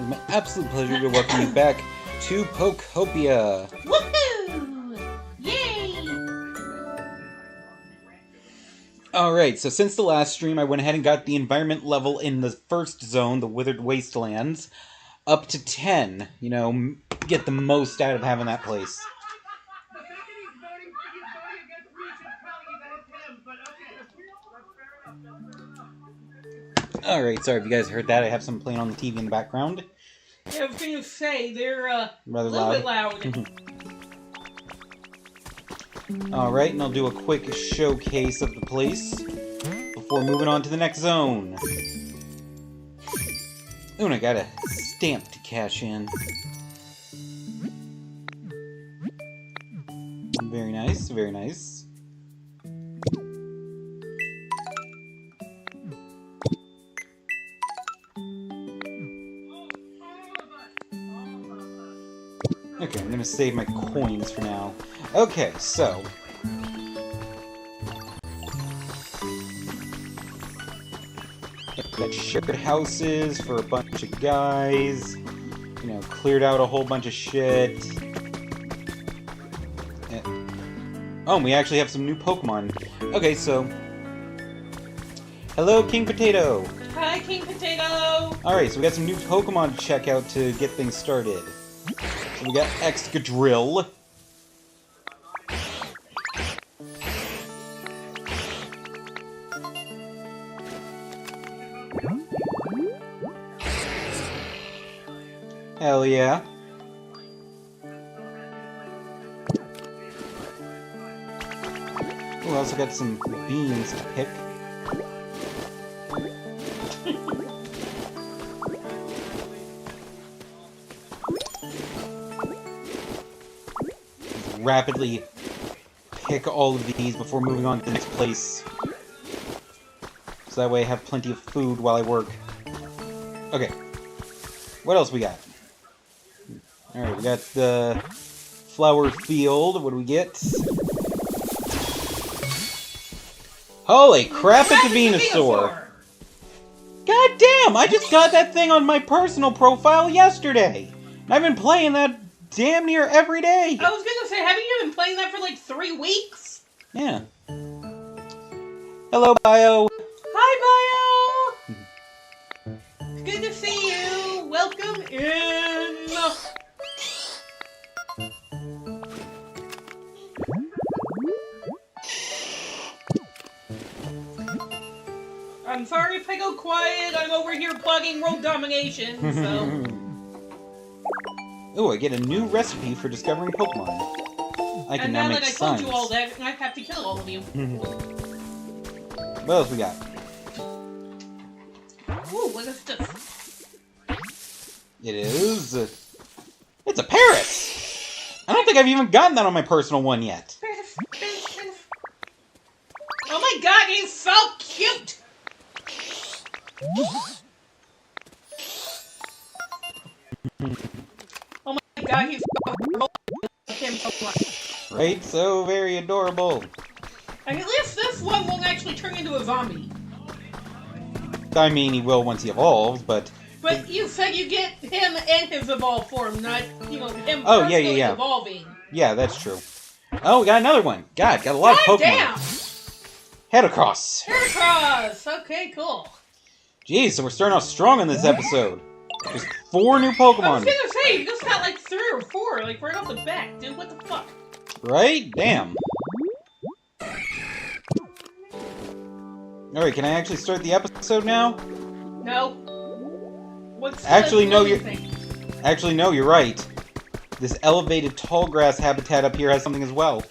It's my absolute pleasure to welcome you back to Pokopia. Woohoo! Yay! Alright, so since the last stream, I went ahead and got the environment level in the first zone, the Withered Wastelands, up to 10. You know, get the most out of having that place. Alright, sorry if you guys heard that. I have some playing on the TV in the background. Yeah, I was going to say, they're Rather a little bit loud. Alright, and I'll do a quick showcase of the place before moving on to the next zone. Ooh, and I got a stamp to cash in. Very nice, very nice. Okay, I'm gonna save my coins for now. Okay, so... got shared houses for a bunch of guys. You know, cleared out a whole bunch of shit. Oh, and we actually have some new Pokemon. Okay, so... Hello, King Potato! Hi, King Potato! Alright, so we got some new Pokemon to check out to get things started. So we got Excadrill. Hell yeah. Oh, I also got some beans to pick. Rapidly pick all of these before moving on to the next place. So that way I have plenty of food while I work. Okay. What else we got? Alright, we got the flower field. What do we get? Holy crap, it's a Venusaur! God damn! I just got that thing on my personal profile yesterday! And I've been playing that damn near every day! I was gonna say, haven't you been playing that for like 3 weeks? Yeah. Hello, Bio! Hi, Bio! It's good to see you! Welcome in! I'm sorry if I go quiet, I'm over here plugging World Domination, so... Ooh, I get a new recipe for discovering Pokemon. I can and now now make that I signs. told you all that, I have to kill all of you. What else we got? Ooh, what is this? It is... it's a Paris! I don't think I've even gotten that on my personal one yet. Oh my god, he's so cute! Oh my god, he's him so much. Right? So very adorable. At least this one won't actually turn into a zombie. I mean, he will once he evolves, but... But you said you get him and his evolved form, not, you know, him Oh, personally yeah. evolving. Yeah, that's true. Oh, we got another one. God, got a lot of Pokemon. Damn! Heracross. Heracross! Okay, cool. Jeez, so we're starting off strong in this episode. There's 4 new Pokemon. I was gonna say, you just got like 3 or 4, like right off the bat, dude, what the fuck? Right? Damn. Alright, can I actually start the episode now? No. What's Actually, no, you're... Actually, no, you're right. This elevated tall grass habitat up here has something as well.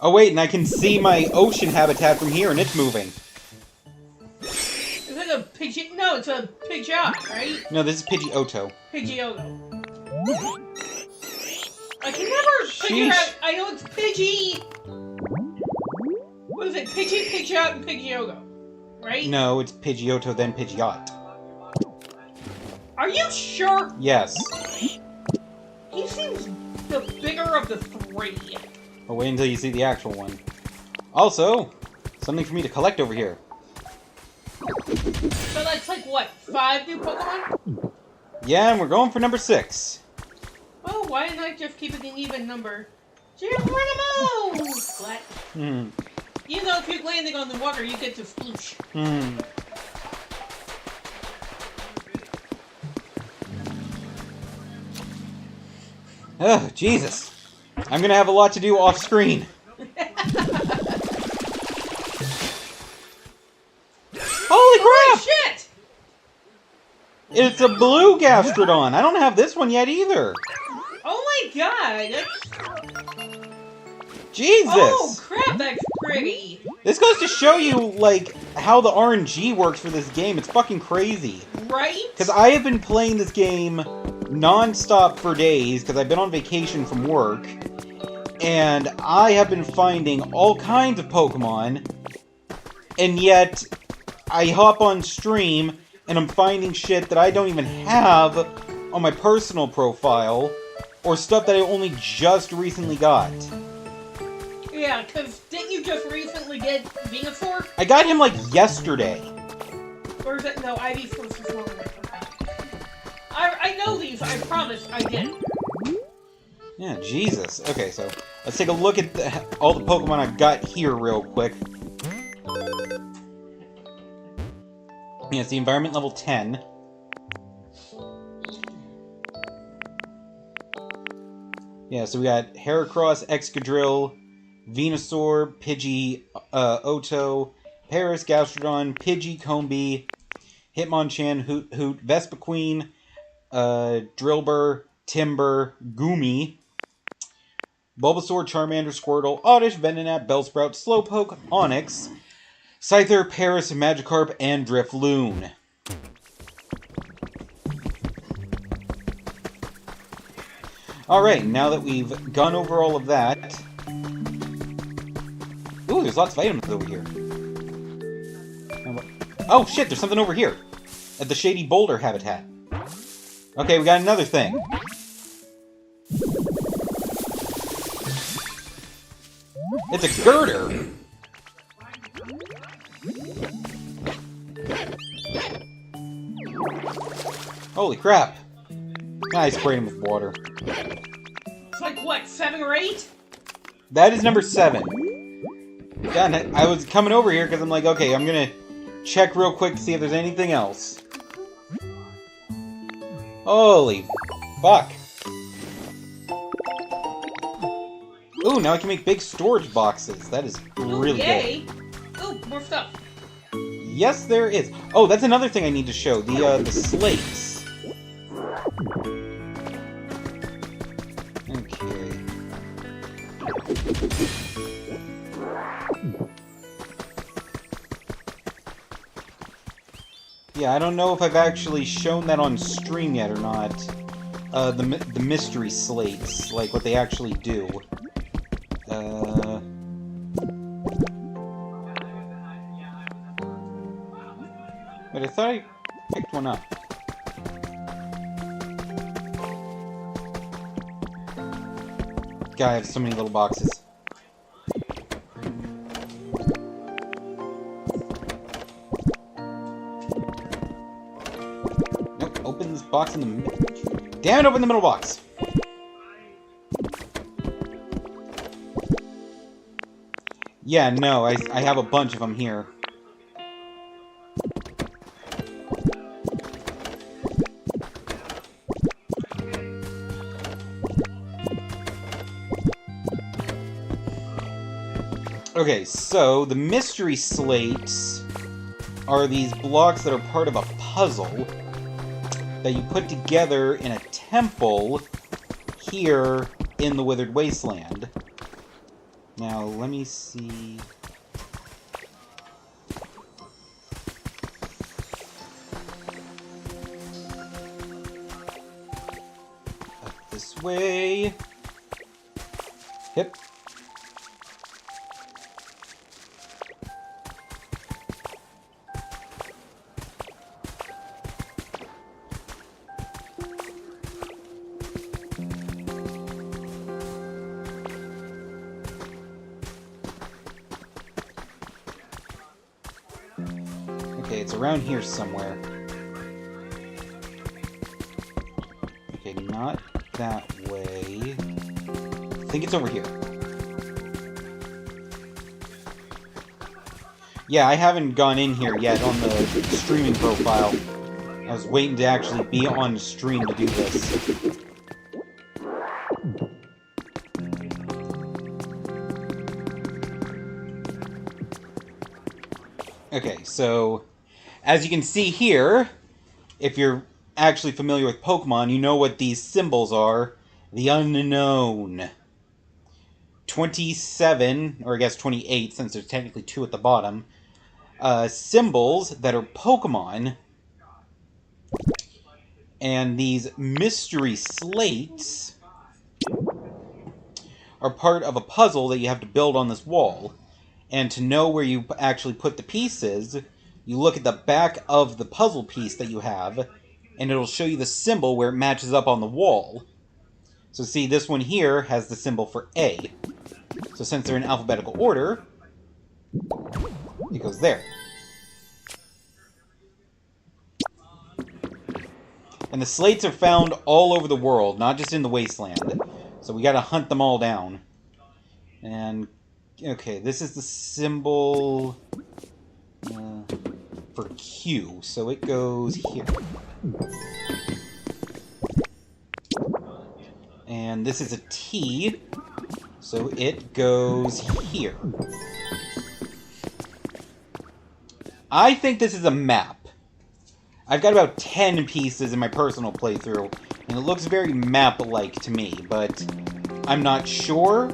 Oh wait, and I can see my ocean habitat from here, and it's moving. Is it a Pidgeot? No, it's a Pidgeot, right? No, this is Pidgeotto. Pidgeotto. I can never figure out. I know it's Pidgey. What is it? Pidgey, Pidgeot, and Pidgeotto, right? No, it's Pidgeotto, then Pidgeot. Are you sure? Yes. He seems the bigger of the 3. Or wait until you see the actual one. Also, something for me to collect over here. So that's like, what, 5 new Pokemon? Yeah, and we're going for number 6. Oh, why didn't I just keep it an even number? Geronimo! What? Hmm. You know, if you're landing on the water, you get to sploosh. Hmm. Oh, Jesus. I'm gonna have a lot to do off screen. Holy crap! Shit! It's a blue Gastrodon. I don't have this one yet either. Oh my god! That's... Jesus! Oh crap, that's pretty! This goes to show you, like, how the RNG works for this game. It's fucking crazy. Right? Because I have been playing this game non-stop for days, because I've been on vacation from work, and I have been finding all kinds of Pokemon, and yet I hop on stream, and I'm finding shit that I don't even have on my personal profile, or stuff that I only just recently got. Yeah, because didn't you just recently get Venusaur? I got him, like, yesterday. Or is it? No, Ivysaur's is more like I know these, I promise, I did. Yeah, Jesus. Okay, so let's take a look at all the Pokemon I've got here real quick. Yeah, it's the environment level 10. Yeah, so we got Heracross, Excadrill, Venusaur, Pidgey, Otto, Paris, Gastrodon, Pidgey, Combee, Hitmonchan, Hoot, Vespiquen, Drillbur, Timber, Goomy, Bulbasaur, Charmander, Squirtle, Oddish, Venonat, Bellsprout, Slowpoke, Onix, Scyther, Paris, Magikarp, and Drifloon. Alright, now that we've gone over all of that... Ooh, there's lots of items over here. Oh shit, there's something over here! At the Shady Boulder Habitat. Okay, we got another thing. It's a girder! Holy crap! I sprayed him with water. It's like, what, 7 or 8? That is number 7. Yeah, and I was coming over here because I'm like, okay, I'm gonna check real quick to see if there's anything else. Holy fuck. Ooh, now I can make big storage boxes. That is really yay. good. Ooh, more stuff. Yes, there is. Oh, that's another thing I need to show. The slates. Okay. Yeah, I don't know if I've actually shown that on stream yet or not. The mystery slates, like what they actually do. But I thought I picked one up. God, I have so many little boxes. Nope, open this box in the middle. Damn it, open the middle box! Yeah, no, I have a bunch of them here. Okay, so the mystery slates are these blocks that are part of a puzzle that you put together in a temple here in the Withered Wasteland. Now, let me see... Up this way... Yep. Okay, it's around here somewhere. Okay, not that way. I think it's over here. Yeah, I haven't gone in here yet on the streaming profile. I was waiting to actually be on stream to do this. Okay, so as you can see here, if you're actually familiar with Pokemon, you know what these symbols are. The unknown. 27, or I guess 28, since there's technically 2 at the bottom, symbols that are Pokemon. And these mystery slates are part of a puzzle that you have to build on this wall. And to know where you actually put the pieces, you look at the back of the puzzle piece that you have, and it'll show you the symbol where it matches up on the wall. So see, this one here has the symbol for A. So since they're in alphabetical order, it goes there. And the slates are found all over the world, not just in the wasteland. So we gotta hunt them all down. And, okay, this is the symbol for Q, so it goes here. And this is a T, so it goes here. I think this is a map. I've got about 10 pieces in my personal playthrough, and it looks very map-like to me, but I'm not sure.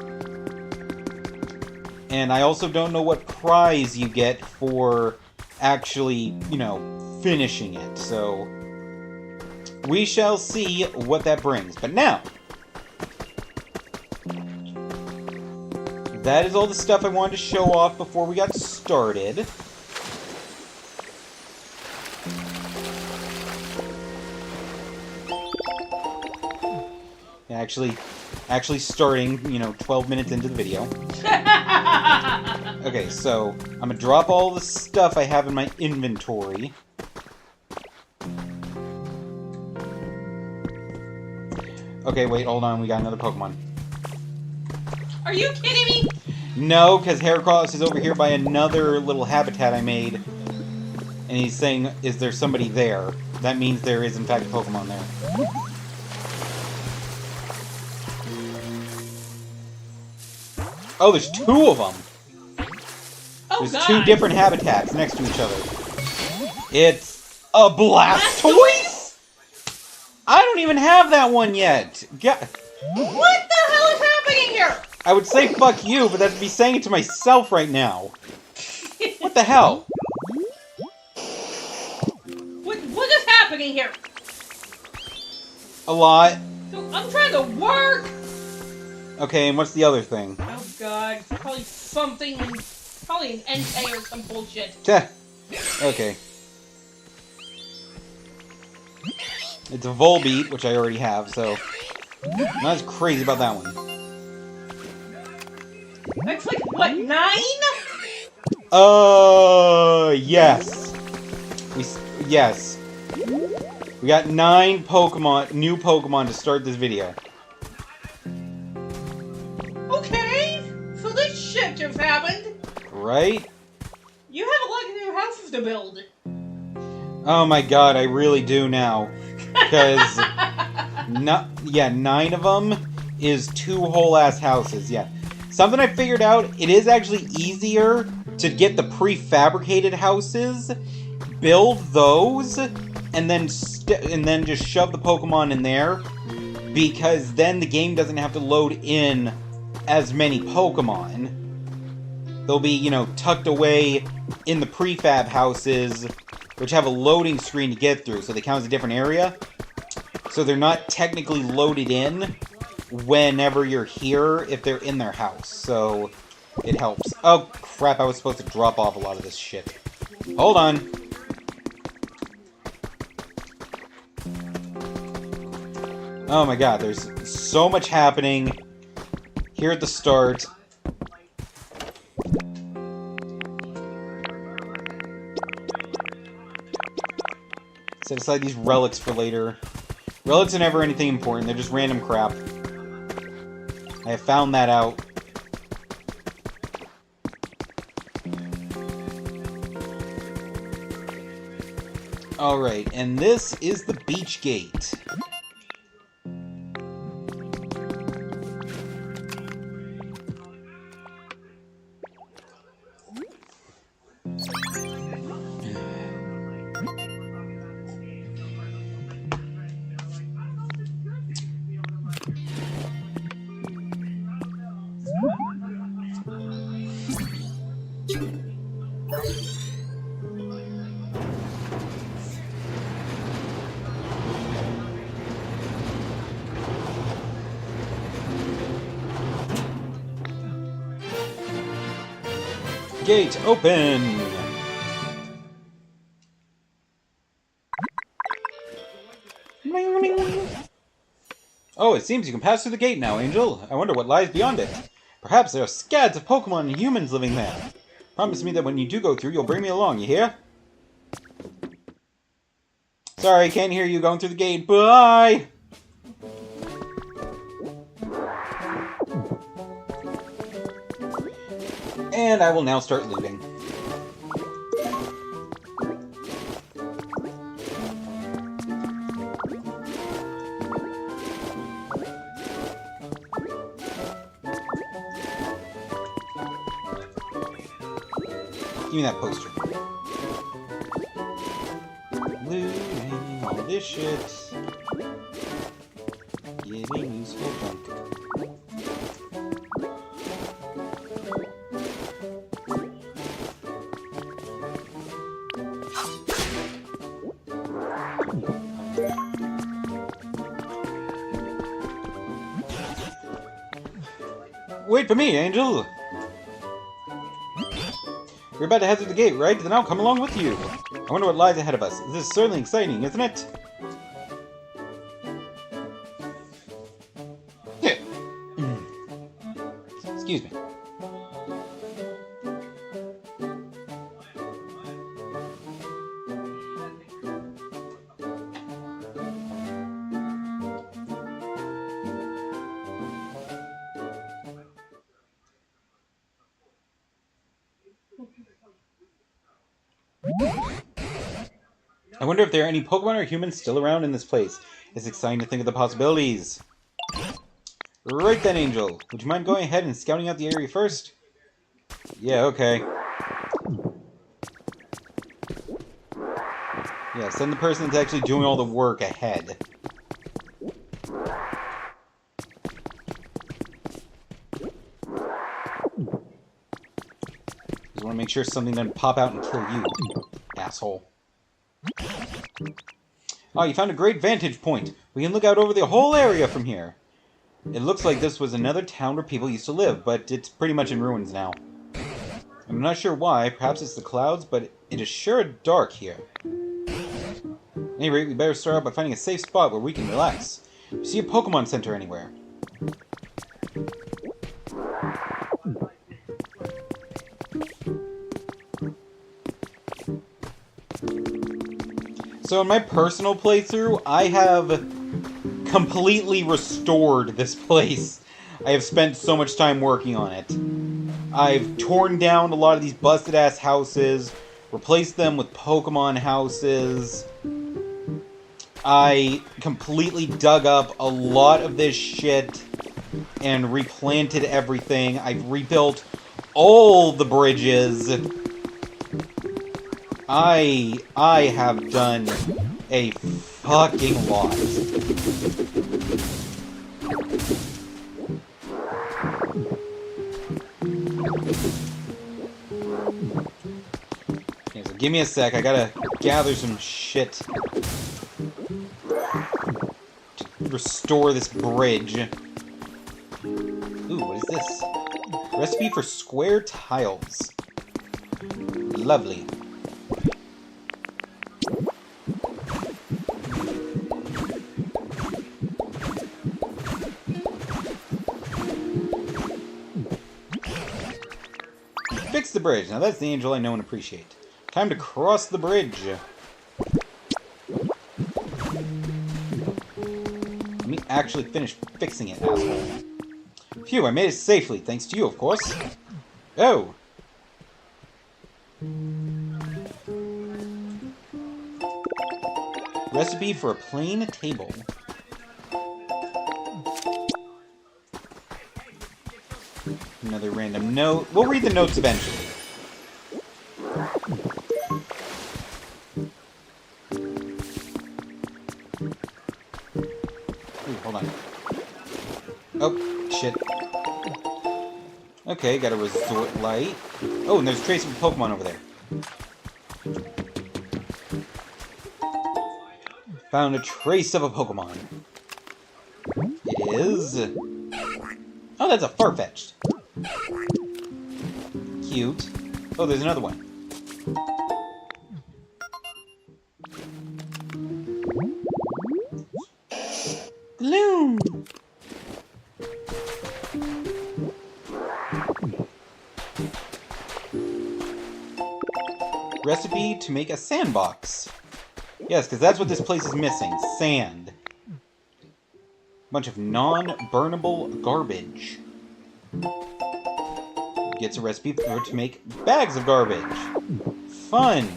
And I also don't know what prize you get for actually, you know, finishing it, so we shall see what that brings. But now, that is all the stuff I wanted to show off before we got started. Actually starting, you know, 12 minutes into the video. Okay, so I'm gonna drop all the stuff I have in my inventory. Okay, wait, hold on, we got another Pokemon. Are you kidding me? No, because Heracross is over here by another little habitat I made. And he's saying, is there somebody there? That means there is, in fact, a Pokemon there. Oh, there's 2 of them! Oh, There's God. 2 different habitats next to each other. It's a Blastoise?! I don't even have that one yet! What the hell is happening here? I would say fuck you, but that'd be saying it to myself right now. What the hell? What is happening here? A lot. I'm trying to work! Okay, and what's the other thing? Oh god, probably something, probably an Entei or some bullshit. Okay. It's a Volbeat, which I already have, so not as crazy about that one. That's like, what, 9? Yes. Yes. We got 9 Pokemon, new Pokemon to start this video. Okay, so this shit just happened. Right? You have a lot of new houses to build. Oh my god, I really do now. Because, 9 of them is 2 whole-ass houses, yeah. Something I figured out, it is actually easier to get the prefabricated houses, build those, and then just shove the Pokemon in there, because then the game doesn't have to load in as many Pokemon. They'll be, you know, tucked away in the prefab houses, which have a loading screen to get through, so they count as a different area. So they're not technically loaded in whenever you're here if they're in their house, so it helps. Oh, crap, I was supposed to drop off a lot of this shit. Hold on. Oh my god, there's so much happening here at the start. Set aside these relics for later. Relics are never anything important, they're just random crap. I have found that out. Alright, and this is the beach gate. Gate open! Oh, it seems you can pass through the gate now, Angel. I wonder what lies beyond it. Perhaps there are scads of Pokemon and humans living there. Promise me that when you do go through, you'll bring me along, you hear? Sorry, can't hear you going through the gate. Bye! And I will now start looting. Give me that poster. Looting all this shit. Getting useful junk. Wait for me, Angel! We're about to head through the gate, right? Then I'll come along with you. I wonder what lies ahead of us. This is certainly exciting, isn't it? Excuse me. I wonder if there are any Pokemon or humans still around in this place. It's exciting to think of the possibilities. Right then, Angel. Would you mind going ahead and scouting out the area first? Yeah, okay. Yeah, send the person that's actually doing all the work ahead. Just want to make sure something doesn't pop out and kill you, asshole. Oh, you found a great vantage point. We can look out over the whole area from here. It looks like this was another town where people used to live, but it's pretty much in ruins now. I'm not sure why. Perhaps it's the clouds, but it is sure dark here. At any rate, we better start out by finding a safe spot where we can relax. Do you see a Pokemon Center anywhere? So in my personal playthrough, I have completely restored this place. I have spent so much time working on it. I've torn down a lot of these busted-ass houses, replaced them with Pokemon houses. I completely dug up a lot of this shit and replanted everything. I've rebuilt all the bridges. I have done a fucking lot. Okay, so give me a sec, I gotta gather some shit to restore this bridge. Ooh, what is this? Recipe for square tiles. Lovely. Fix the bridge. Now that's the Angel I know and appreciate. Time to cross the bridge. actually finish fixing it, asshole. Phew, I made it safely, thanks to you, of course. Oh! Recipe for a plain table. Another random note. We'll read the notes eventually. Ooh, hold on. Oh, shit. Okay, got a resort light. Oh, and there's a trace of a Pokemon over there. Found a trace of a Pokemon. It is... Oh, that's a Farfetch'd. Cute. Oh, there's another one. Gloom! Recipe to make a sandbox. Yes, because that's what this place is missing. Sand. Bunch of non-burnable garbage. Gets a recipe to make bags of garbage. Fun!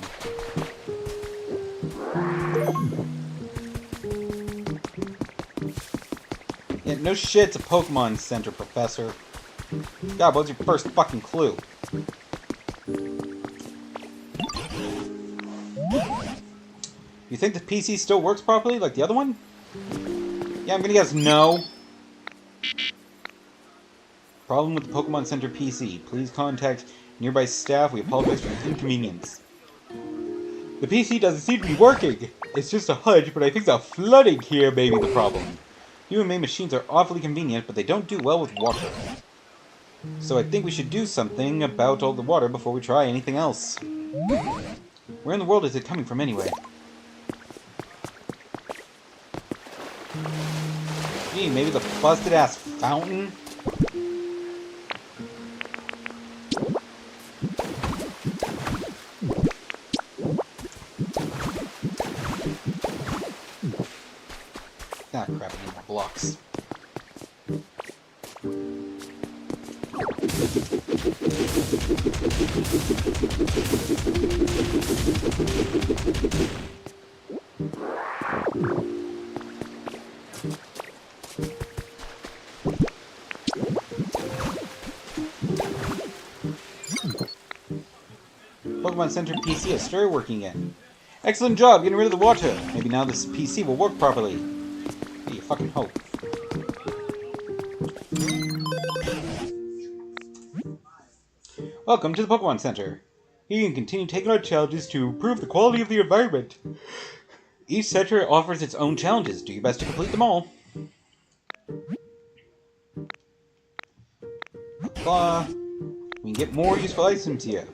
Yeah, no shit, it's a Pokemon Center, Professor. God, what's your first fucking clue? You think the PC still works properly, like the other one? Yeah, I'm gonna guess no. Problem with the Pokemon Center PC. Please contact nearby staff. We apologize for the inconvenience. The PC doesn't seem to be working. It's just a hunch, but I think the flooding here may be the problem. Human-made machines are awfully convenient, but they don't do well with water. So I think we should do something about all the water before we try anything else. Where in the world is it coming from anyway? Gee, maybe the busted-ass fountain? Ah, crap, I need more blocks. Pokemon Center PC has started working again. Excellent job getting rid of the water. Maybe now this PC will work properly. Hey, you fucking hope. Welcome to the Pokemon Center. Here you can continue taking on challenges to improve the quality of the environment. Each center offers its own challenges. Do your best to complete them all. Blah. We can get more useful items here.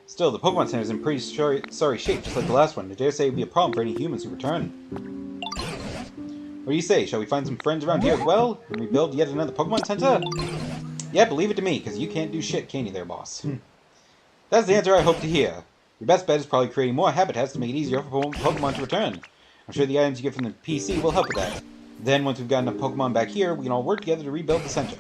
Still, the Pokemon Center is in pretty sorry shape, just like the last one. I dare say it would be a problem for any humans who return. What do you say? Shall we find some friends around here as well? And rebuild yet another Pokemon Center? Yeah, believe it to me, because you can't do shit, can you there, boss? That's the answer I hope to hear. Your best bet is probably creating more habitats to make it easier for Pokemon to return. I'm sure the items you get from the PC will help with that. Then, once we've got enough Pokemon back here, we can all work together to rebuild the center.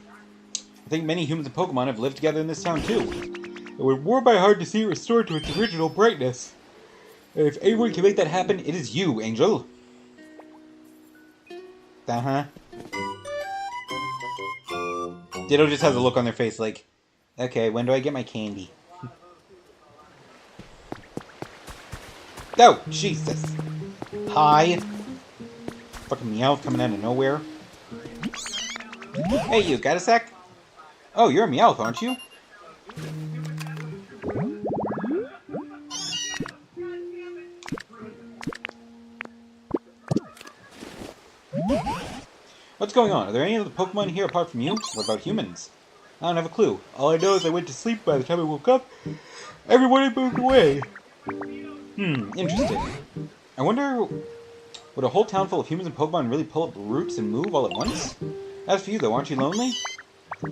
I think many humans and Pokemon have lived together in this town, too. It would warm my heart to see it restored to its original brightness. And if anyone can make that happen, it is you, Angel. Uh-huh. Ditto just has a look on their face like, okay, when do I get my candy? Oh, Jesus. Hi. Fucking Meowth coming out of nowhere. Hey, you, got a sec? Oh, you're a Meowth, aren't you? What's going on? Are there any other Pokemon here apart from you? What about humans? I don't have a clue. All I know is I went to sleep by the time I woke up. Everyone had moved away. Interesting. I wonder, would a whole town full of humans and Pokemon really pull up roots and move all at once? As for you, though, aren't you lonely?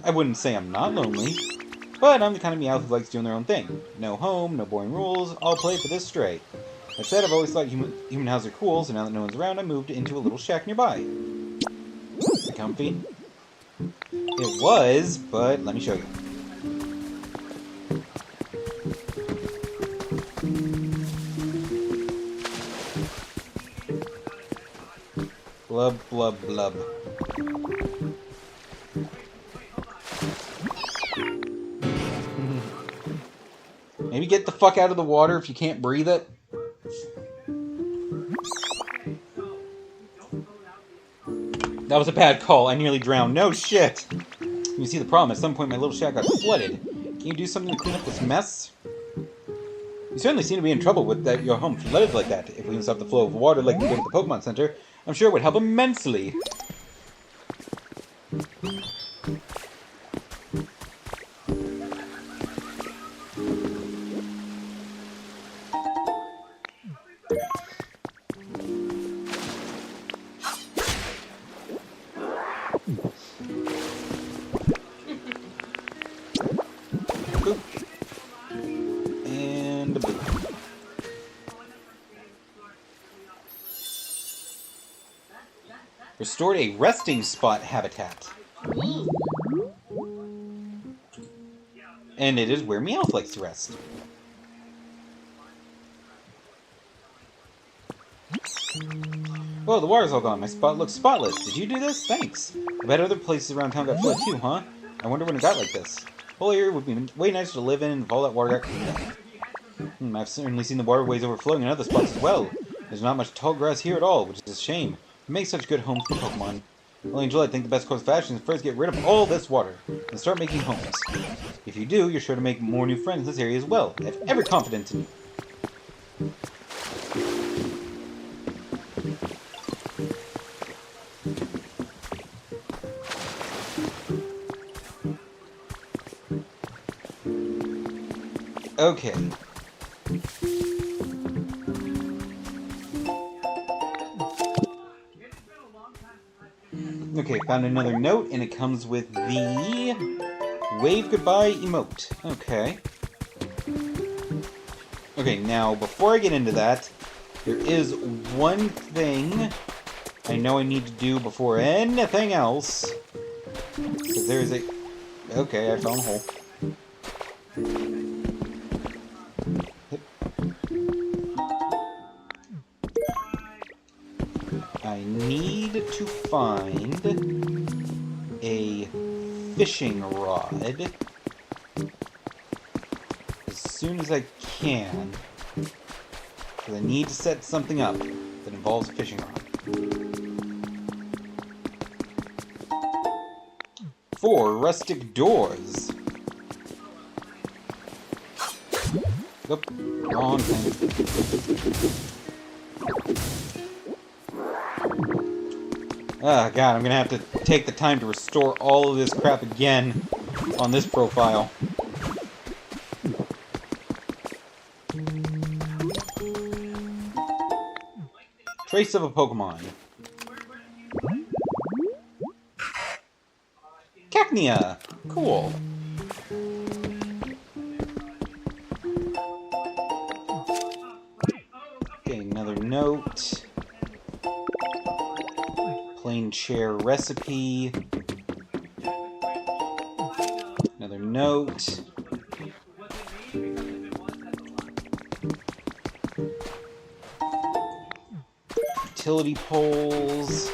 I wouldn't say I'm not lonely, but I'm the kind of Meowth who likes doing their own thing. No home, no boring rules, I'll play for this stray. That said, I've always thought human houses are cool, so now that no one's around, I moved into a little shack nearby. it comfy? It was, but let me show you. Blub, blub, blub. Maybe get the fuck out of the water if you can't breathe it. That was a bad call. I nearly drowned. No shit! You see the problem. At some point, my little shack got flooded. Can you do something to clean up this mess? You certainly seem to be in trouble with that your home flooded like that. If we can stop the flow of water like we did at the Pokemon Center, I'm sure it would help immensely. Boop. And a boop. Restored a resting spot habitat. And it is where Meowth likes to rest. Oh, the water's all gone. My spot looks spotless. Did you do this? Thanks. I bet other places around town got flooded too, huh? I wonder when it got like this. Whole area would be way nicer to live in if all that water got cleaned up. I've certainly seen the waterways overflowing in other spots as well. There's not much tall grass here at all, which is a shame. It makes such good homes for Pokemon. Well, Angel, I think the best course of action is first get rid of all this water and start making homes. If you do, you're sure to make more new friends in this area as well. I have every confidence in you. Okay. Okay, found another note, and it comes with the wave goodbye emote. Okay. Okay, now, before I get into that, there is one thing I know I need to do before anything else. Because there is a... Okay, I found a hole. I need to find a fishing rod as soon as I can, because I need to set something up that involves a fishing rod. 4 rustic doors. Nope, wrong thing. Ah, God, I'm gonna have to take the time to restore all of this crap again on this profile. Trace of a Pokemon. Cacnea! Cool. Okay, another note. Plain chair recipe. Another note. Utility poles.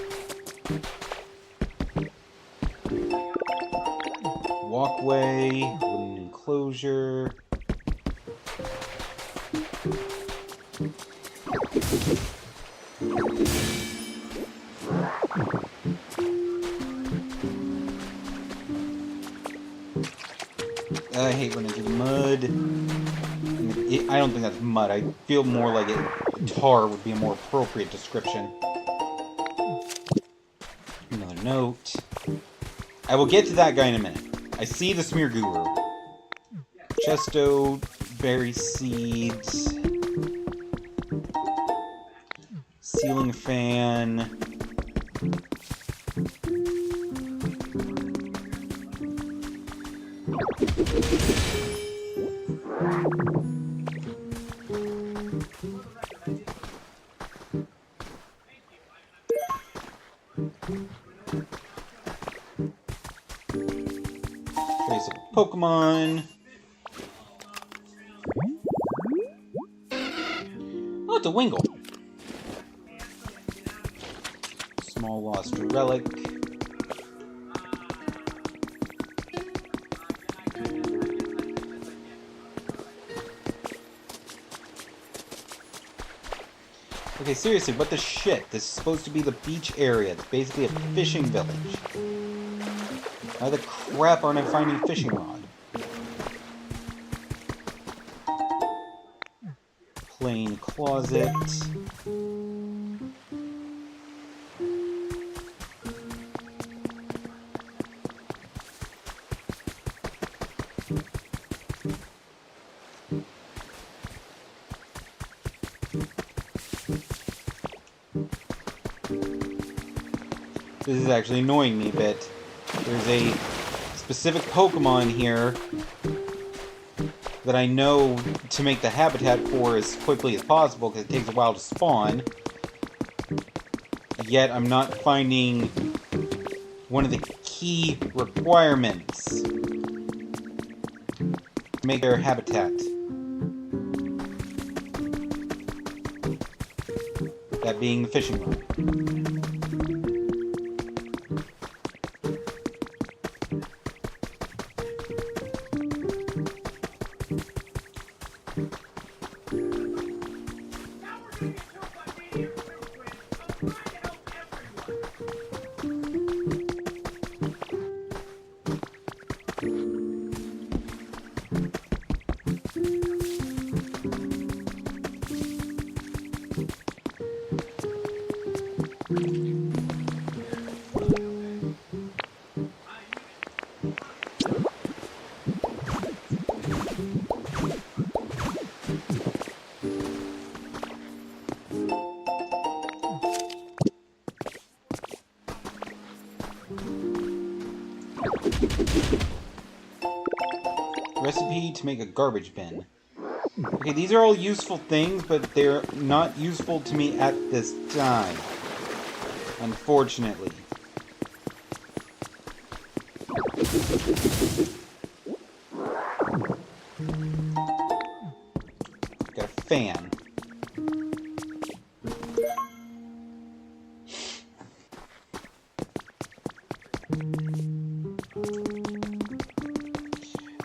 Walkway. Wooden enclosure. I hate when I do mud. I don't think that's mud. I feel more like tar would be a more appropriate description. Another note. I will get to that guy in a minute. I see the Smear Guru. Chesto, berry seeds. Ceiling fan. Pokemon. Oh, it's a Wingull. Small lost relic. Okay, seriously, what the shit? This is supposed to be the beach area. It's basically a fishing village. Why the crap aren't I finding fishing rod? Plain closet. This is actually annoying me a bit. There's a specific Pokemon here that I know to make the habitat for as quickly as possible because it takes a while to spawn. Yet I'm not finding one of the key requirements to make their habitat. That being the fishing rod. Recipe to make a garbage bin. Okay, these are all useful things, but they're not useful to me at this time. Unfortunately. Got a fan.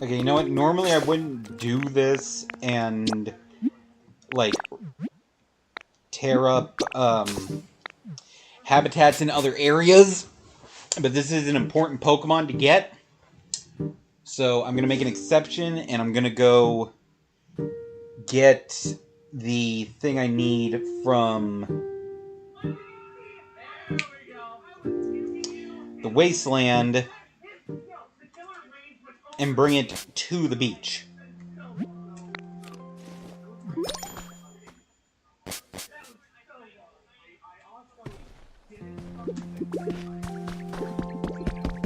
Okay, you know what? Normally I wouldn't do this and, like, tear up, habitats in other areas. But this is an important Pokemon to get. So I'm going to make an exception, and I'm going to go get the thing I need from the Wasteland and bring it to the beach.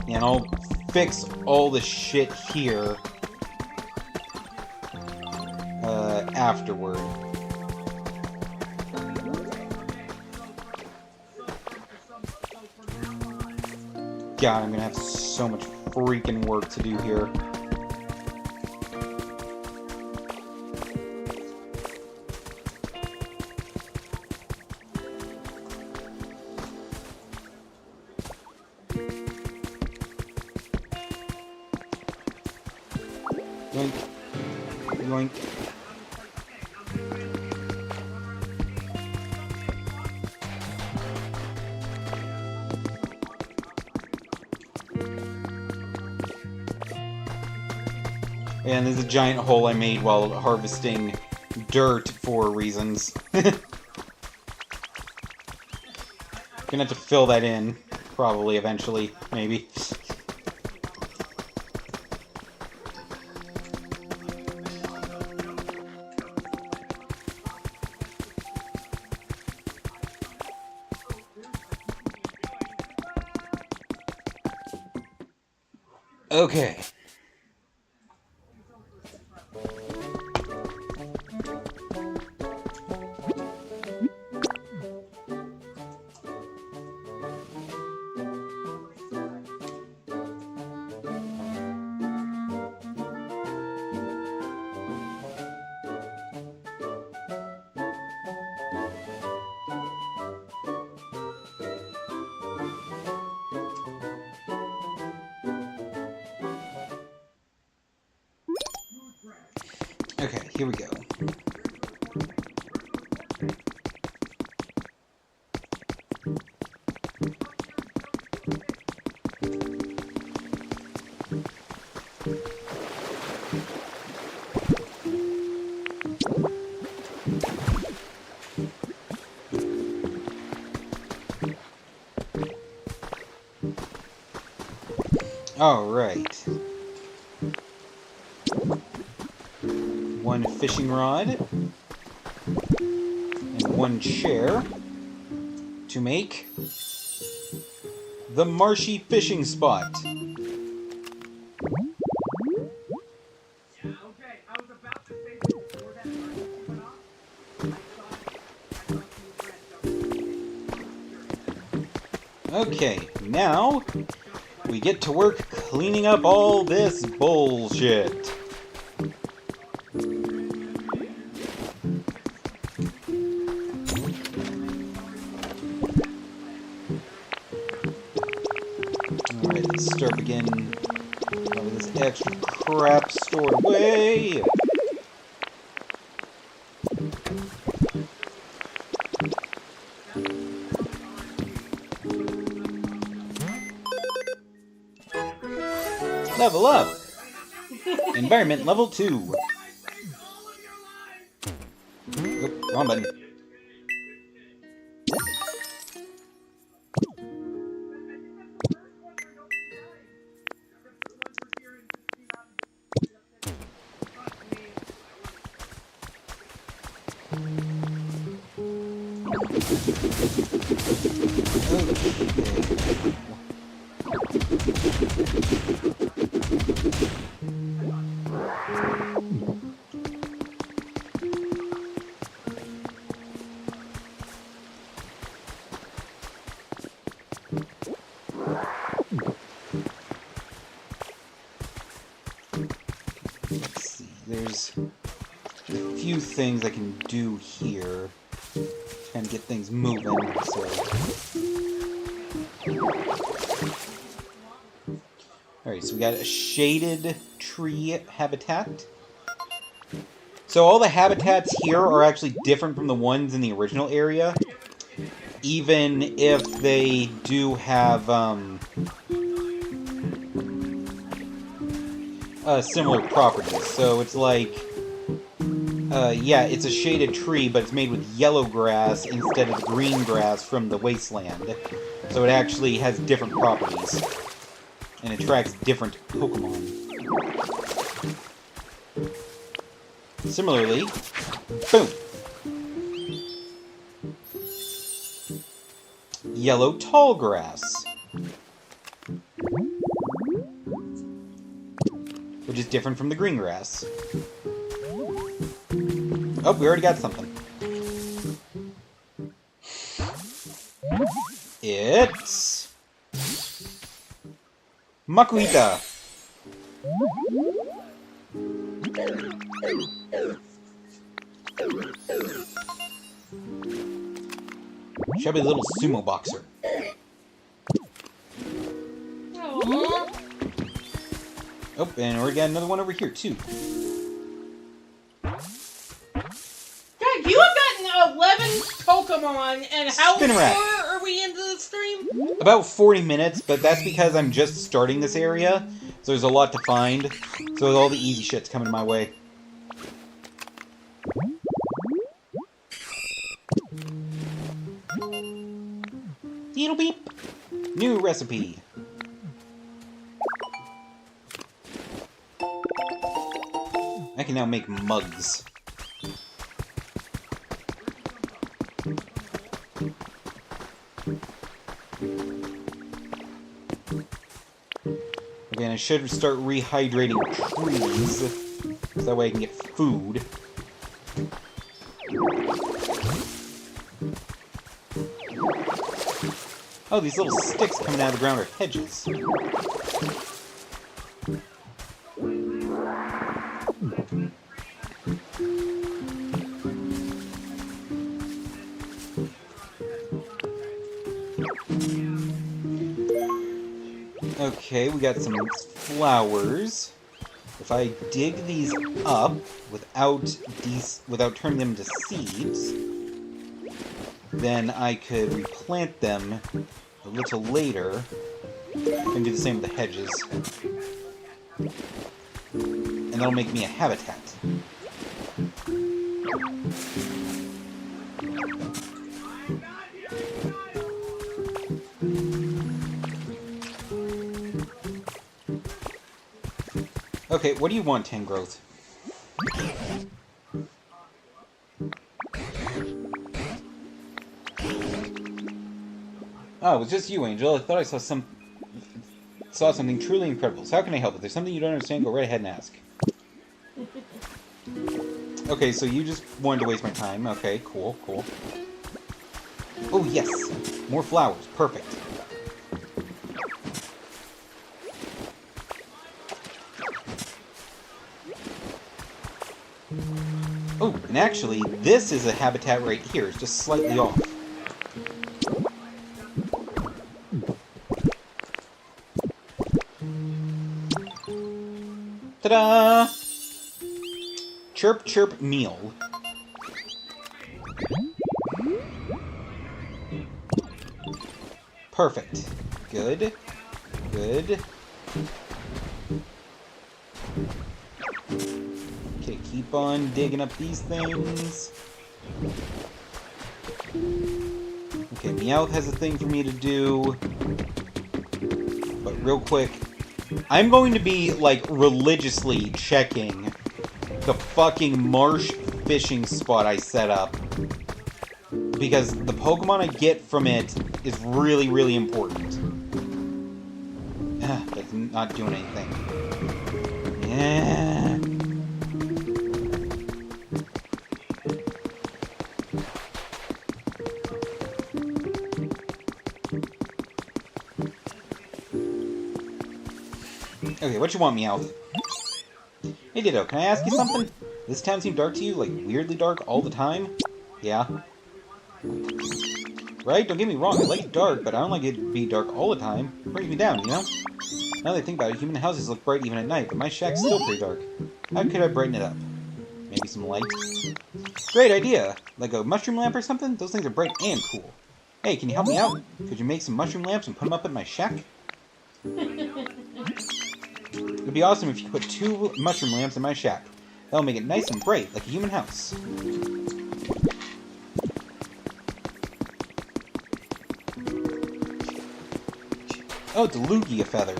And I'll fix all the shit here afterward. God, I'm gonna have so much freaking work to do here. Yoink. Yoink. And there's a giant hole I made while harvesting dirt for reasons. Gonna have to fill that in, probably, eventually, maybe. Okay. Okay, here we go. Alright. One fishing rod. And one chair. To make the marshy fishing spot. Okay, now we get to work cleaning up all this bullshit. Alright, let's start again. All this extra crap stored away. Level up! Environment level 2. Oh, wrong button. Let's see, there's a few things I can do here. Trying to get things moving, so... Alright, so we got a shaded tree habitat. So all the habitats here are actually different from the ones in the original area. Even if they do have, similar properties. So it's like... yeah, it's a shaded tree, but it's made with yellow grass instead of the green grass from the wasteland. So it actually has different properties. And attracts different Pokemon. Similarly, boom! Yellow tall grass. Which is different from the green grass. Oh, we already got something. It's... Makuhita! Chubby little sumo boxer. Aww. Oh, and we got another one over here, too. God, you have gotten 11 Pokemon, and how far are we into the stream? About 40 minutes, but that's because I'm just starting this area, so there's a lot to find. So all the easy shit's coming my way. Beetle beep! New recipe. I can now make mugs. Again, I should start rehydrating trees, so that way I can get food. Oh, these little sticks coming out of the ground are hedges. Okay, we got some flowers. The if I dig these up without turning them into seeds, then I could replant them a little later. I can do the same with the hedges. And that'll make me a habitat. Okay, what do you want, Tangrowth? Oh, it was just you, Angel. I thought I saw something truly incredible. So how can I help? If there's something you don't understand, go right ahead and ask. Okay, so you just wanted to waste my time. Okay, cool, cool. Oh, yes! More flowers. Perfect. Oh, and actually, this is a habitat right here. It's just slightly off. Ta-da! Chirp chirp meal. Perfect. Good. Good. Okay, keep on digging up these things. Okay, Meowth has a thing for me to do. But real quick, I'm going to be, like, religiously checking the fucking marsh fishing spot I set up. Because the Pokemon I get from it is really, really important. That's not doing anything. Yeah. Okay, what you want, Meowth? Hey, Ditto, can I ask you something? This town seem dark to you? Like, weirdly dark all the time? Yeah. Right? Don't get me wrong, I like it dark, but I don't like it to be dark all the time. It brings me down, you know? Now that I think about it, human houses look bright even at night, but my shack's still pretty dark. How could I brighten it up? Maybe some light? Great idea! Like a mushroom lamp or something? Those things are bright and cool. Hey, can you help me out? Could you make some mushroom lamps and put them up at my shack? It'd be awesome if you put 2 mushroom lamps in my shack. That'll make it nice and bright, like a human house. Oh, it's a Lugia feather.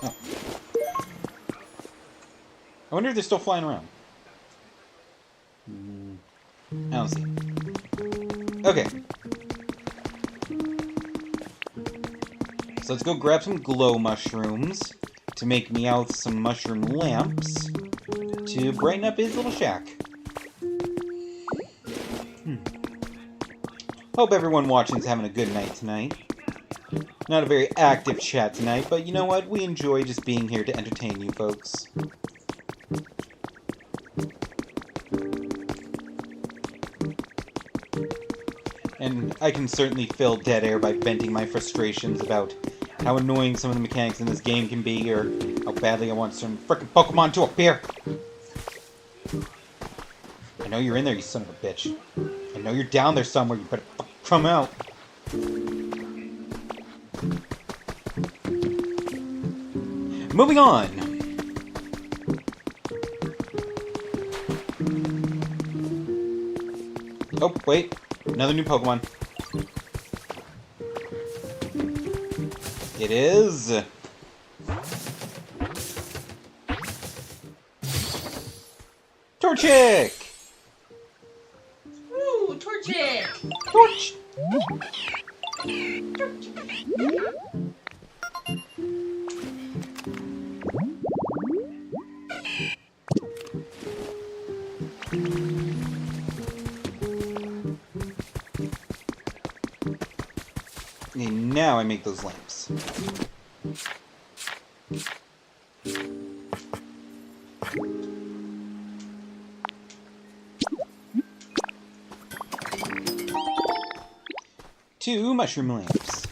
Oh. I wonder if they're still flying around. I don't see. Okay. So let's go grab some glow mushrooms to make Meowth some mushroom lamps to brighten up his little shack. Hope everyone watching's having a good night tonight. Not a very active chat tonight, but you know what? We enjoy just being here to entertain you folks. And I can certainly fill dead air by venting my frustrations about how annoying some of the mechanics in this game can be, or how badly I want some frickin' Pokemon to appear. I know you're in there, you son of a bitch. I know you're down there somewhere, you better come out. Moving on. Oh, wait. Another new Pokemon. It is... Torchic! Ooh, Torchic! Torch! And now I make those lamps. Two mushroom lamps.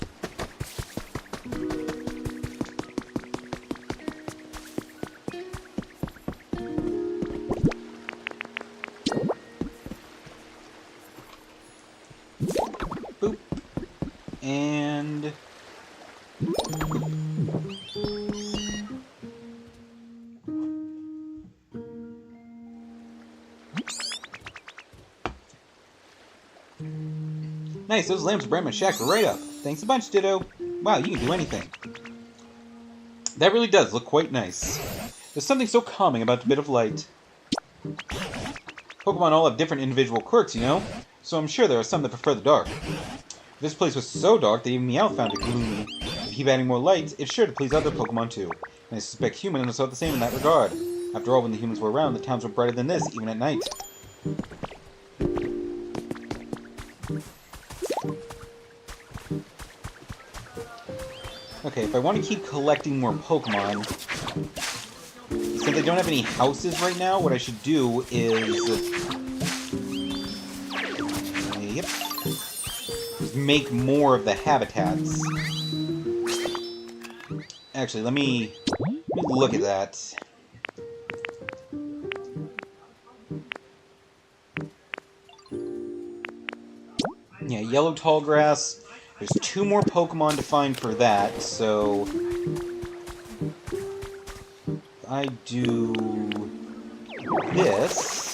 Nice, those lamps brighten my shack right up. Thanks a bunch, Ditto. Wow, you can do anything. That really does look quite nice. There's something so calming about the bit of light. Pokemon all have different individual quirks, you know? So I'm sure there are some that prefer the dark. If this place was so dark that even Meowth found it gloomy. If you keep adding more light, it's sure to please other Pokemon too. And I suspect humans are the same in that regard. After all, when the humans were around, the towns were brighter than this, even at night. Okay, if I want to keep collecting more Pokemon, since I don't have any houses right now, what I should do is... Yep. Just make more of the habitats. Actually, let me look at that. Yeah, yellow tall grass. There's 2 more Pokemon to find for that, so... If I do... this...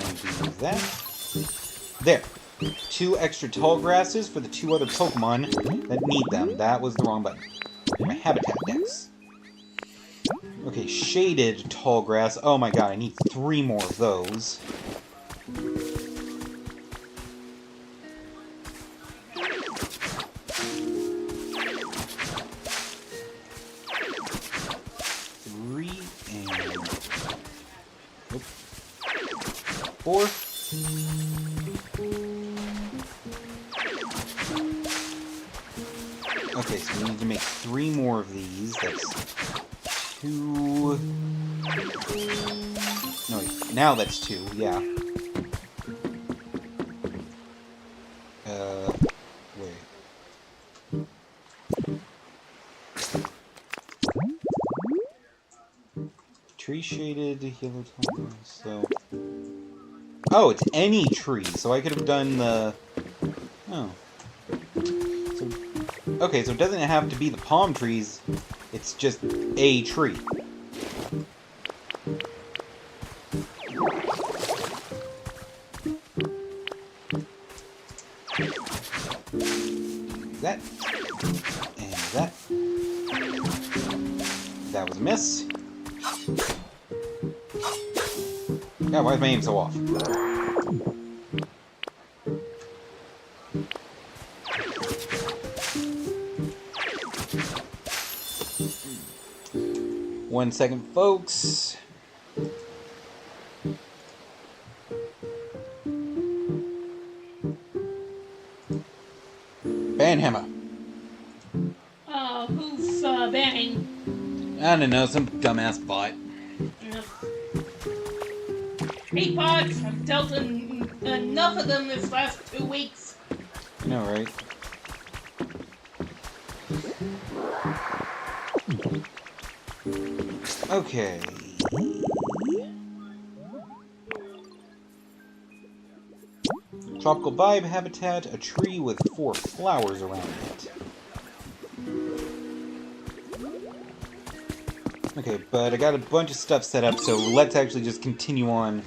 And do that. There. 2 extra tall grasses for the 2 other Pokemon that need them. That was the wrong button. My habitat dex. Okay, shaded tall grass. Oh my god, I need 3 more of those. Nope. 4. Okay, so we need to make 3 more of these. That's 2... No, wait. Now that's 2, yeah. Wait. Tree shaded, yellow tone, so... Oh, it's any tree, so I could have done the... Oh. So... Okay, so it doesn't have to be the palm trees, it's just a tree. That. And that. That was a miss. God, why is my aim so off? One second, folks. Banhammer. Who's banning? I don't know, some dumbass bot. Hey, bots, I've dealt enough of them this last 2 weeks. I know, right? Okay. Tropical vibe habitat, a tree with 4 flowers around it. Okay, but I got a bunch of stuff set up, so let's actually just continue on.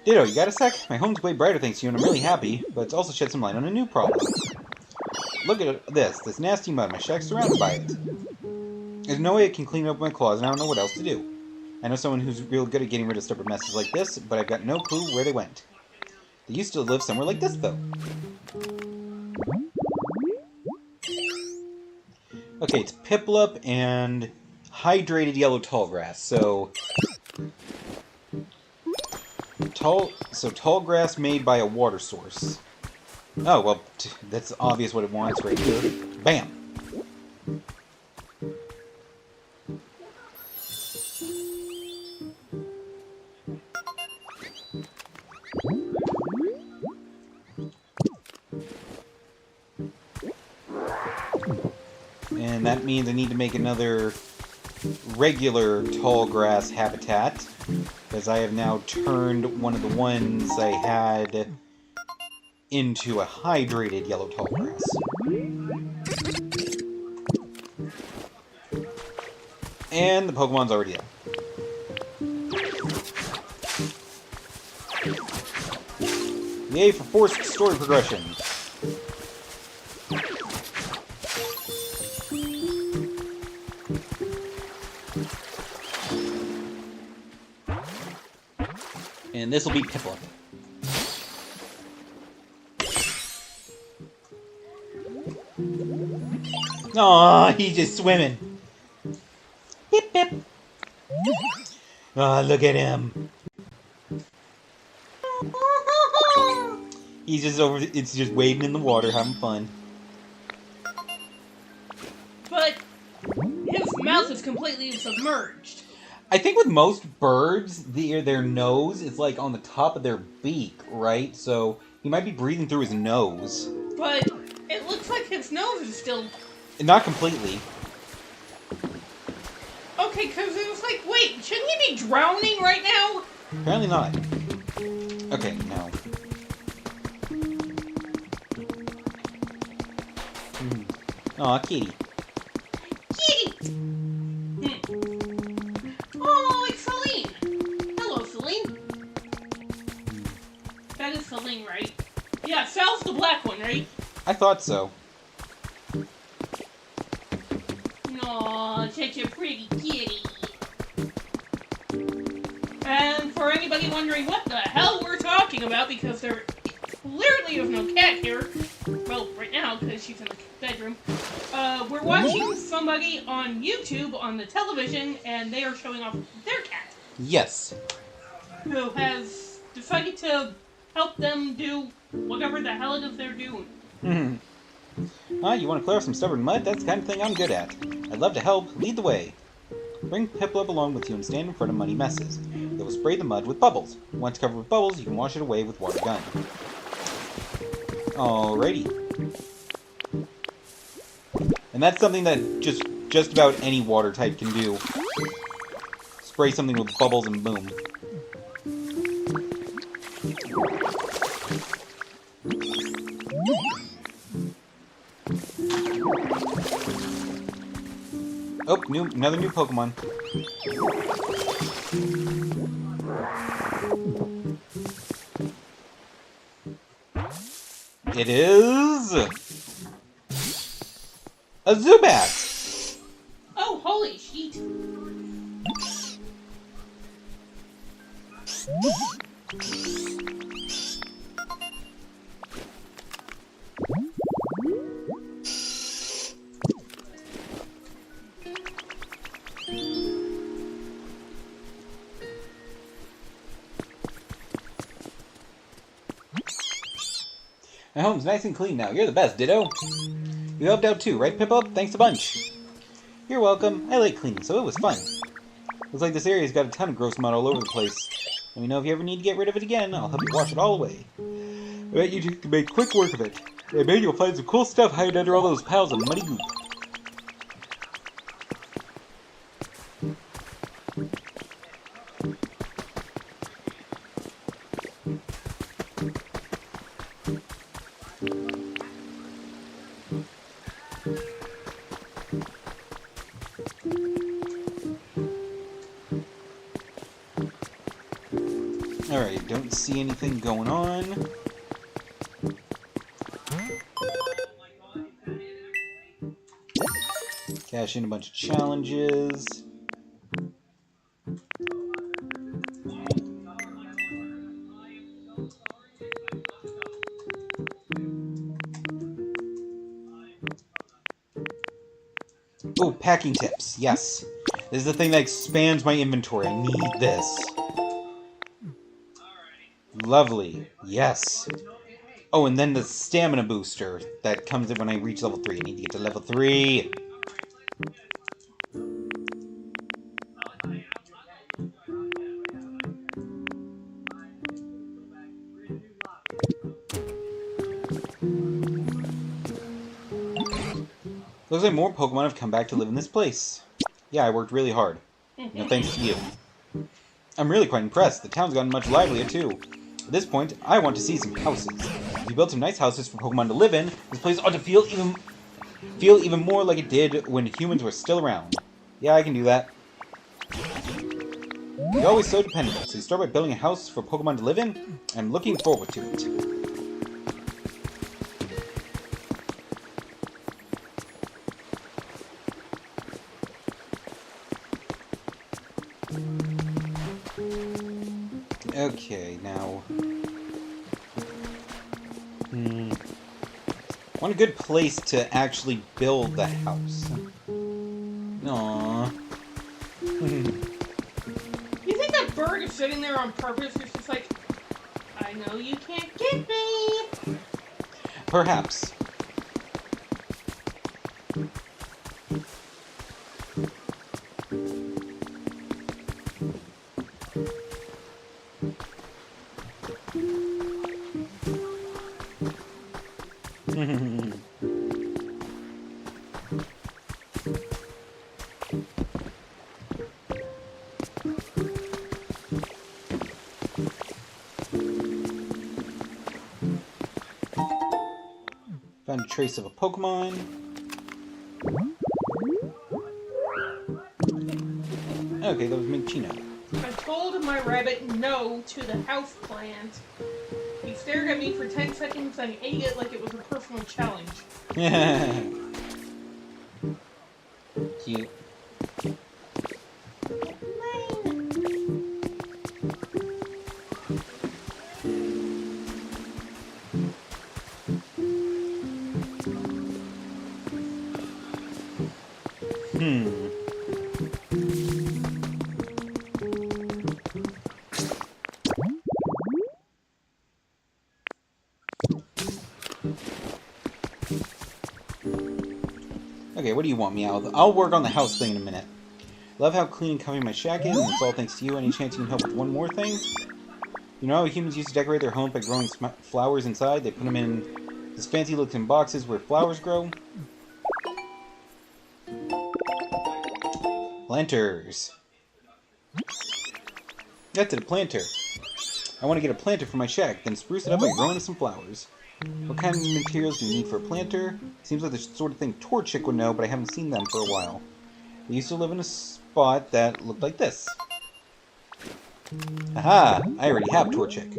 Ditto, you got a sec? My home's way brighter thanks to you, and I'm really happy, but it's also shed some light on a new problem. Look at this nasty mud. My shack's surrounded by it. There's no way I can clean up my claws, and I don't know what else to do. I know someone who's real good at getting rid of stubborn messes like this, but I've got no clue where they went. They used to live somewhere like this, though. Okay, it's Piplup and hydrated yellow tall grass. So tall grass made by a water source. Oh, well, that's obvious what it wants right here. Bam! And that means I need to make another regular tall grass habitat, because I have now turned one of the ones I had into a hydrated yellow tall grass. And the Pokemon's already up. Yay for forced story progression. And this will be Piplup. Aw, he's just swimming. Pip, pip. Aw, look at him. He's just over, it's just wading in the water, having fun. But his mouth is completely submerged. I think with most birds, their nose is like on the top of their beak, right? So he might be breathing through his nose. But it looks like his nose is still... Not completely. Okay, because it was like, wait, shouldn't he be drowning right now? Apparently not. Okay, no. Aw, kitty. Kitty! Oh, it's Celine. Hello, Celine. That is Celine, right? Yeah, Sal's the black one, right? I thought so. Aw, such a pretty kitty. And for anybody wondering what the hell we're talking about, because there clearly is no cat here. Well, right now, because she's in the bedroom. We're watching somebody on YouTube on the television, and they are showing off their cat. Yes. Who has decided to help them do whatever the hell it is they're doing. You want to clear off some stubborn mud? That's the kind of thing I'm good at. I'd love to help. Lead the way. Bring Piplup along with you and stand in front of muddy messes. They will spray the mud with bubbles. Once covered with bubbles, you can wash it away with water gun. Alrighty. And that's something that just about any water type can do. Spray something with bubbles and boom. Oh, another new Pokemon. It is a Zubat. Oh, holy shit. My home's nice and clean now. You're the best, Ditto. You helped out too, right, Piplup? Thanks a bunch. You're welcome. I like cleaning, so it was fun. Looks like this area's got a ton of gross mud all over the place. Let me know if you ever need to get rid of it again. I'll help you wash it all away. I bet you can make quick work of it. I bet you'll find some cool stuff hiding under all those piles of muddy goop. Alright, don't see anything going on. Cash in a bunch of challenges. Oh, packing tips. Yes. This is the thing that expands my inventory. I need this. Lovely. Yes. Oh, and then the stamina booster that comes in when I reach level 3. I need to get to level 3. Looks like more Pokemon have come back to live in this place. Yeah, I worked really hard. No thanks to you. I'm really quite impressed. The town's gotten much livelier, too. At this point, I want to see some houses. If you build some nice houses for Pokemon to live in, this place ought to feel even more like it did when humans were still around. Yeah, I can do that. You're always so dependable, so you start by building a house for Pokemon to live in. I'm looking forward to it. Okay, now... I want a good place to actually build the house. Aww. You think that bird is sitting there on purpose? It's just like, I know you can't get me. Perhaps. Found a trace of a Pokemon. Okay, that was Minccino. I told my rabbit no to the house plant. He stared at me for 10 seconds and ate it like it was a personal challenge. Cute. Okay, what do you want, Meow? I'll work on the house thing in a minute. Love how clean and comfy my shack is, and it's all thanks to you. Any chance you can help with one more thing? You know how humans used to decorate their home by growing flowers inside? They put them in these fancy-looking boxes where flowers grow. Planters. That's it, a planter. I want to get a planter for my shack, then spruce it up by growing some flowers. What kind of materials do you need for a planter? Seems like the sort of thing Torchic would know, but I haven't seen them for a while. They used to live in a spot that looked like this. Aha! I already have Torchic.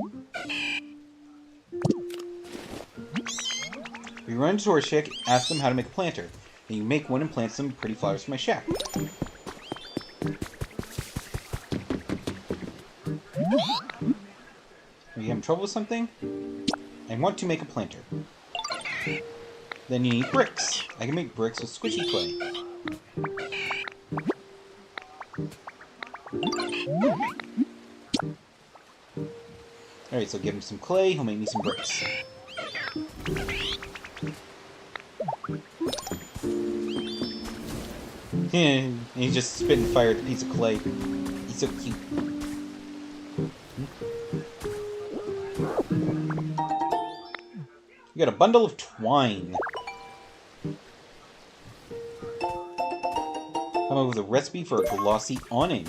If you run into Torchic, ask them how to make a planter. And you make one and plant some pretty flowers for my shack. Are you having trouble with something? I want to make a planter. Then you need bricks. I can make bricks with squishy clay. Alright, so give him some clay, he'll make me some bricks. And he's just spitting fire at the piece of clay. He's so cute. You got a bundle of twine. Come up with a recipe for a glossy awning.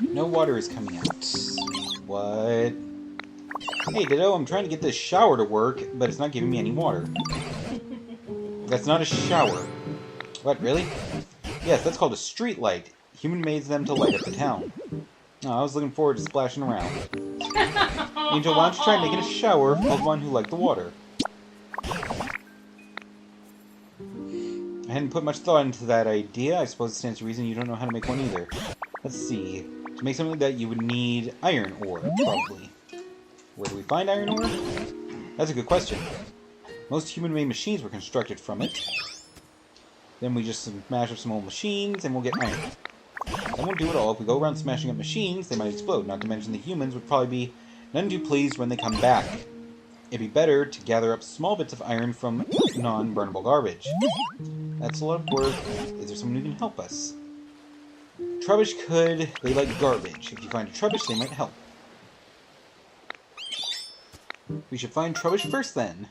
No water is coming out. What? Hey, Ditto, I'm trying to get this shower to work, but it's not giving me any water. That's not a shower. What, really? Yes, that's called a street light. Human made them to light up the town. Oh, I was looking forward to splashing around. Angel, why don't you try making a shower for Pokemon who like the water? I hadn't put much thought into that idea. I suppose it stands to reason you don't know how to make one either. Let's see. To make something like that, you would need iron ore, probably. Where do we find iron ore? That's a good question. Most human-made machines were constructed from it. Then we just smash up some old machines, and we'll get iron. That won't do it all. If we go around smashing up machines, they might explode. Not to mention the humans would probably be none too pleased when they come back. It'd be better to gather up small bits of iron from non-burnable garbage. That's a lot of work. Is there someone who can help us? Trubbish could. They like garbage. If you find a Trubbish, they might help. We should find Trubbish first, then.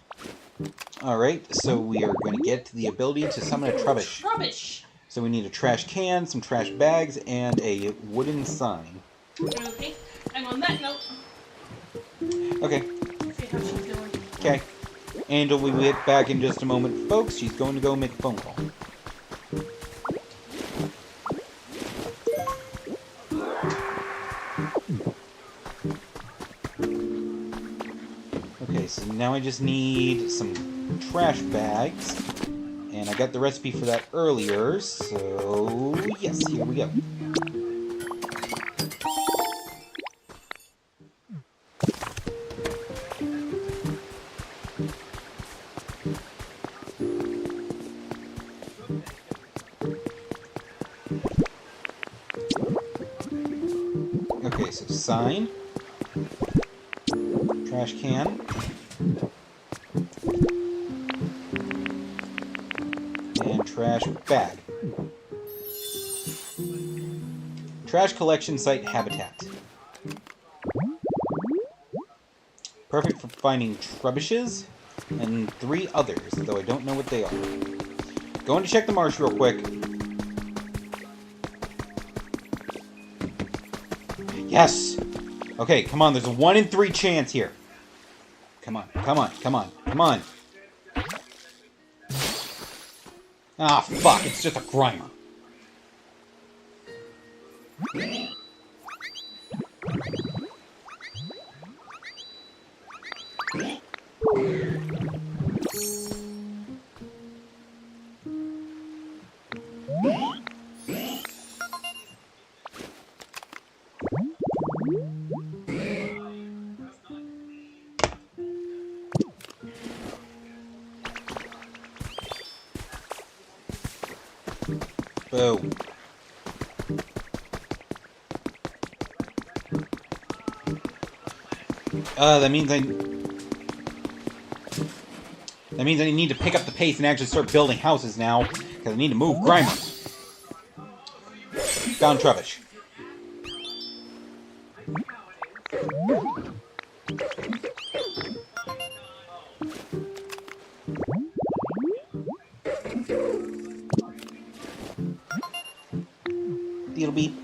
Alright, so we are going to get the ability to summon a Trubbish. Rubbish. So we need a trash can, some trash bags, and a wooden sign. Okay. And on that note, Okay. see how she's doing. Okay. Angel will be back in just a moment, folks. She's going to go make a phone call. Okay, so now I just need some trash bags. And I got the recipe for that earlier, so yes, here we go. Okay, so sign, trash can, and trash bag. Trash collection site habitat. Perfect for finding trubbishes and 3 others, though I don't know what they are. Going to check the marsh real quick. Yes! Okay, come on, there's a 1 in 3 chance here. Come on, come on, come on, come on. Ah, fuck, it's just a Grimer. Boom. That means I need to pick up the pace and actually start building houses now, because I need to move Grimer. Found Trubbish. Beetle beep.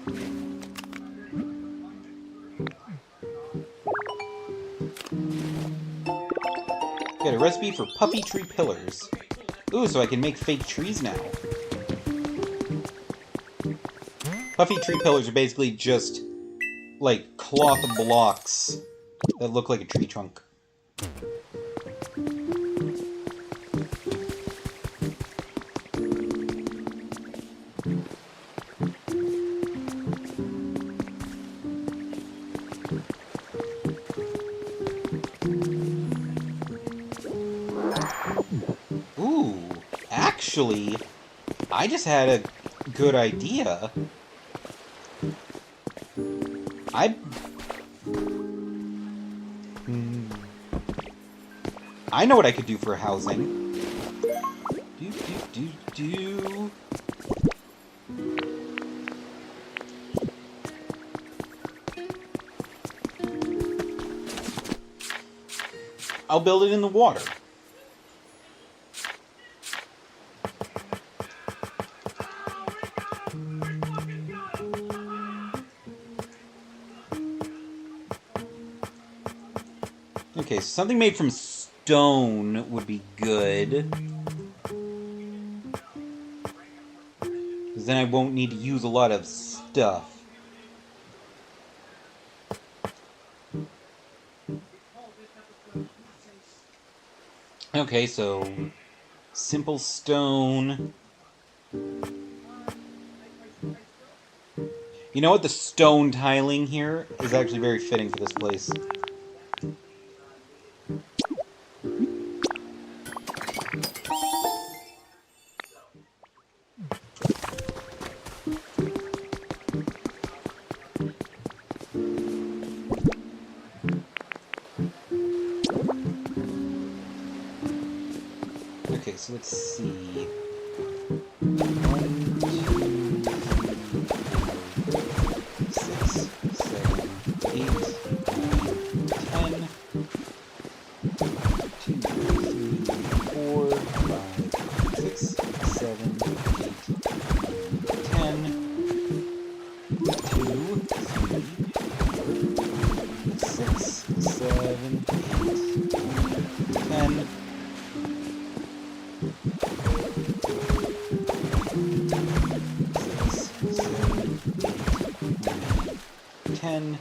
Get a recipe for puffy tree pillars. Ooh, so I can make fake trees now. Puffy tree pillars are basically just, like, cloth blocks that look like a tree trunk. Ooh, actually, I just had a good idea. I know what I could do for housing. I'll build it in the water. Okay, so something made from stone would be good. Because then I won't need to use a lot of stuff. Okay, so simple stone. You know what? The stone tiling here is actually very fitting for this place. Okay, so let's see. 1, 2, 6, 7, 8, 9, 10. 2, 3, 4, 7, 8, 10. Six, 7, 8, 9, 10.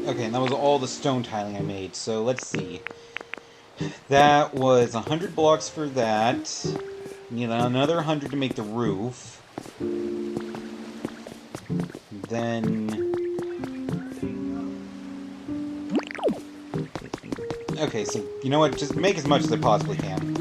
Okay, and that was all the stone tiling I made, so let's see. That was 100 blocks for that. Need another 100 to make the roof. Then... Okay, so, you know what? Just make as much as I possibly can.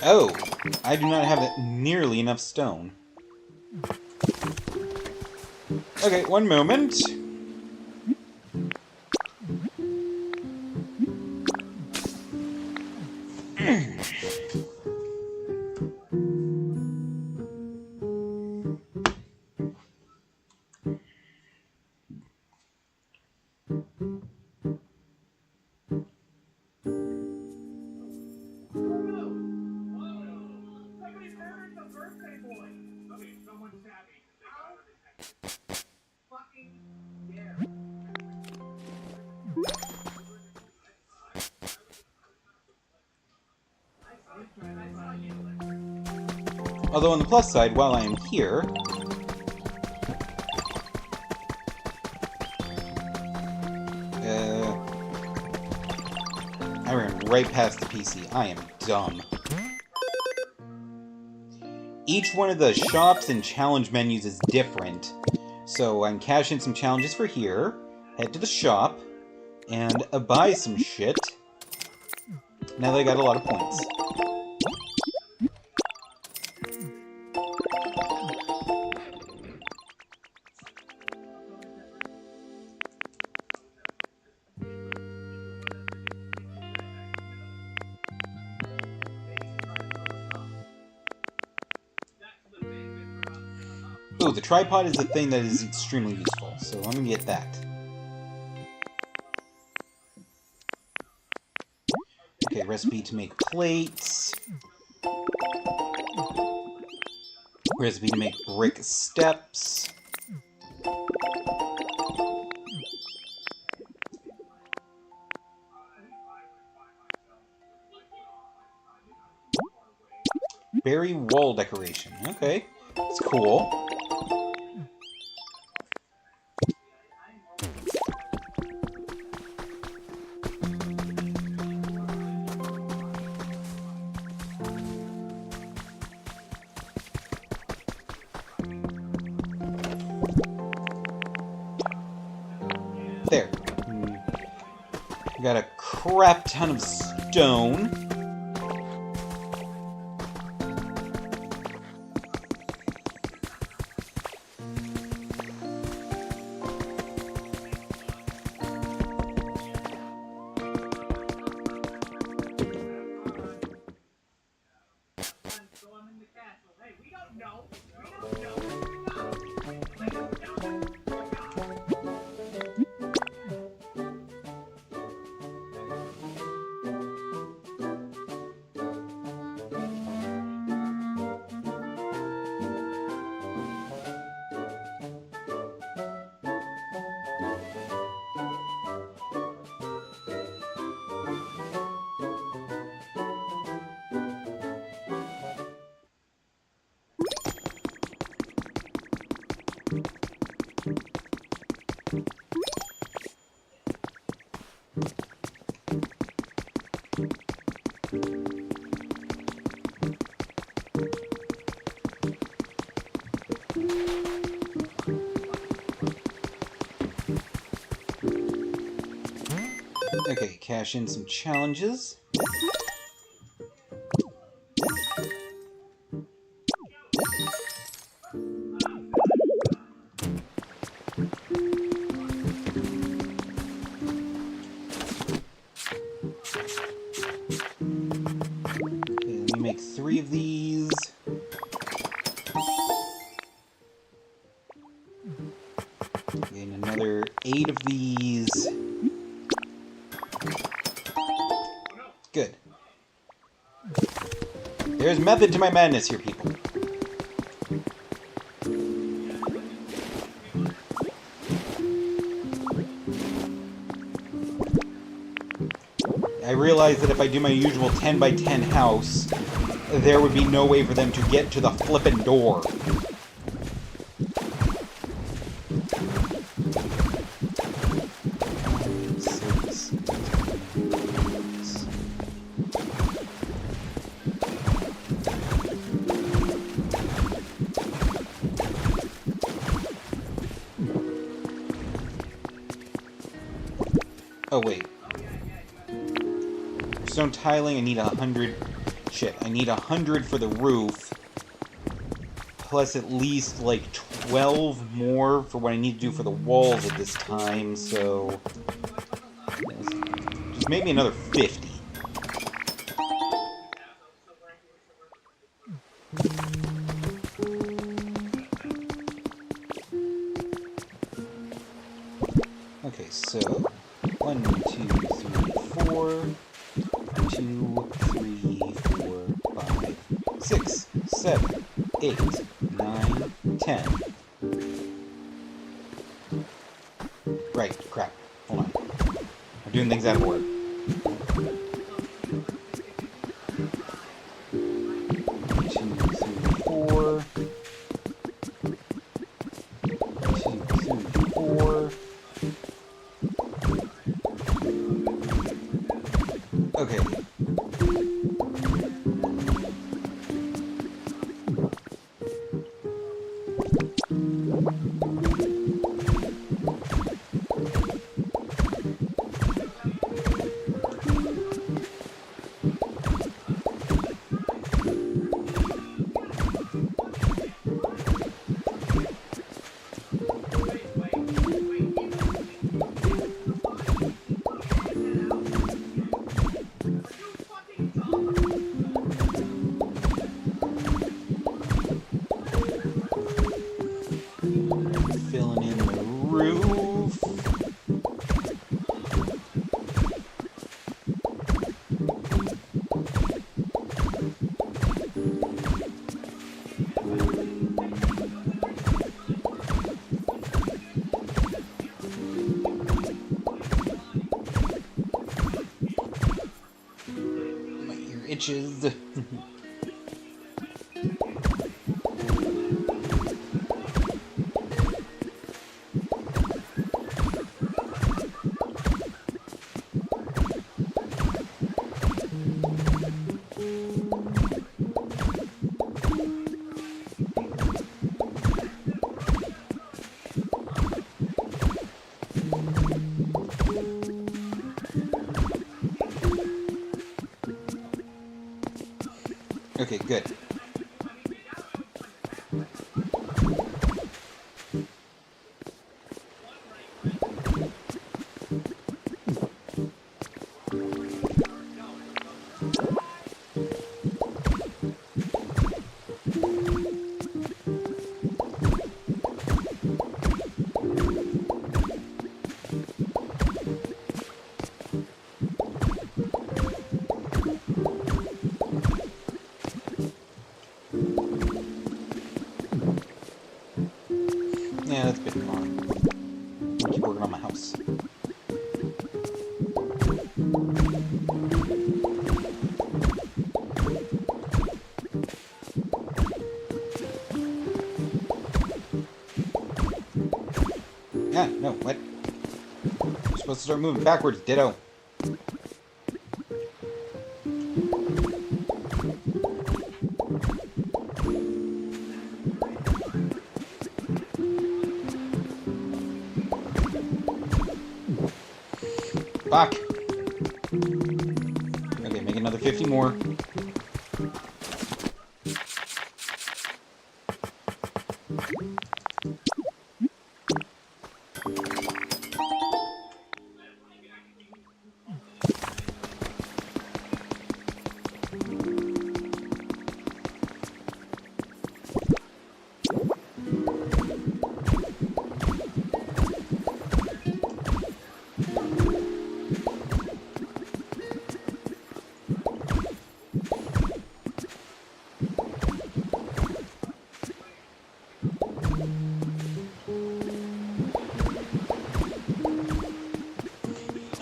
Oh! I do not have nearly enough stone. Okay, one moment. Although on the plus side, while I am here... I ran right past the PC. I am dumb. Each one of the shops and challenge menus is different. So I can cash in some challenges for here, head to the shop, and buy some shit. Now that I got a lot of points. Oh, the tripod is the thing that is extremely useful, so I'm gonna get that. Okay, recipe to make plates. Recipe to make brick steps. Berry wall decoration. Okay, it's cool. There. Got a crap ton of stone. cash in some challenges. Okay, let me make 3 of these. And another 8 of these. Good. There's method to my madness here, people. I realize that if I do my usual 10 by 10 house, there would be no way for them to get to the flippin' door. Oh, wait. Stone tiling, I need 100... Shit, I need 100 for the roof. Plus at least, like, 12 more for what I need to do for the walls at this time, so... Just maybe another 50. Okay, so... 1, 2, 3, 4... 2, 3, 4, 5, 6, 7, 8, 9, 10. Right, crap. Hold on. I'm doing things out of order. 2, 3, 4. 2, 3, 4. Okay. Filling in the roof. My ear itches. Okay, good. Yeah, that's a bit fun. I'll keep working on my house. Yeah, no, what? We're supposed to start moving backwards, ditto. Fuck. 50 more.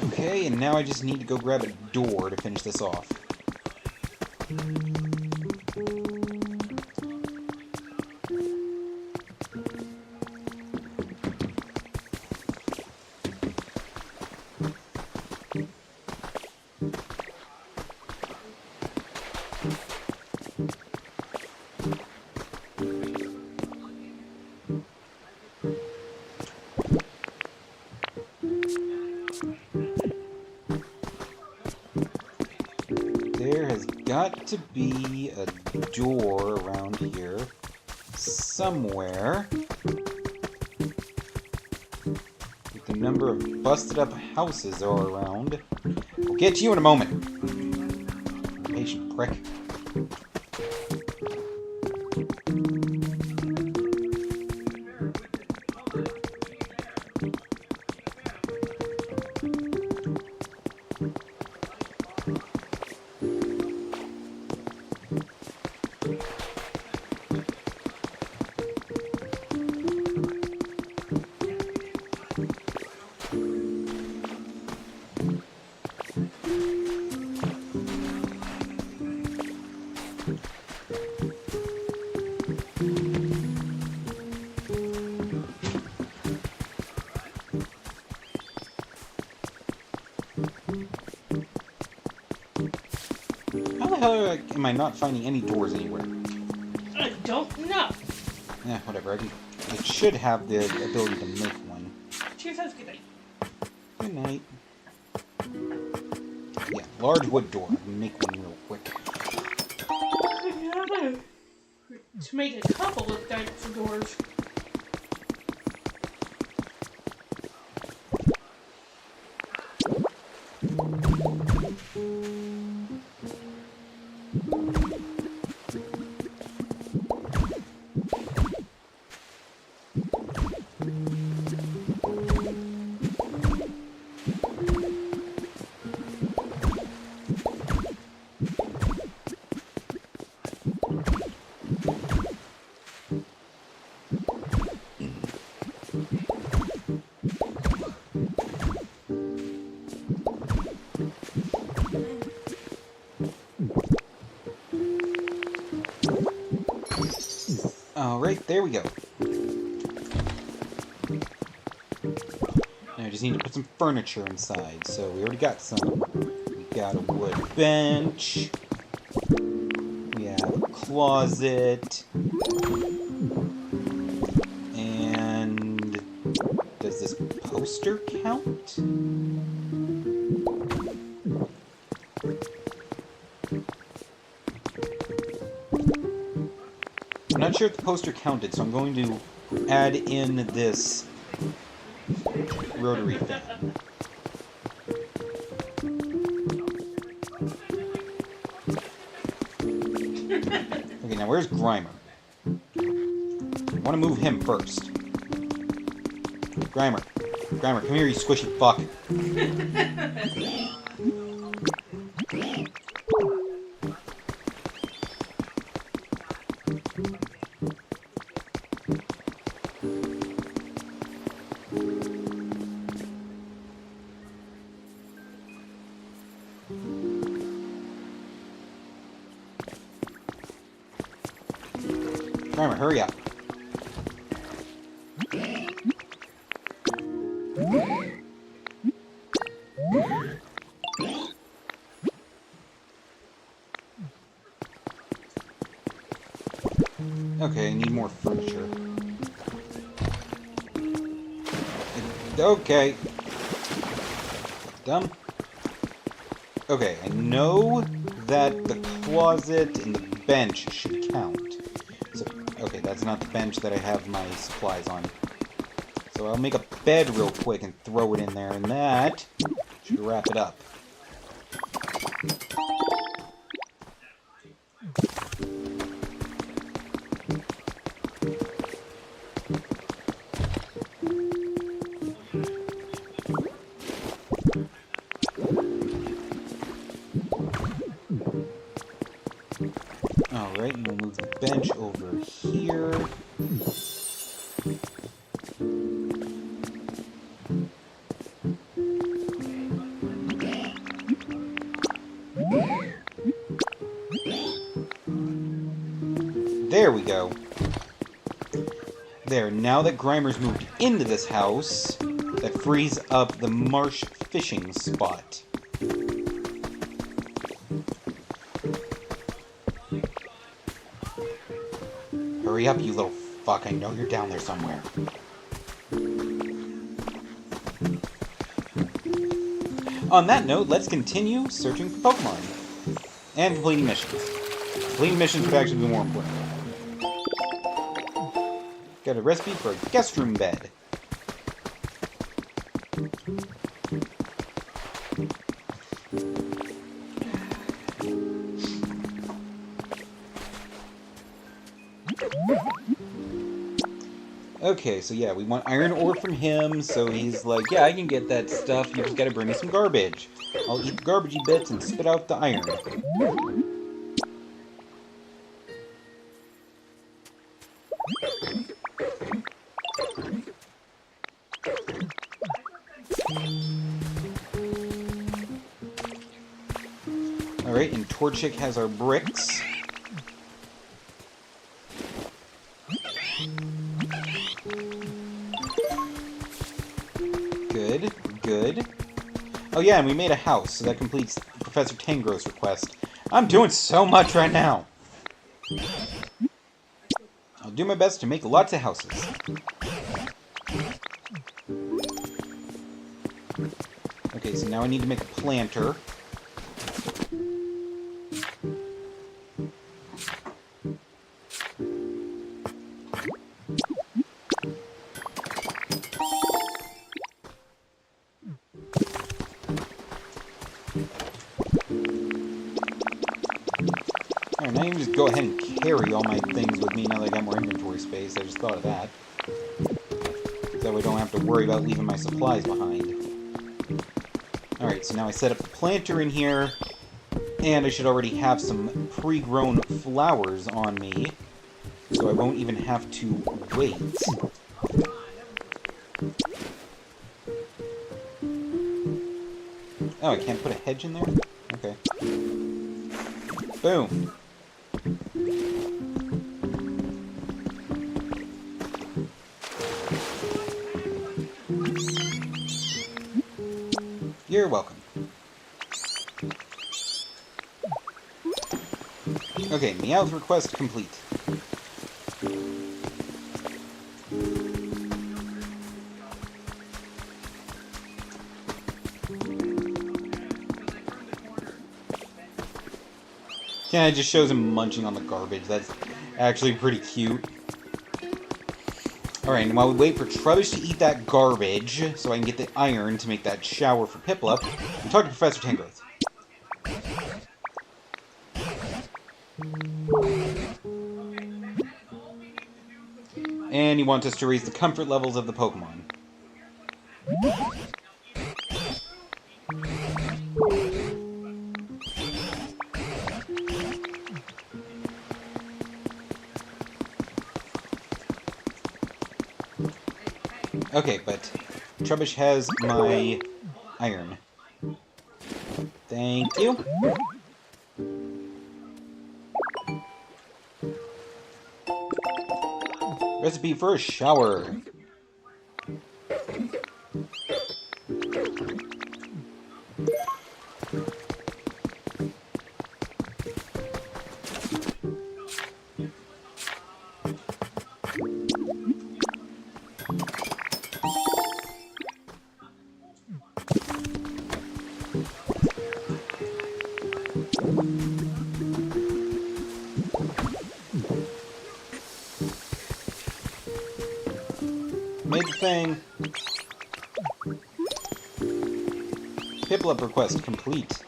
Okay, and now I just need to go grab a door to finish this off. There has got to be a door around here somewhere. With the number of busted up houses are around. I'll get to you in a moment. Patient prick. How the hell am I not finding any doors anywhere? I don't know. Yeah, whatever. It should have the ability to make one. Cheers, have a good night. Good night. Yeah, large wood door. I can make one real quick. To make a couple of types of doors. Alright, there we go. Now I just need to put some furniture inside. So we already got some. We got a wood bench. We have a closet. And does this poster count? I'm not sure if the poster counted, so I'm going to add in this rotary fan. Okay, now where's Grimer? I want to move him first. Grimer. Grimer, come here, you squishy fuck. Grimer, hurry up. Okay, I need more furniture. Okay. Dumb. Okay, I know that the closet and the bench should count. So, okay, that's not the bench that I have my supplies on. So I'll make a bed real quick and throw it in there, and that should wrap it up. Alright, and we'll move the bench over here. There we go. There, now that Grimer's moved into this house, that frees up the marsh fishing spot. Hurry up, you little fuck. I know you're down there somewhere. On that note, let's continue searching for Pokemon. And completing missions. Completing missions would actually be more important. Got a recipe for a guest room bed. Okay, so yeah, we want iron ore from him, so he's like, yeah, I can get that stuff, you just gotta bring me some garbage. I'll eat the garbagey bits and spit out the iron. Alright, and Torchic has our bricks. Good, good. Oh yeah, and we made a house, so that completes Professor Tangro's request. I'm doing so much right now! I'll do my best to make lots of houses. Okay, so now I need to make a planter. Alright, now you can just go ahead and carry all my things with me now that I got more inventory space. I just thought of that. That way I don't have to worry about leaving my supplies behind. Alright, so now I set up the planter in here, and I should already have some pre-grown flowers on me, so I won't even have to wait. Oh, I can't put a hedge in there? Okay. Boom. You're welcome. Okay, Meowth's request complete. Yeah, it just shows him munching on the garbage. That's actually pretty cute. Alright, and while we wait for Trubbish to eat that garbage, so I can get the iron to make that shower for Piplup, we talk to Professor Tangrowth. And he wants us to raise the comfort levels of the Pokemon. Okay, but Trubbish has my iron. Thank you. Recipe for a shower. Made the thing. Piplup request complete.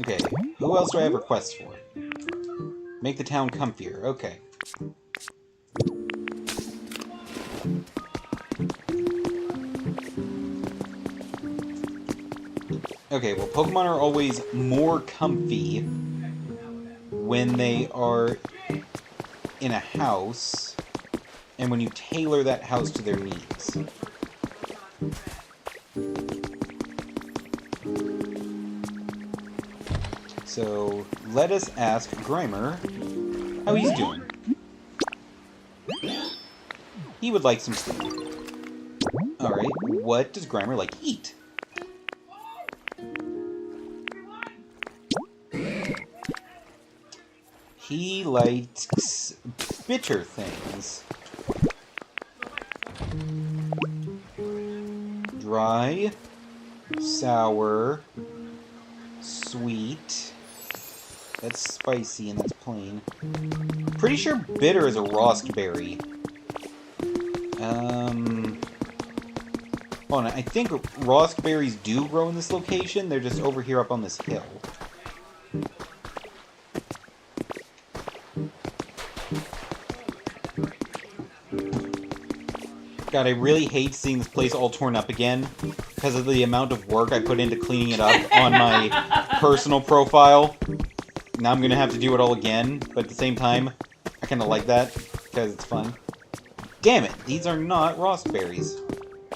Okay, who else do I have requests for? Make the town comfier. Okay. Okay, well, Pokemon are always more comfy when they are in a house, and when you tailor that house to their needs. So, let us ask Grimer how he's doing. He would like some sleep. Alright, what does Grimer like to eat? He likes bitter things. Dry, sour, sweet. That's spicy and that's plain. Pretty sure bitter is a raspberry. Hold on, I think raspberries do grow in this location. They're just over here up on this hill. God, I really hate seeing this place all torn up again because of the amount of work I put into cleaning it up on my personal profile. Now I'm going to have to do it all again, but at the same time, I kind of like that because it's fun. Damn it, these are not raspberries.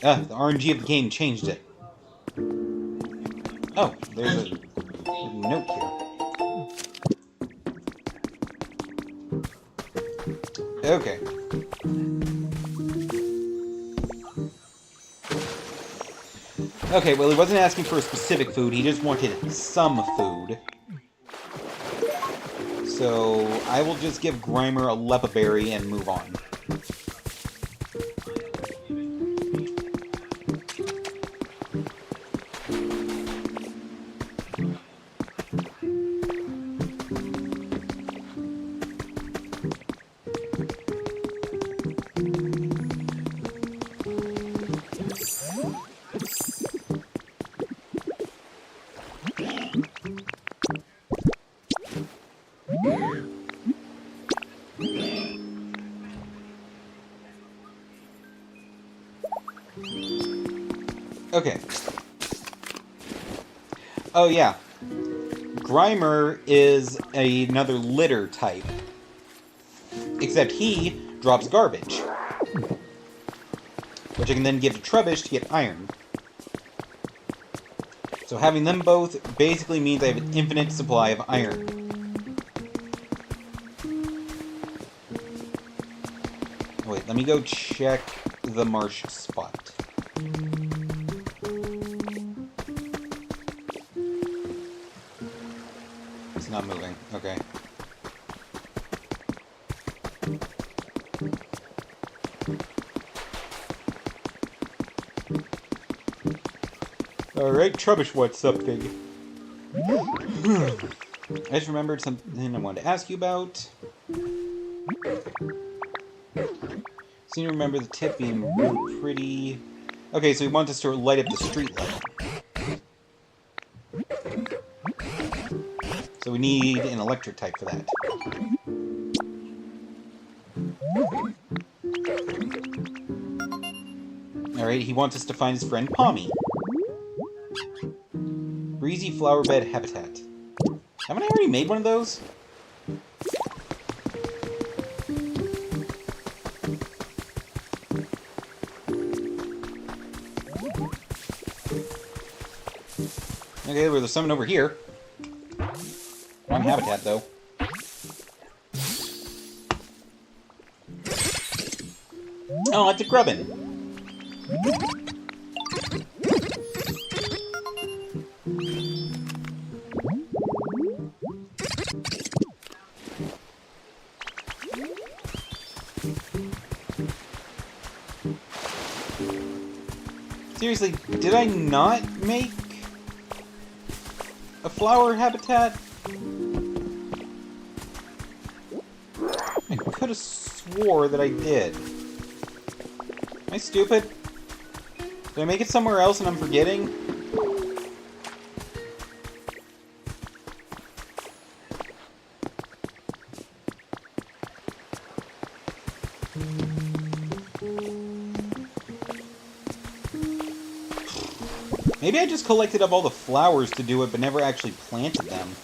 The RNG of the game changed it. Oh, there's a note here. Okay. Okay, well, he wasn't asking for a specific food, he just wanted some food. So, I will just give Grimer a Lepa Berry and move on. Okay. Oh, yeah. Grimer is another litter type. Except he drops garbage. Which I can then give to Trubbish to get iron. So having them both basically means I have an infinite supply of iron. Wait, let me go check the marsh spot. It's not moving. Okay. Alright, Trubbish wants something. I just remembered something I wanted to ask you about. Seem to remember the tip being really pretty... Okay, so he wants us to light up the street light. So we need an electric type for that. Alright, he wants us to find his friend Pommy. Breezy flower bed habitat. Haven't I already made one of those? Okay, well, there's someone over here. Wrong habitat, though. Oh, it's a grubbin. Seriously, did I not make a flower habitat? I could have swore that I did. Am I stupid? Did I make it somewhere else and I'm forgetting? Maybe I just collected up all the flowers to do it, but never actually planted them.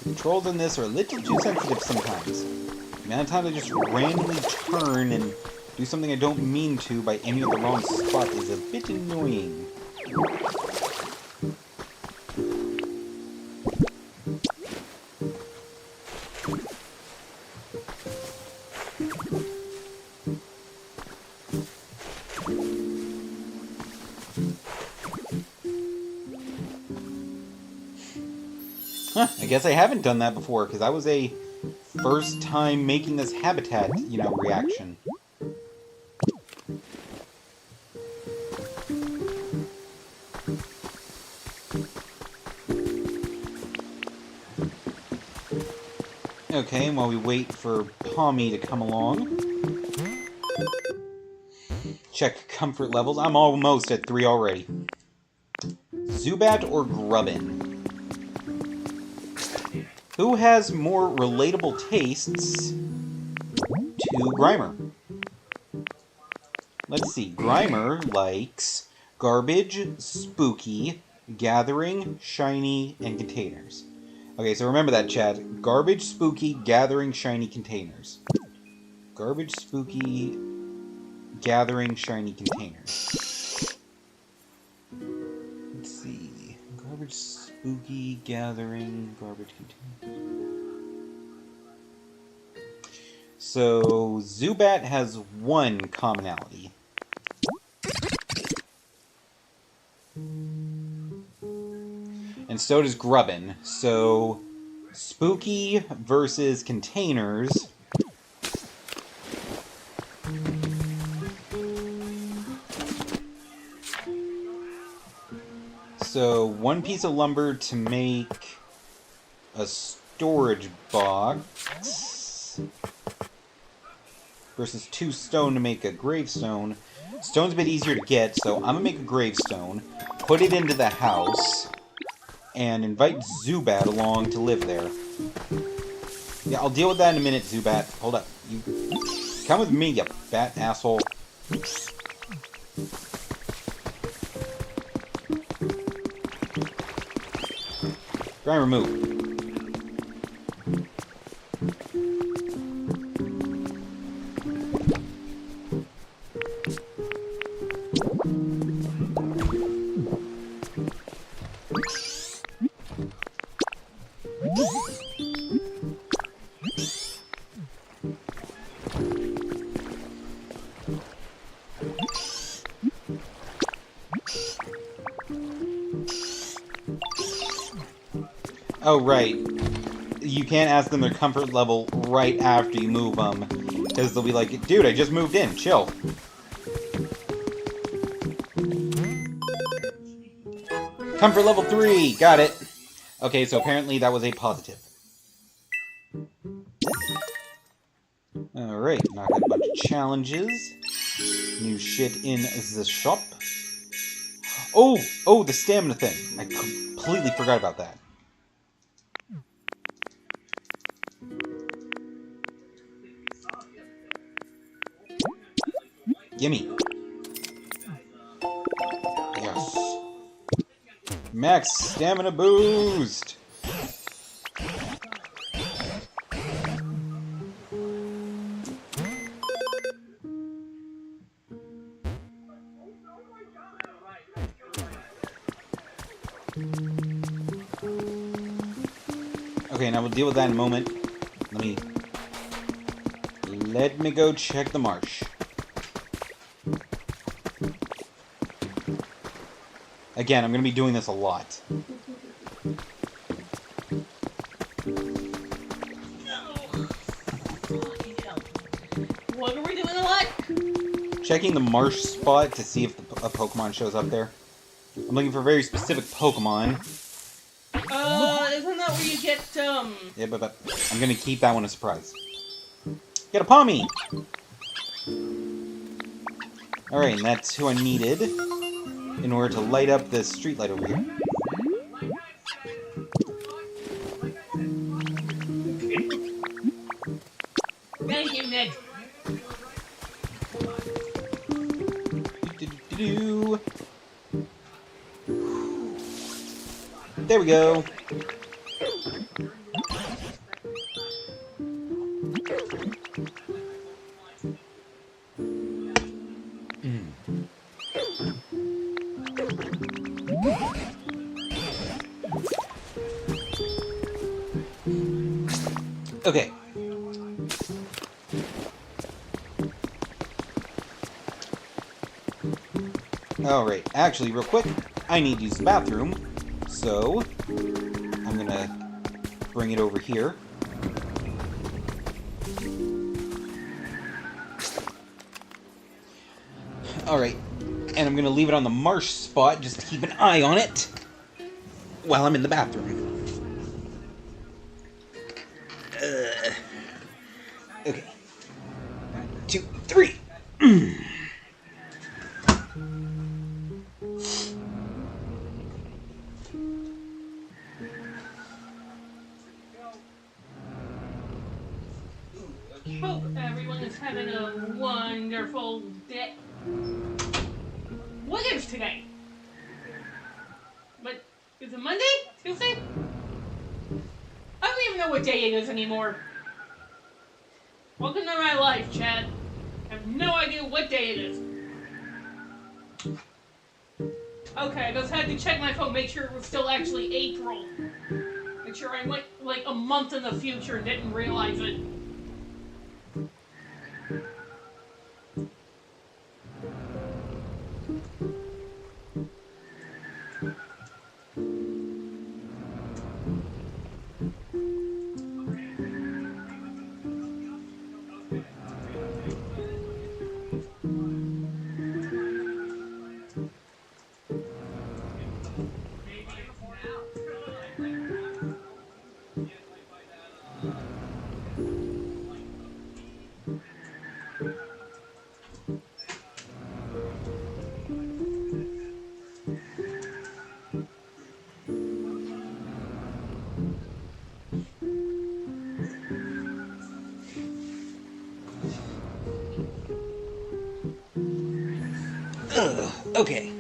Controls in this are a little too sensitive sometimes. The amount of times I just randomly turn and do something I don't mean to by aiming at the wrong spot is a bit annoying. Huh, I guess I haven't done that before, because that was a first time making this habitat, reaction. Okay, and while we wait for Pommy to come along, check comfort levels. I'm almost at 3 already. Zubat or Grubbin? Who has more relatable tastes to Grimer? Let's see. Grimer likes garbage, spooky, gathering, shiny, and containers. Okay, so remember that, chat. Garbage, spooky, gathering, shiny, containers. Garbage, spooky, gathering, shiny, containers. Let's see. Garbage, spooky, gathering, garbage, containers. So, Zubat has one commonality. And so does Grubbin. So, spooky versus containers. So, 1 piece of lumber to make a storage box versus 2 stone to make a gravestone. Stone's a bit easier to get, so I'm gonna make a gravestone, put it into the house, and invite Zubat along to live there. Yeah, I'll deal with that in a minute, Zubat. Hold up. You come with me, you bat asshole. Grimer, move. Oh, right. You can't ask them their comfort level right after you move them, because they'll be like, dude, I just moved in, chill. Comfort level 3, got it. Okay, so apparently that was a positive. Alright, knock out a bunch of challenges. New shit in the shop. Oh, the stamina thing. I completely forgot about that. Gimme. Yes. Max stamina boost! Okay, now we'll deal with that in a moment. Let me go check the marsh. Again, I'm going to be doing this a lot. What are we doing a lot? checking the marsh spot to see if a Pokemon shows up there. I'm looking for a very specific Pokemon. Isn't that where you get, Yeah, but I'm gonna keep that one a surprise. Get a Palmy! Alright, and that's who I needed in order to light up the streetlight over here. Thank you, Nick. There we go. Okay. Alright, actually, real quick, I need to use the bathroom, so I'm gonna bring it over here. Alright, and I'm gonna leave it on the marsh spot just to keep an eye on it while I'm in the bathroom. Okay. 1, 2, 3. Hope everyone is having a wonderful day. What is today? But is it Monday? Tuesday? I don't even know what day it is anymore. Welcome to my life, Chad. I have no idea what day it is. Okay, I just had to check my phone, make sure it was still actually April. Make sure I went like a month in the future and didn't realize it. Okay.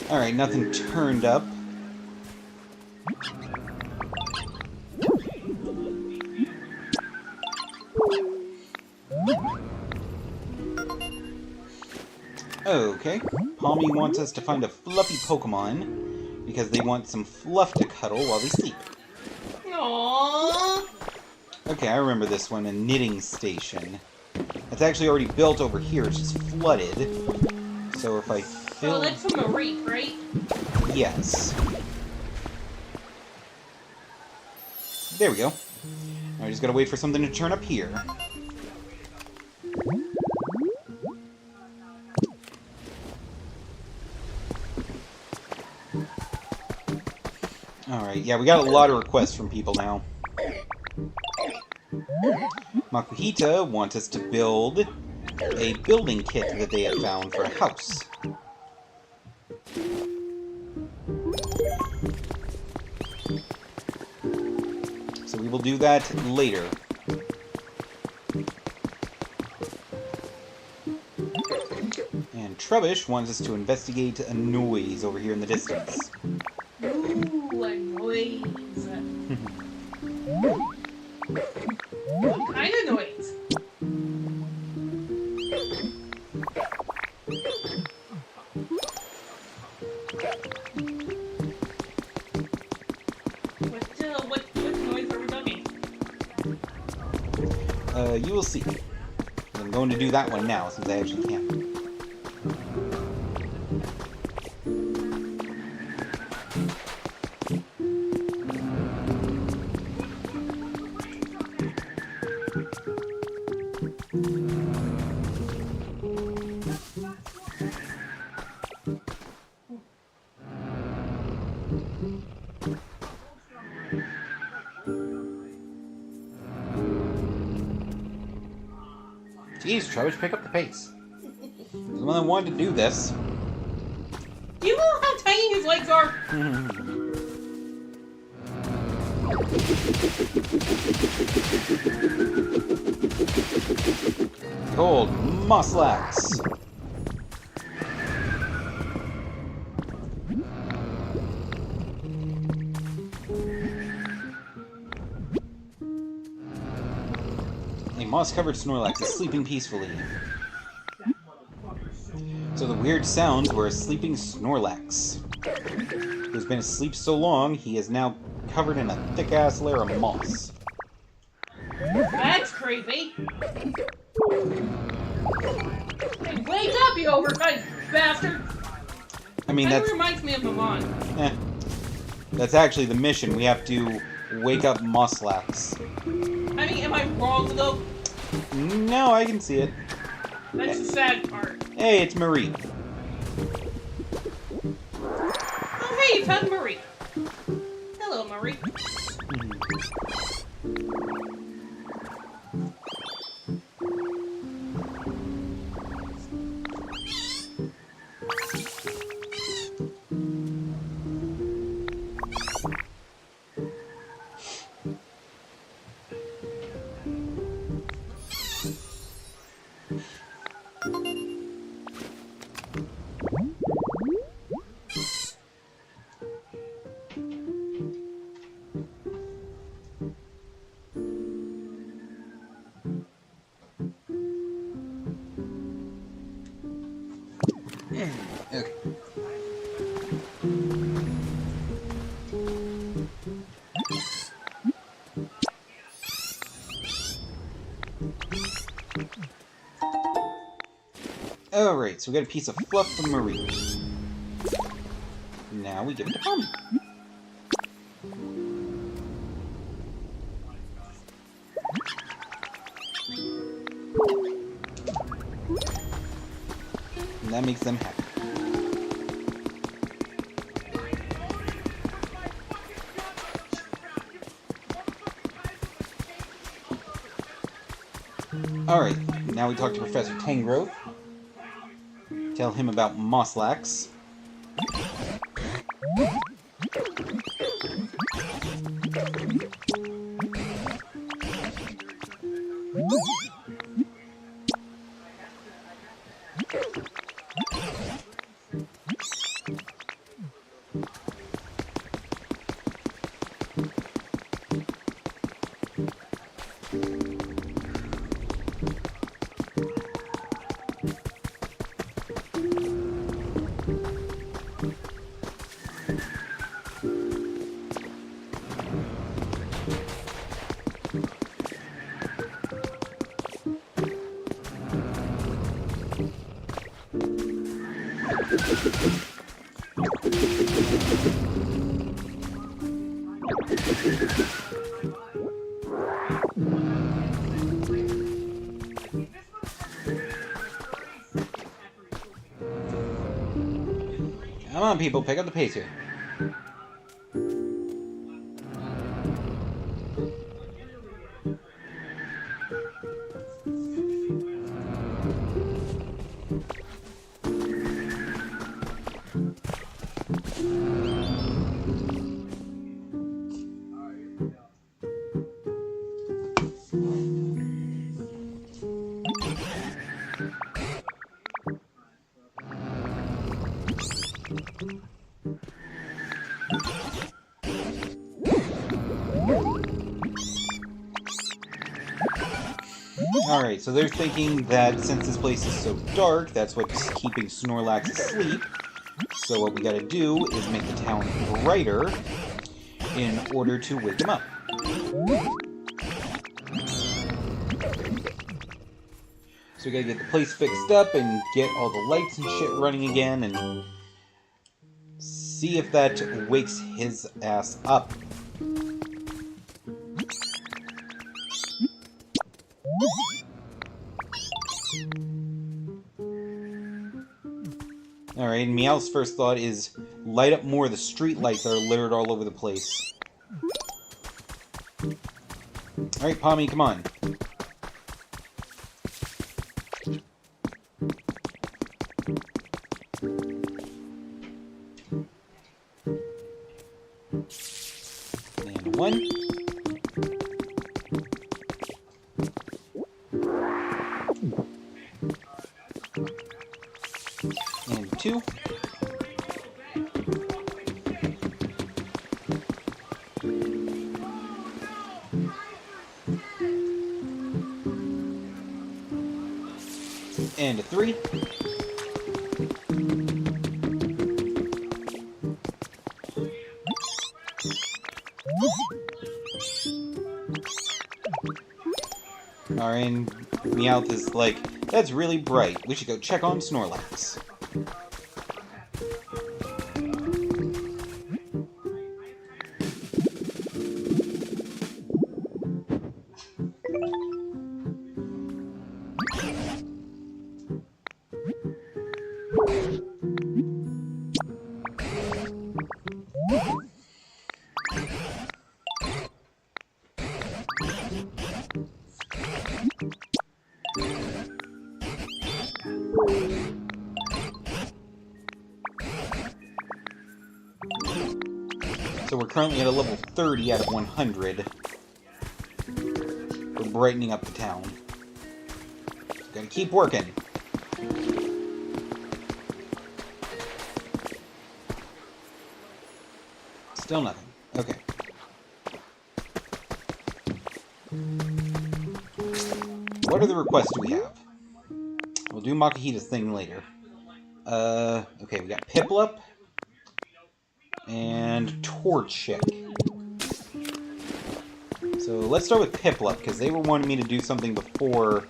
Alright, nothing turned up. Okay. Palmy wants us to find a fluffy Pokemon because they want some fluff to cuddle while they sleep. Aww. Okay, I remember this one, a knitting station. It's actually already built over here, it's just flooded. So if I fill... Oh, that's from a reef, right? Yes. There we go. Now we just gotta wait for something to turn up here. Alright, yeah, we got a lot of requests from people now. Makuhita wants us to build a building kit that they have found for a house. So we will do that later. And Trubbish wants us to investigate a noise over here in the distance. Ooh, a noise. What kind of noise? What noise are we talking? You will see. I'm going to do that one now, since I actually can. Jeez, Trubbish, pick up the pace. I'm the one that wanted to do this. Do you know how tiny his legs are? Cold Muslax. A moss-covered Snorlax is sleeping peacefully. So the weird sounds were a sleeping Snorlax, who's been asleep so long he is now covered in a thick-ass layer of moss. That's creepy. Hey, wake up, you oversized bastard! I mean, That that's... reminds me of Milan. That's actually the mission. We have to wake up Muslax. I mean, am I wrong, though? No, I can see it. That's the sad part. Hey, it's Marie. Oh, hey, you found Marie. Hello, Marie. Okay. Alright, so we got a piece of fluff from Marie. Now we give it to Tommy. And that makes them happy. Alright, now we talk to Professor Tangrowth. Tell him about Muslax. Come on, people, pick up the pace here. Alright, so they're thinking that since this place is so dark, that's what's keeping Snorlax asleep. So what we gotta do is make the town brighter in order to wake him up. So we gotta get the place fixed up and get all the lights and shit running again and see if that wakes his ass up. Alright, Meowth's first thought is light up more of the street lights that are littered all over the place. Alright, Pommy, come on. And 1. And 2. And a 3. And Meowth is like, that's really bright. We should go check on Snorlax. So we're currently at a level 30 out of 100. We're brightening up the town. Gotta keep working. Still nothing. Okay. What other requests do we have? We'll do Makahita's thing later. Okay, we got Piplup. And Torchic. So let's start with Piplup, because they were wanting me to do something before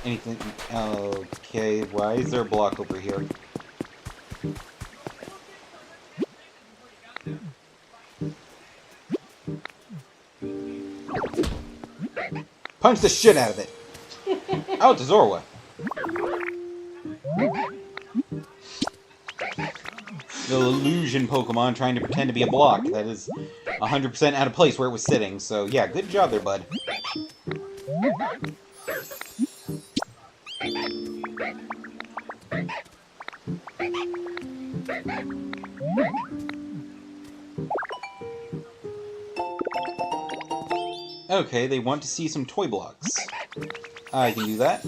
anything. Okay, why is there a block over here? Punch the shit out of it! Oh, it's a Zorua. The illusion Pokemon trying to pretend to be a block that is 100% out of place where it was sitting. So yeah, good job there, bud. Okay, they want to see some toy blocks. I can do that.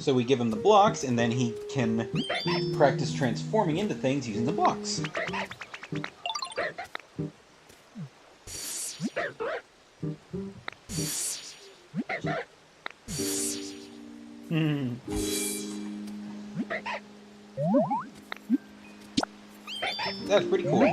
So we give him the blocks, and then he can practice transforming into things using the blocks. That's pretty cool.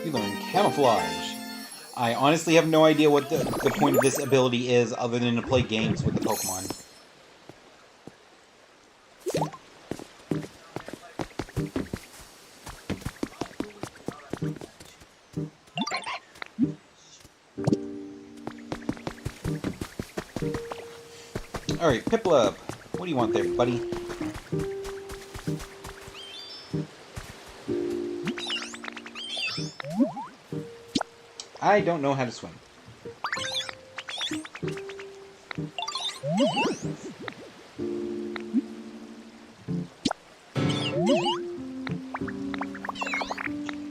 You learn camouflage. I honestly have no idea what the point of this ability is other than to play games with the Pokemon. Alright, Piplup. What do you want there, buddy? I don't know how to swim.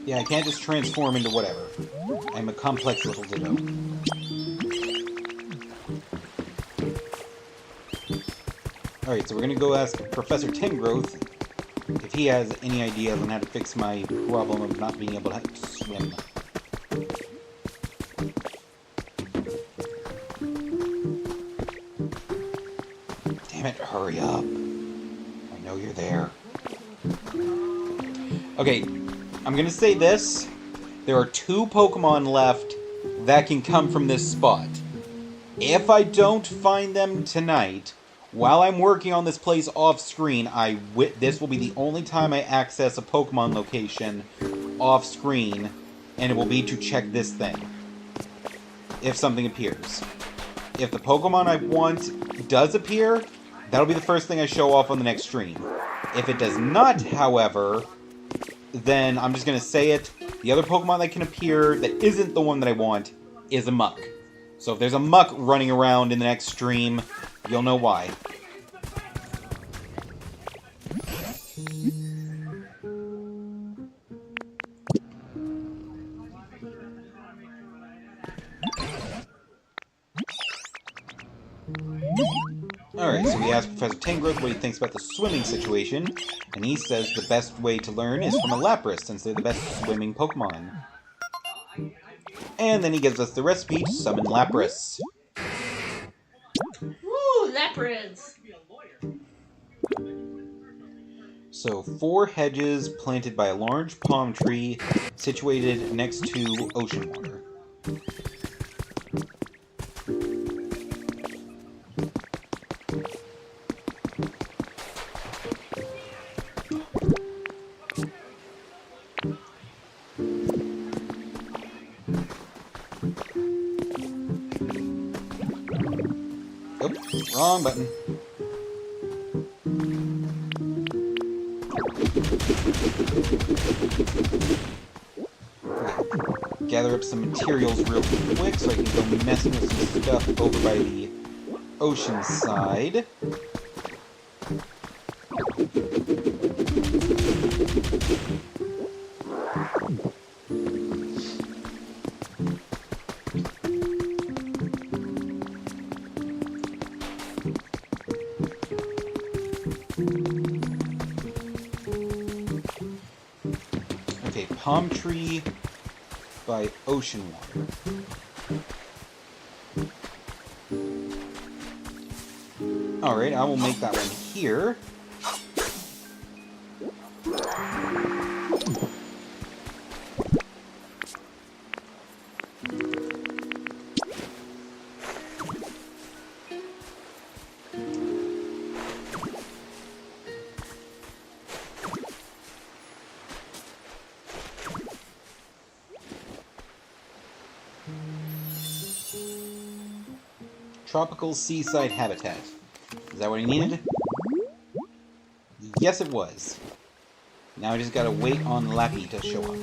Yeah, I can't just transform into whatever. I'm a complex little ditto. Alright, so we're gonna go ask Professor Tingrowth if he has any ideas on how to fix my problem of not being able to swim. Damn it, hurry up. I know you're there. Okay, I'm gonna say this. There are 2 Pokemon left that can come from this spot. If I don't find them tonight, while I'm working on this place off-screen, this will be the only time I access a Pokemon location off-screen, and it will be to check this thing. If something appears. If the Pokemon I want does appear, that'll be the first thing I show off on the next stream. If it does not, however, then I'm just going to say it. The other Pokemon that can appear that isn't the one that I want is a Muck. So if there's a Muck running around in the next stream, you'll know why. Alright, so we asked Professor Tangrowth what he thinks about the swimming situation, and he says the best way to learn is from a Lapras, since they're the best swimming Pokemon. And then he gives us the recipe to summon Lapras. Woo, Lapras! So, 4 hedges planted by a large palm tree situated next to ocean water. Wrong button. Okay. Gather up some materials real quick so I can go messing with some stuff over by the ocean side. Palm tree by ocean water. Alright, I will make that one here. Tropical seaside habitat. Is that what he needed? Yes, it was. Now I just gotta wait on Lappy to show up.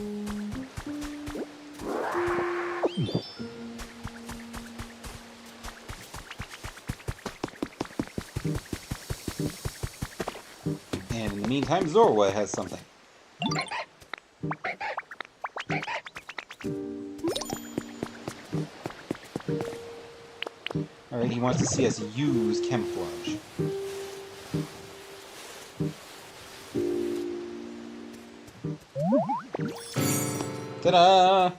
And in the meantime, Zorua has something. Alright, he wants to see us use camouflage. Ta-da!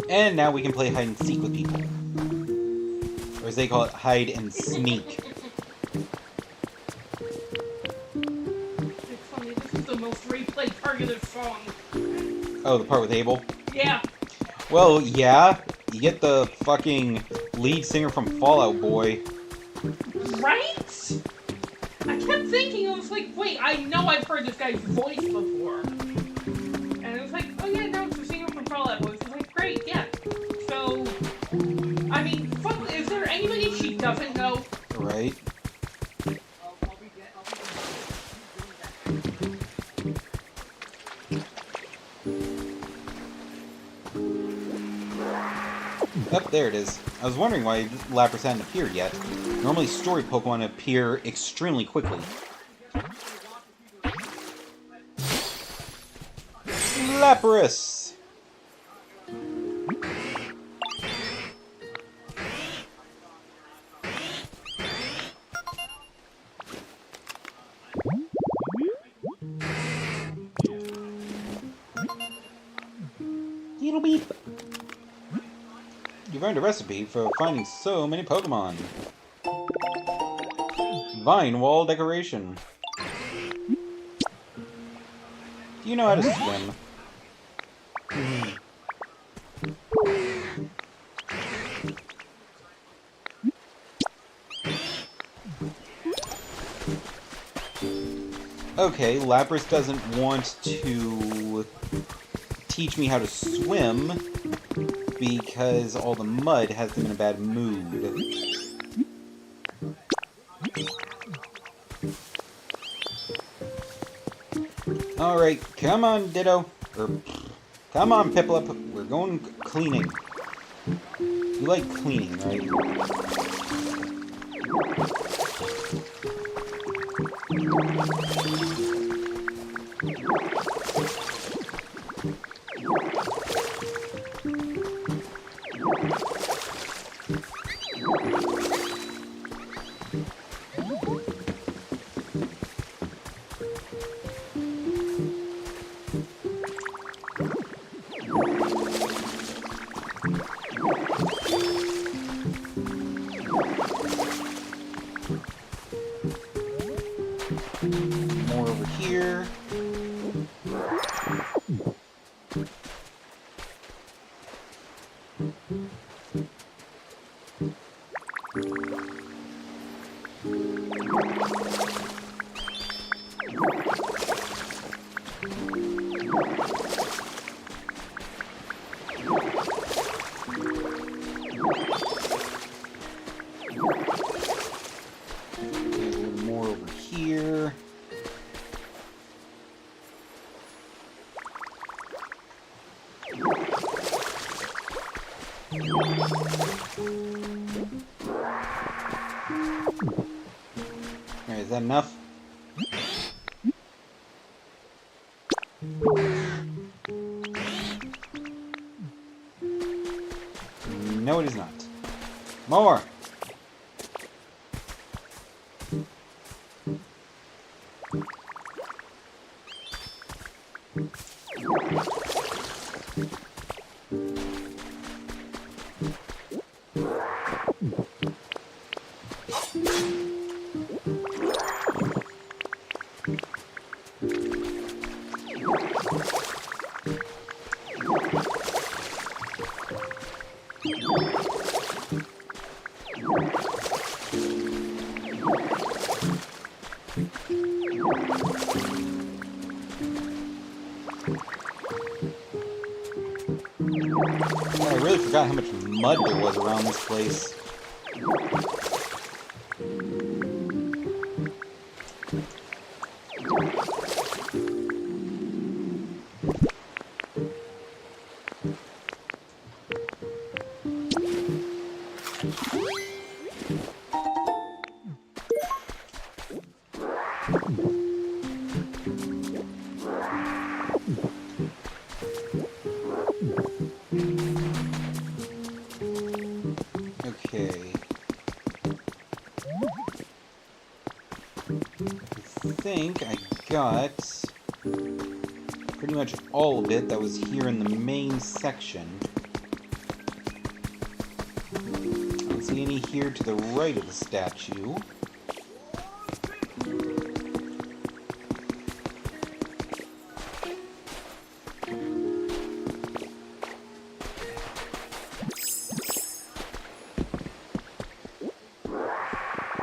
And now we can play hide and seek with people. Or as they call it, hide and sneak. It's funny, this is the most replayed part of this song. Oh, the part with Abel? Yeah. Well, yeah. You get the fucking lead singer from Fallout Boy. Right? I kept thinking, I was like, wait, I know I've heard this guy's voice before. And it was like, oh yeah, no, it's the singer from Fallout Boy. It's like, great, yeah. So, I mean, fuck, is there anybody she doesn't know? Right. Yep, there it is. I was wondering why Lapras hadn't appeared yet. Normally story Pokemon appear extremely quickly. Lapras! earned a recipe for finding so many Pokemon. Vine wall decoration. Do you know how to swim? Okay, Lapras doesn't want to teach me how to swim because all the mud has them in a bad mood. Alright, come on, Ditto. Come on, Piplup. We're going cleaning. You like cleaning, right? More over here. There's a little more over here. Alright, is that enough? No, it is not. More! I really forgot how much mud there was around this place. Okay. I think I got pretty much all of it that was here in the main section. I don't see any here to the right of the statue.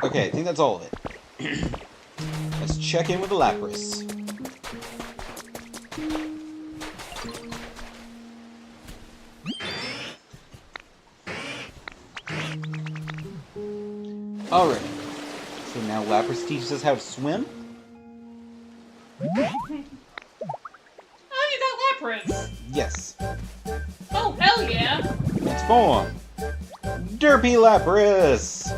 Okay, I think that's all of it. Let's check in with the Lapras. Alright. So now Lapras teaches us how to swim? Oh, you got Lapras! Yes. Oh, hell yeah! Let's form! Derpy Lapras!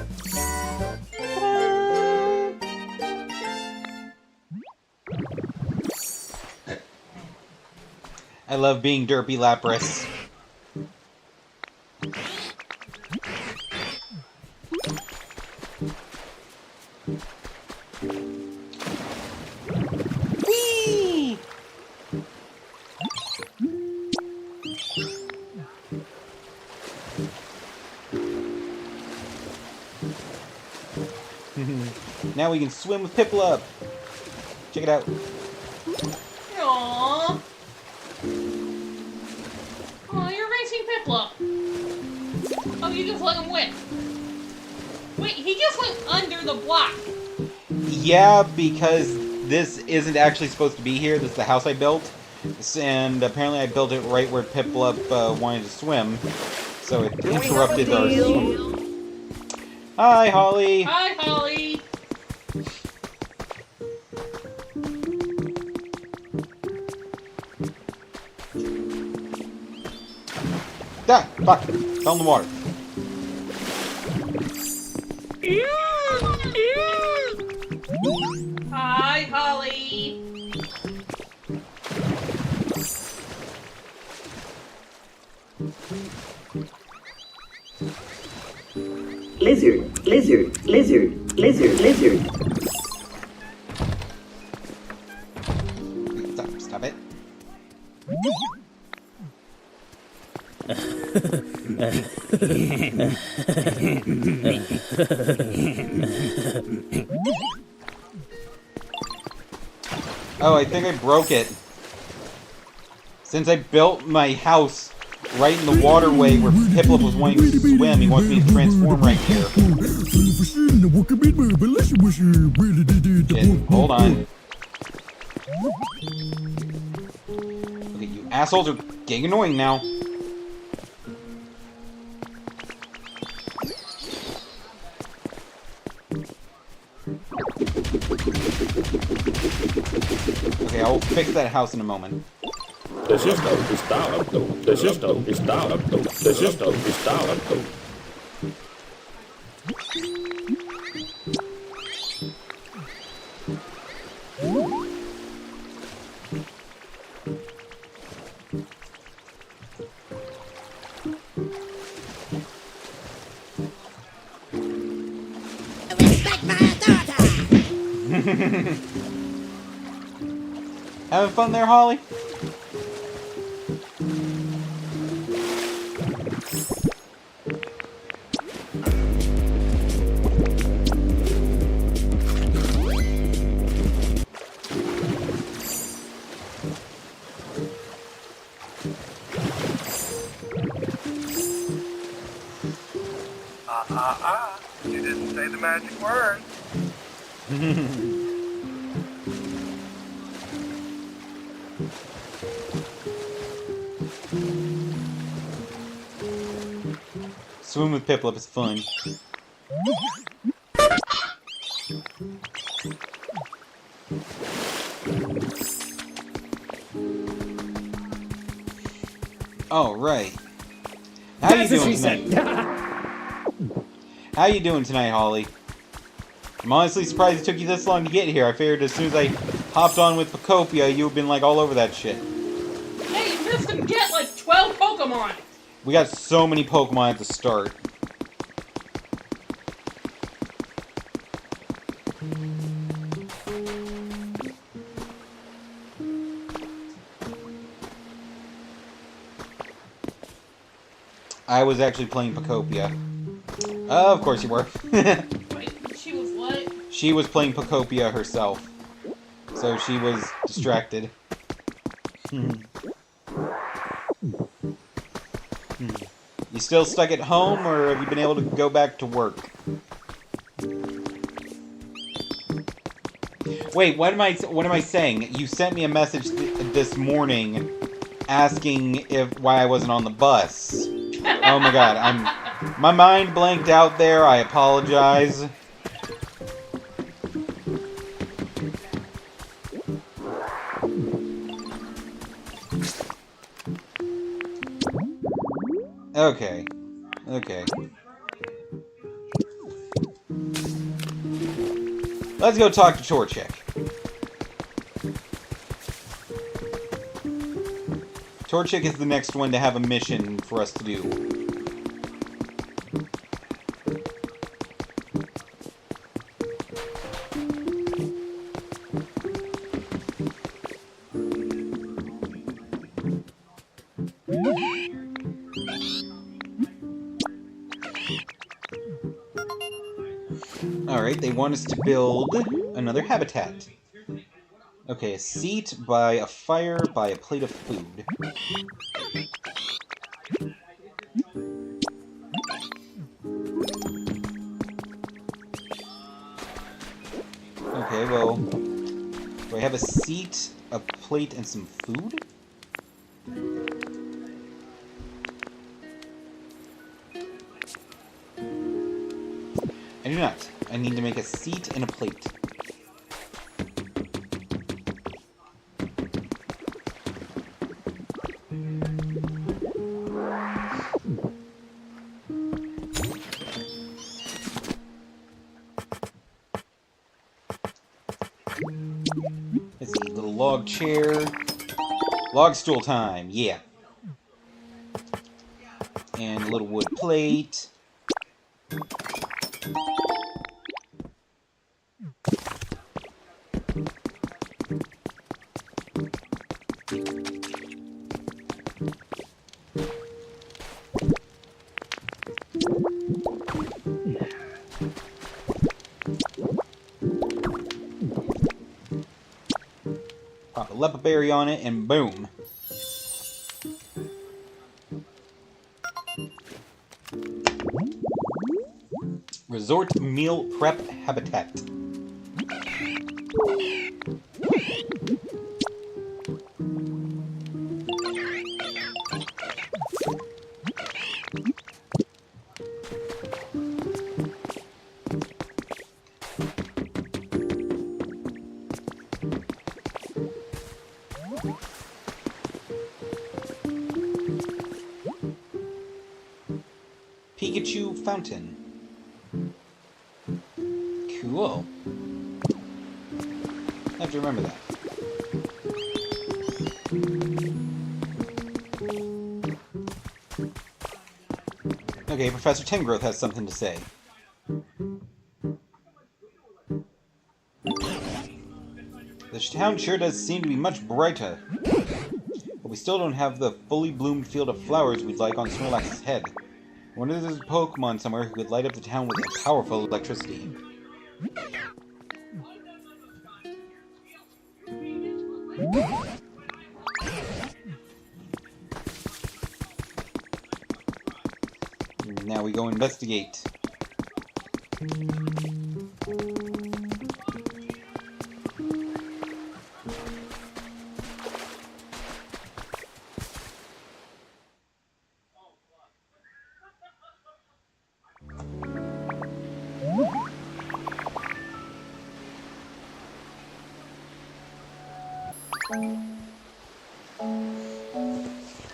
I love being Derpy Lapras. Whee! Now we can swim with Piplup. Check it out. Aww. Oh, you're racing Piplup. Oh, you just let him win. Wait, he just went under the block. Yeah, because this isn't actually supposed to be here. This is the house I built. And apparently I built it right where Piplup wanted to swim. So it interrupted our swim. Hi, Holly. Hi, Holly. Ah, fuck. Fell in the water. Hi, Holly. Lizard, lizard, lizard, lizard, lizard. Stop it. Oh, I think I broke it. Since I built my house right in the waterway where Piplup was wanting to swim, he wants me to transform right here. Shit, hold on. Okay, you assholes are getting annoying now. Okay, I'll fix that house in a moment. The system is started. The system is started. The system is started. Respect my daughter! Having fun there, Holly? You didn't say the magic word. Swim with Piplup is fun. Oh, right. How you doing tonight? How you doing tonight, Holly? I'm honestly surprised it took you this long to get here. I figured as soon as I hopped on with Pokopia, you would have been like all over that shit. Hey, you missed him get like 12 Pokemon. We got so many Pokemon at the start. I was actually playing Pokopia. Of course you were. Wait, she was what? She was playing Pokopia herself. So she was distracted. You still stuck at home, or have you been able to go back to work? Wait, what am I saying? You sent me a message this morning asking why I wasn't on the bus. Oh my god, my mind blanked out there. I apologize. Okay. Let's go talk to Torchic. Torchic is the next one to have a mission for us to do. Alright, they want us to build another habitat. Okay, a seat by a fire by a plate of food. Okay, well... Do I have a seat, a plate, and some food? I do not. I need to make a seat and a plate. Let's see, little log chair. Log stool time, yeah. And a little wood plate. Pop a lepa berry on it, and boom. Resort meal prep habitat. Pikachu fountain. Cool. I have to remember that. Okay, Professor Timgrowth has something to say. The town sure does seem to be much brighter. But we still don't have the fully bloomed field of flowers we'd like on Snorlax's head. I wonder if there's a Pokemon somewhere who could light up the town with powerful electricity. Now we go investigate.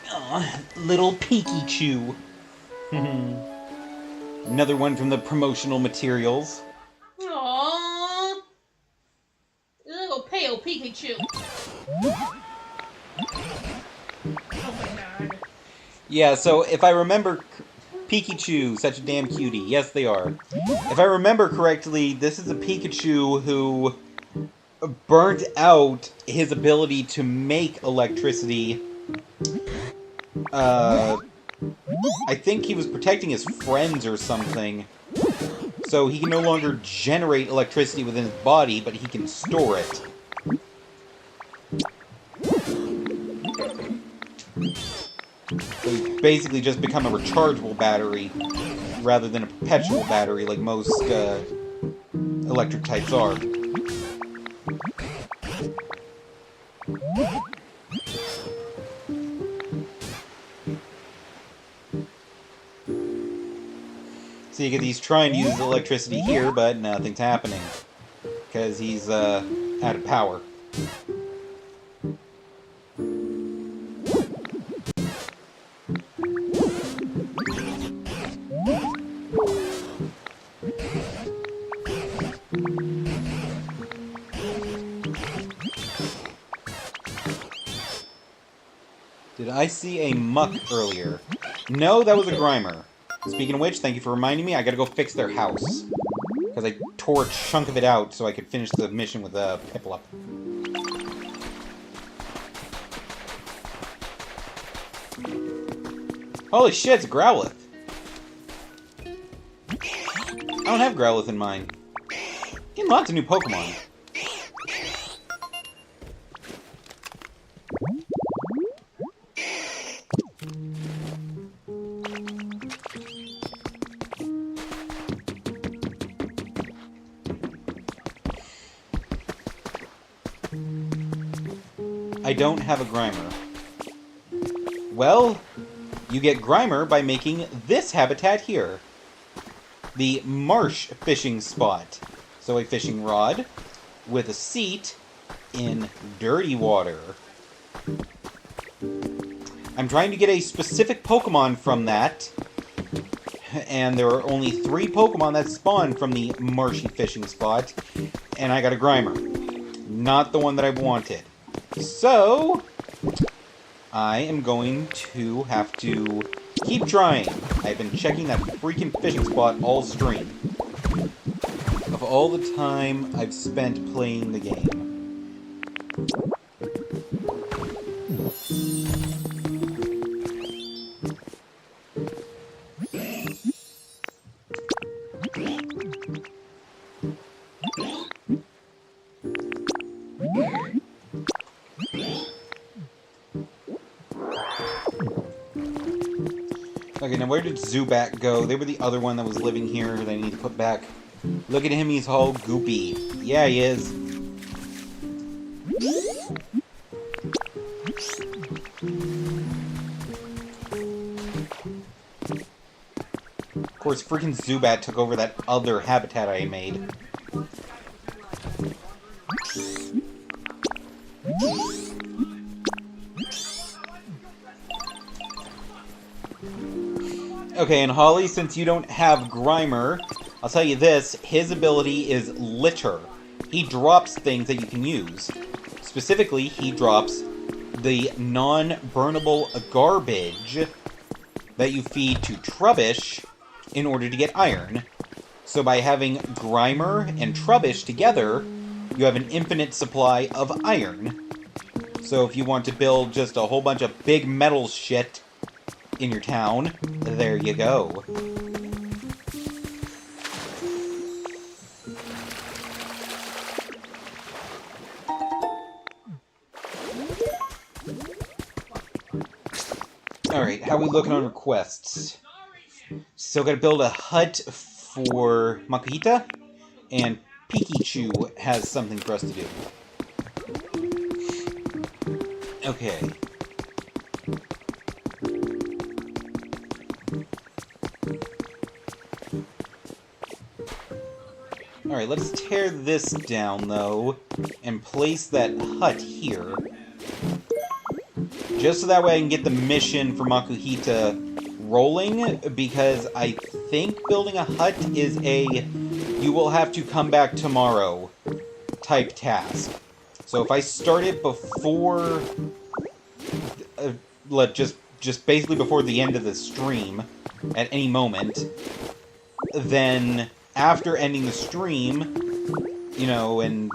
Aw, little Pikachu. Another one from the promotional materials. Aww. Little pale Pikachu. Oh my god. Yeah, so if I remember... Pikachu, such a damn cutie. Yes, they are. If I remember correctly, this is a Pikachu who burnt out his ability to make electricity. I think he was protecting his friends or something. So he can no longer generate electricity within his body, but he can store it. So he's basically just become a rechargeable battery, rather than a perpetual battery like most electric types are. So you get he's trying to use electricity here, but nothing's happening. Because he's out of power. Did I see a muck earlier? No, that was a Grimer. Speaking of which, thank you for reminding me, I gotta go fix their house. Because I tore a chunk of it out so I could finish the mission with a Piplup. Holy shit, it's a Growlithe! I don't have Growlithe in mine. Getting lots of new Pokemon. I don't have a Grimer. Well, you get Grimer by making this habitat here. The marsh fishing spot. So a fishing rod with a seat in dirty water. I'm trying to get a specific Pokemon from that, and there are only 3 Pokemon that spawn from the marshy fishing spot, and I got a Grimer. Not the one that I wanted. So, I am going to have to keep trying. I've been checking that freaking fishing spot all stream. Of all the time I've spent playing the game. Okay, now where did Zubat go? They were the other one that was living here that I need to put back. Look at him, he's all goopy. Yeah, he is. Of course, freaking Zubat took over that other habitat I made. Okay, and Holly, since you don't have Grimer, I'll tell you this, his ability is Litter. He drops things that you can use. Specifically, he drops the non-burnable garbage that you feed to Trubbish in order to get iron. So by having Grimer and Trubbish together, you have an infinite supply of iron. So if you want to build just a whole bunch of big metal shit in your town, there you go. Alright, how are we looking on requests? Still gotta build a hut for Makuhita, and Pikachu has something for us to do. Okay. Alright, let's tear this down, though, and place that hut here. Just so that way I can get the mission for Makuhita rolling, because I think building a hut is a you will have to come back tomorrow type task. So if I start it before, just basically before the end of the stream, at any moment, then after ending the stream, you know, and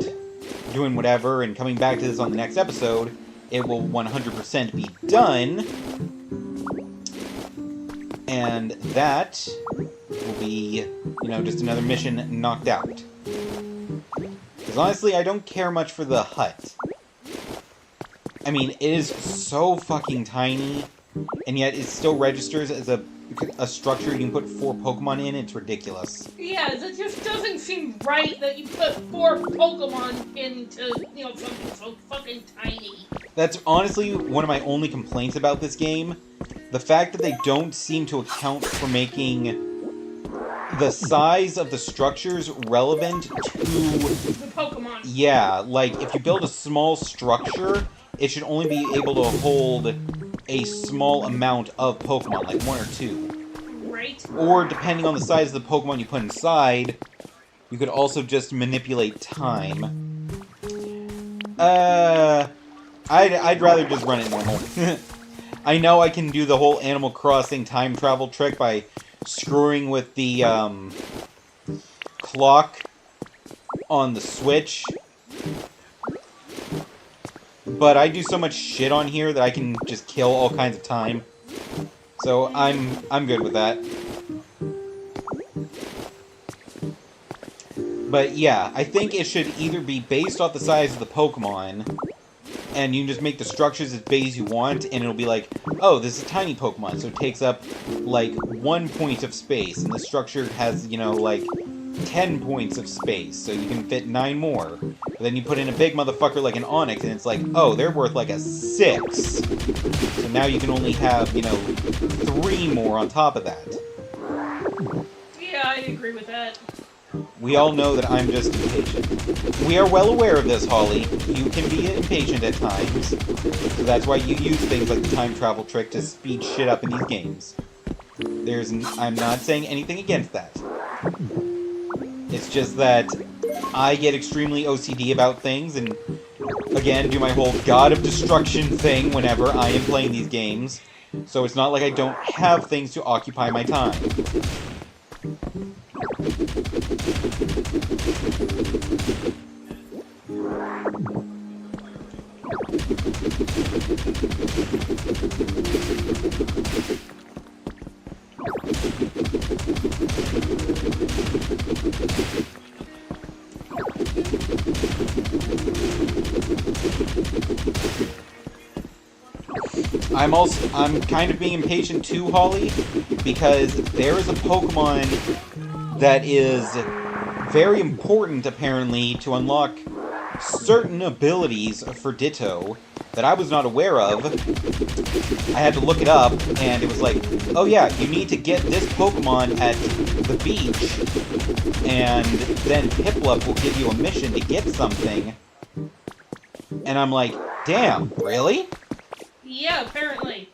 doing whatever, and coming back to this on the next episode, it will 100% be done, and that will be, you know, just another mission knocked out. Because honestly, I don't care much for the hut. I mean, it is so fucking tiny, and yet it still registers as a structure you can put 4 Pokemon in. It's ridiculous. Yeah, it just doesn't seem right that you put 4 Pokemon into, you know, something so fucking tiny. That's honestly one of my only complaints about this game. The fact that they don't seem to account for making the size of the structures relevant to The Pokemon. Yeah, like, if you build a small structure, it should only be able to hold a small amount of Pokemon, like 1 or 2. Right. Or, depending on the size of the Pokemon you put inside, you could also just manipulate time. I'd rather just run it normal. I know I can do the whole Animal Crossing time travel trick by screwing with the, clock on the Switch. But I do so much shit on here that I can just kill all kinds of time. So I'm good with that. But yeah, I think it should either be based off the size of the Pokemon, and you can just make the structures as big as you want, and it'll be like, oh, this is a tiny Pokemon, so it takes up, like, 1 point of space, and the structure has, you know, like, 10 points of space, so you can fit 9 more. But then you put in a big motherfucker like an Onix, and it's like, oh, they're worth like a 6. So now you can only have, you know, 3 more on top of that. Yeah, I agree with that. We all know that I'm just impatient. We are well aware of this, Holly. You can be impatient at times. So that's why you use things like the time travel trick to speed shit up in these games. I'm not saying anything against that. It's just that I get extremely OCD about things, and again, do my whole God of Destruction thing whenever I am playing these games. So it's not like I don't have things to occupy my time. I'm kind of being impatient too, Holly, because there is a Pokemon that is very important, apparently, to unlock certain abilities for Ditto that I was not aware of. I had to look it up, and it was like, oh yeah, you need to get this Pokemon at the beach, and then Piplup will give you a mission to get something. And I'm like, damn, really? Yeah, apparently.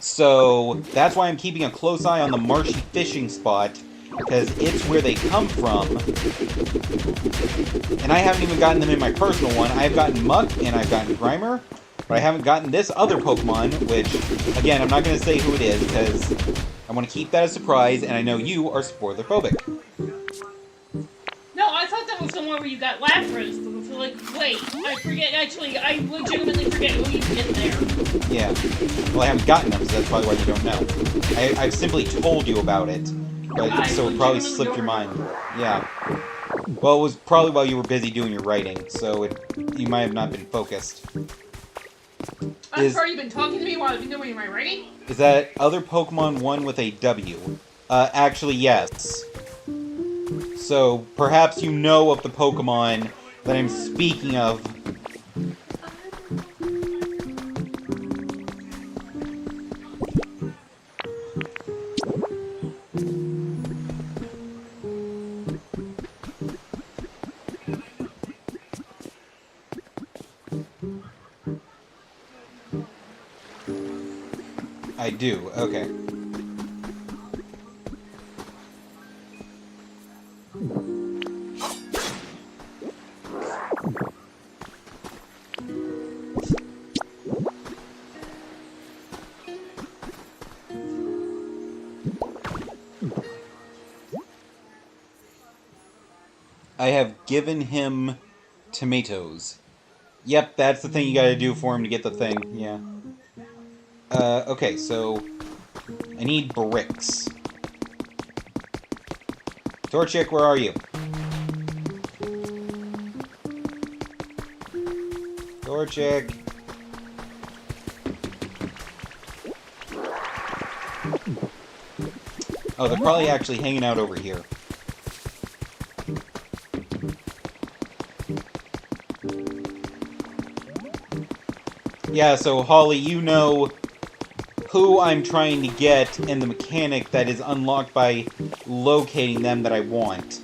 So, that's why I'm keeping a close eye on the marshy fishing spot, because it's where they come from. And I haven't even gotten them in my personal one. I've gotten Muck, and I've gotten Grimer, but I haven't gotten this other Pokemon, which, again, I'm not going to say who it is, because I want to keep that a surprise, and I know you are spoiler-phobic. No, I thought that was the one where you got Lapras, but I was like, wait, I forget, actually, I legitimately forget who you get there. Yeah. Well, I haven't gotten them, so that's probably why you don't know. I've simply told you about it, but so it probably slipped your mind. Yeah. Well, it was probably while you were busy doing your writing, so you might have not been focused. I'm sorry, you've been talking to me while I've been doing my writing? Is that other Pokemon one with a W? Actually, yes. So, perhaps you know of the Pokemon that I'm speaking of. I do, okay. I have given him tomatoes. Yep, that's the thing you gotta do for him to get the thing, yeah. Okay, so I need bricks. Torchic, where are you? Torchic. Oh, they're probably actually hanging out over here. Yeah, so Holly, you know who I'm trying to get and the mechanic that is unlocked by locating them that I want.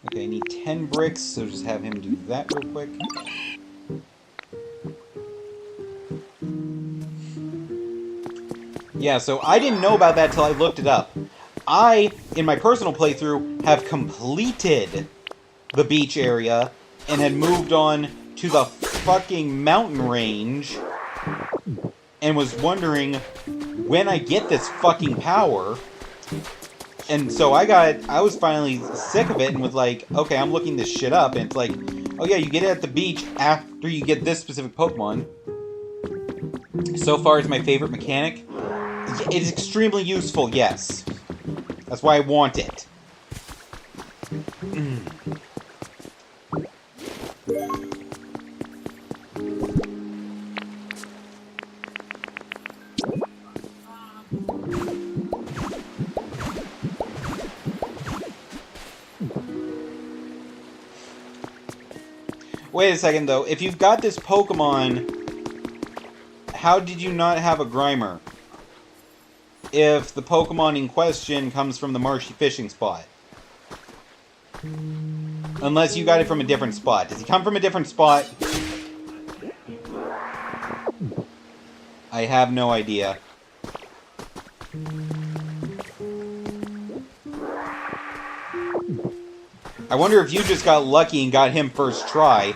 Okay, I need 10 bricks, so just have him do that real quick. Yeah, so I didn't know about that till I looked it up. I, in my personal playthrough, have completed the beach area and had moved on to the fucking mountain range and was wondering when I get this fucking power. And so I was finally sick of it and was like, okay, I'm looking this shit up, and it's like, Oh yeah, you get it at the beach after you get this specific Pokemon. So far, it's my favorite mechanic. It is extremely useful, yes. That's why I want it. Wait a second, though. If you've got this Pokemon, how did you not have a Grimer? If the Pokemon in question comes from the marshy fishing spot. Unless you got it from a different spot. Does he come from a different spot? I have no idea. I wonder if you just got lucky and got him first try,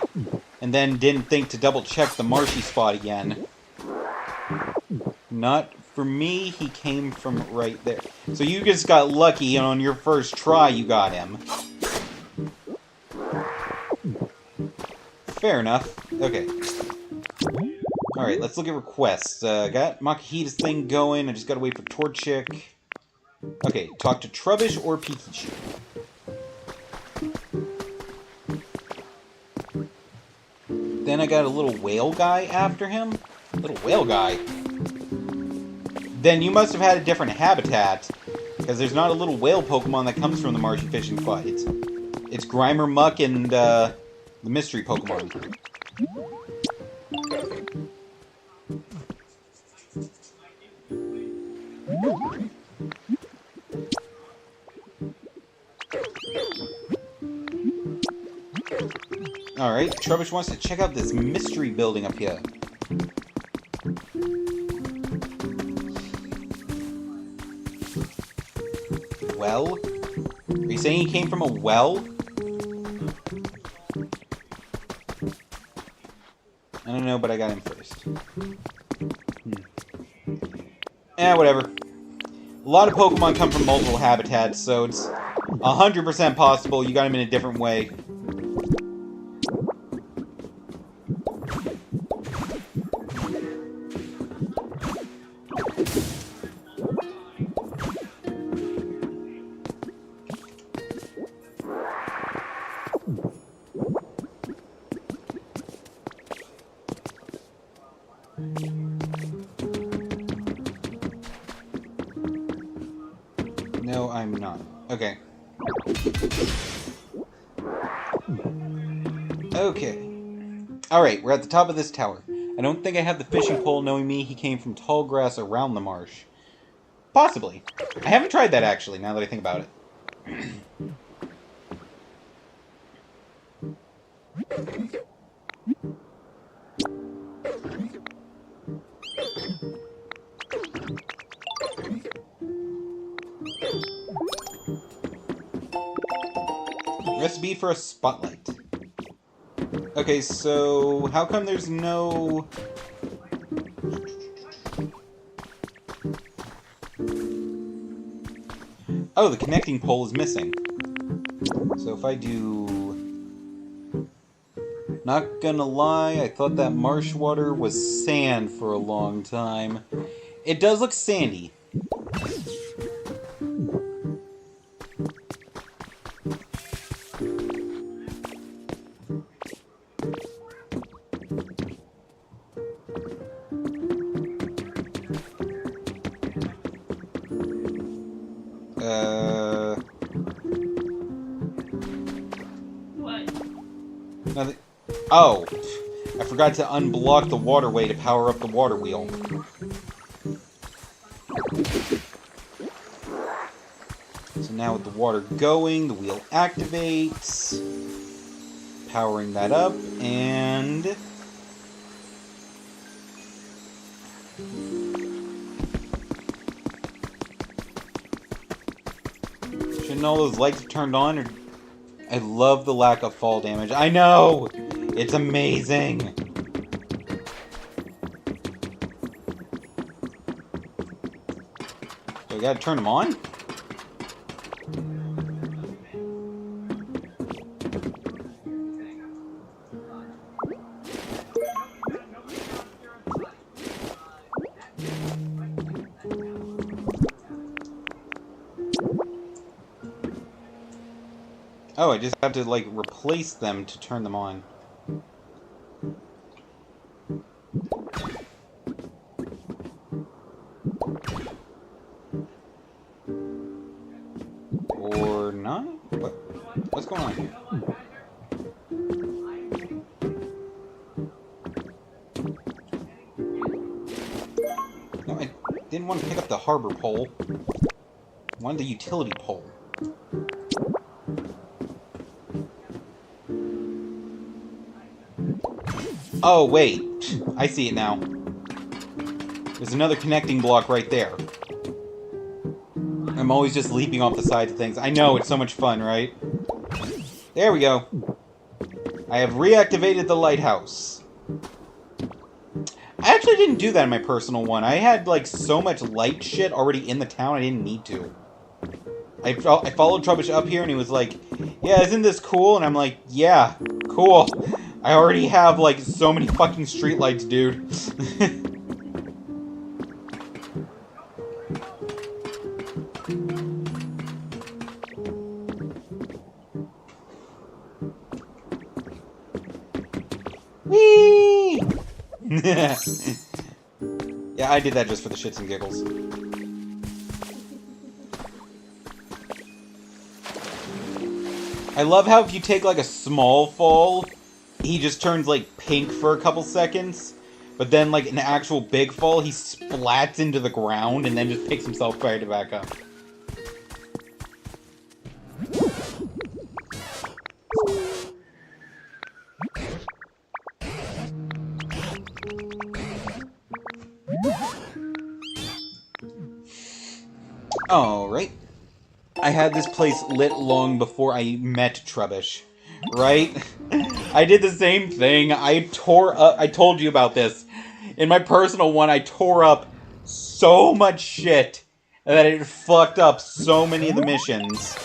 and then didn't think to double check the marshy spot again. Not for me, he came from right there. So you just got lucky, and on your first try you got him. Fair enough. Okay. Alright, let's look at requests. Got Makihita's thing going, I just gotta wait for Torchic. Okay, talk to Trubbish or Pikachu. Then I got a little whale guy after him? Little whale guy? Then you must have had a different habitat, because there's not a little whale Pokemon that comes from the marshy fishing spot. It's Grimer, Muck, and the mystery Pokemon. Alright, Trubbish wants to check out this mystery building up here. Well? Are you saying he came from a well? I don't know, but I got him first. Whatever. A lot of Pokemon come from multiple habitats, so it's 100% possible you got him in a different way. No, I'm not. Okay. Okay. Alright, we're at the top of this tower. I don't think I have the fishing pole, knowing me, he came from tall grass around the marsh. Possibly. I haven't tried that, actually, now that I think about it. Recipe for a spotlight. Okay, so how come there's no... Oh, the connecting pole is missing. So if I do... Not gonna lie, I thought that marsh water was sand for a long time. It does look sandy. What? Nothing. Oh, I forgot to unblock the waterway to power up the water wheel. So now with the water going, the wheel activates, powering that up, and... Shouldn't all those lights have turned on? Or... I love the lack of fall damage. I know! It's amazing! So I gotta turn them on? Oh, I just have to, like, replace them to turn them on. Or not? What? What's going on here? No, I didn't want to pick up the harbor pole. I wanted the utility pole. Oh, wait. I see it now. There's another connecting block right there. I'm always just leaping off the sides of things. I know, it's so much fun, right? There we go. I have reactivated the lighthouse. I actually didn't do that in my personal one. I had, like, so much light shit already in the town I didn't need to. I followed Trubbish up here and he was like, yeah, isn't this cool? And I'm like, yeah, cool. I already have, like, so many fucking streetlights, dude. Whee! Yeah, I did that just for the shits and giggles. I love how if you take, like, a small fall, he just turns, like, pink for a couple seconds. But then, like, an actual big fall, he splats into the ground and then just picks himself right back up. Alright. I had this place lit long before I met Trubbish. Right? I did the same thing. I tore up... I told you about this. In my personal one, I tore up so much shit that it fucked up so many of the missions.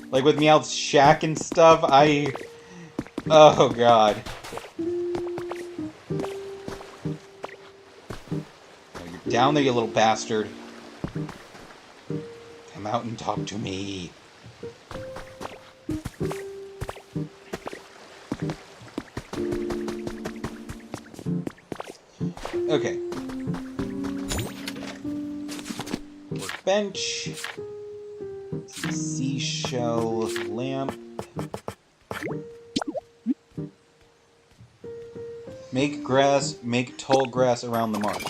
Like with Meowth's shack and stuff, oh god. Down there, you little bastard. Come out and talk to me. Okay. Workbench. Seashell lamp. Make grass, make tall grass around the marsh.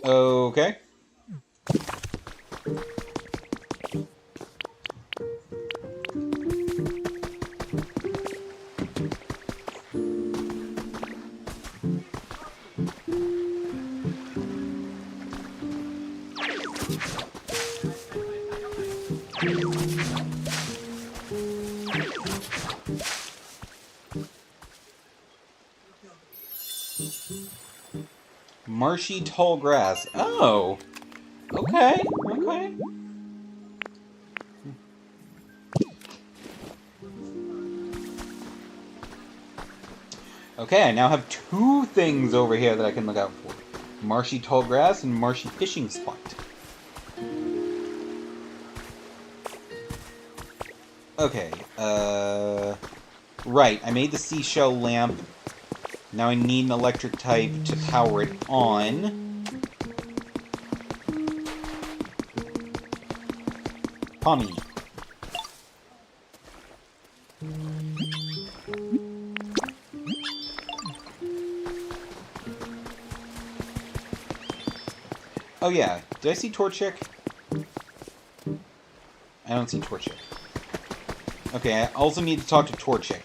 Okay. Marshy tall grass. Oh! Okay, okay. Okay, I now have two things over here that I can look out for. Marshy tall grass and marshy fishing spot. Okay, right, I made the seashell lamp. Now I need an electric type to power it on. Pommy. Oh yeah, did I see Torchic? I don't see Torchic. Okay, I also need to talk to Torchic.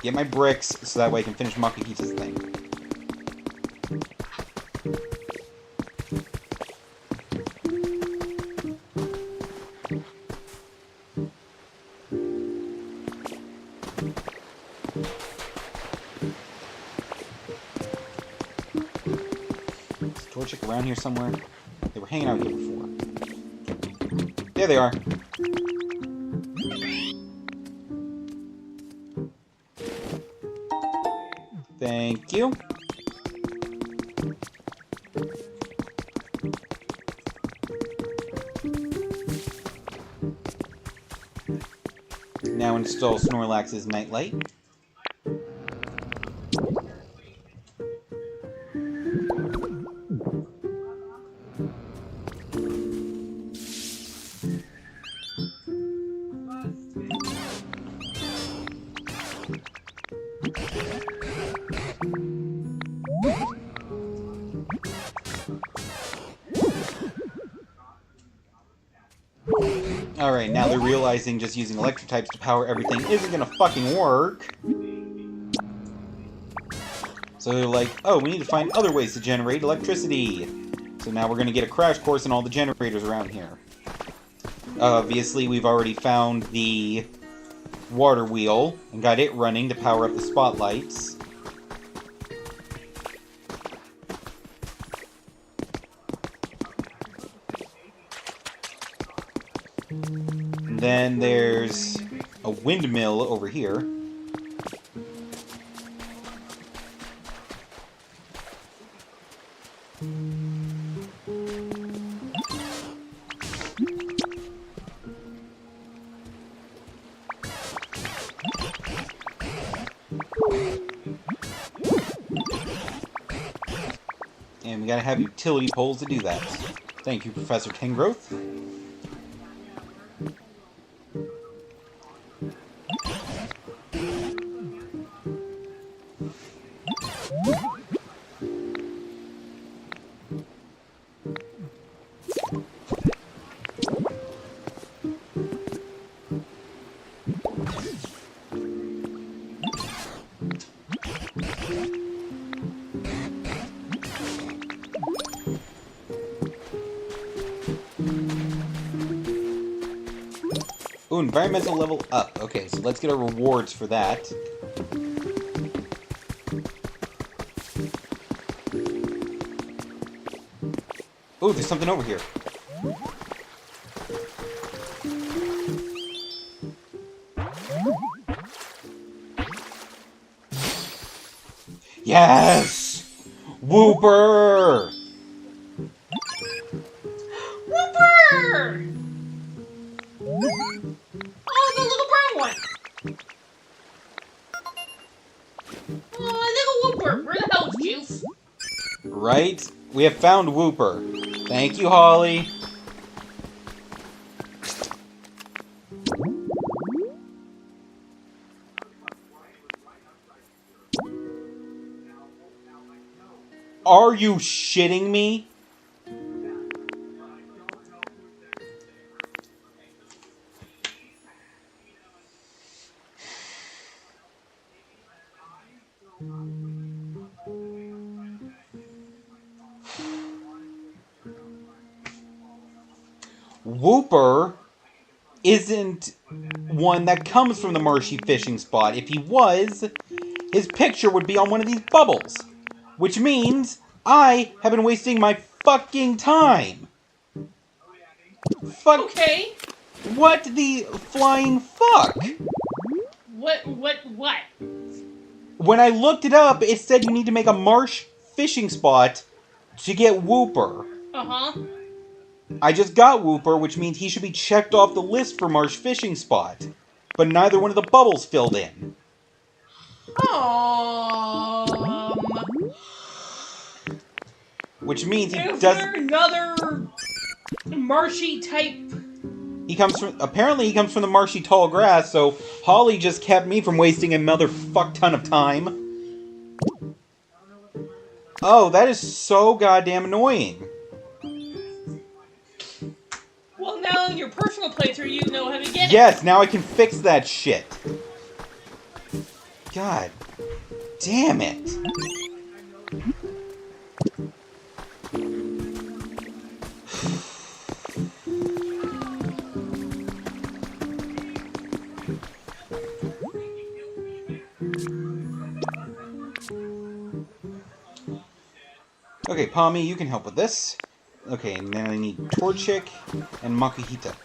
Get my bricks, so that way I can finish Makahita's thing. Is Torchic around here somewhere? They were hanging out here before. There they are. Thank you. install Snorlax's Nightlight. Alright, now they're realizing just using electric types to power everything isn't gonna fucking work. So they're like, oh, we need to find other ways to generate electricity. So now we're gonna get a crash course in all the generators around here. Obviously, we've already found the water wheel and got it running to power up the spotlights. Then there's a windmill over here. And we gotta have utility poles to do that. Thank you, Professor Tengrowth. Ooh, environmental level up. Okay, so let's get our rewards for that. Ooh, there's something over here. Yes! Wooper! Whooper! Oh, the little brown one! Oh, little Whooper! Where the hell is Juice? Right? We have found Wooper. Thank you, Holly. Are you shitting me? Wooper isn't one that comes from the marshy fishing spot. If he was, his picture would be on one of these bubbles. Which means I have been wasting my fucking time. Fuck. Okay. What the flying fuck? What? When I looked it up, it said you need to make a marsh fishing spot to get Wooper. Uh-huh. I just got Wooper, which means he should be checked off the list for marsh fishing spot. But neither one of the bubbles filled in. Which means he Is does. there another marshy type? Apparently he comes from the marshy tall grass, so Holly just kept me from wasting another fuck ton of time. Oh, that is so goddamn annoying. Well, now in your personal playthrough, you know how to get it. Yes, now I can fix that shit. God damn it. Okay, Palmy, you can help with this. Okay, and then I need Torchic and Makuhita.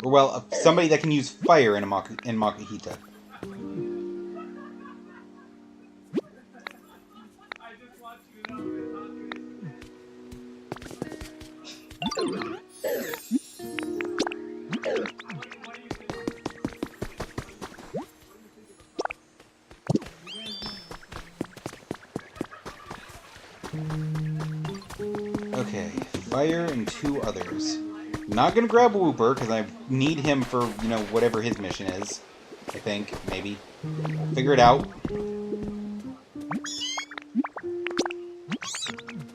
Or, well, somebody that can use fire in Makuhita. Fire and 2 others. Not gonna grab Whooper, because I need him for, you know, whatever his mission is. I think, maybe. Figure it out.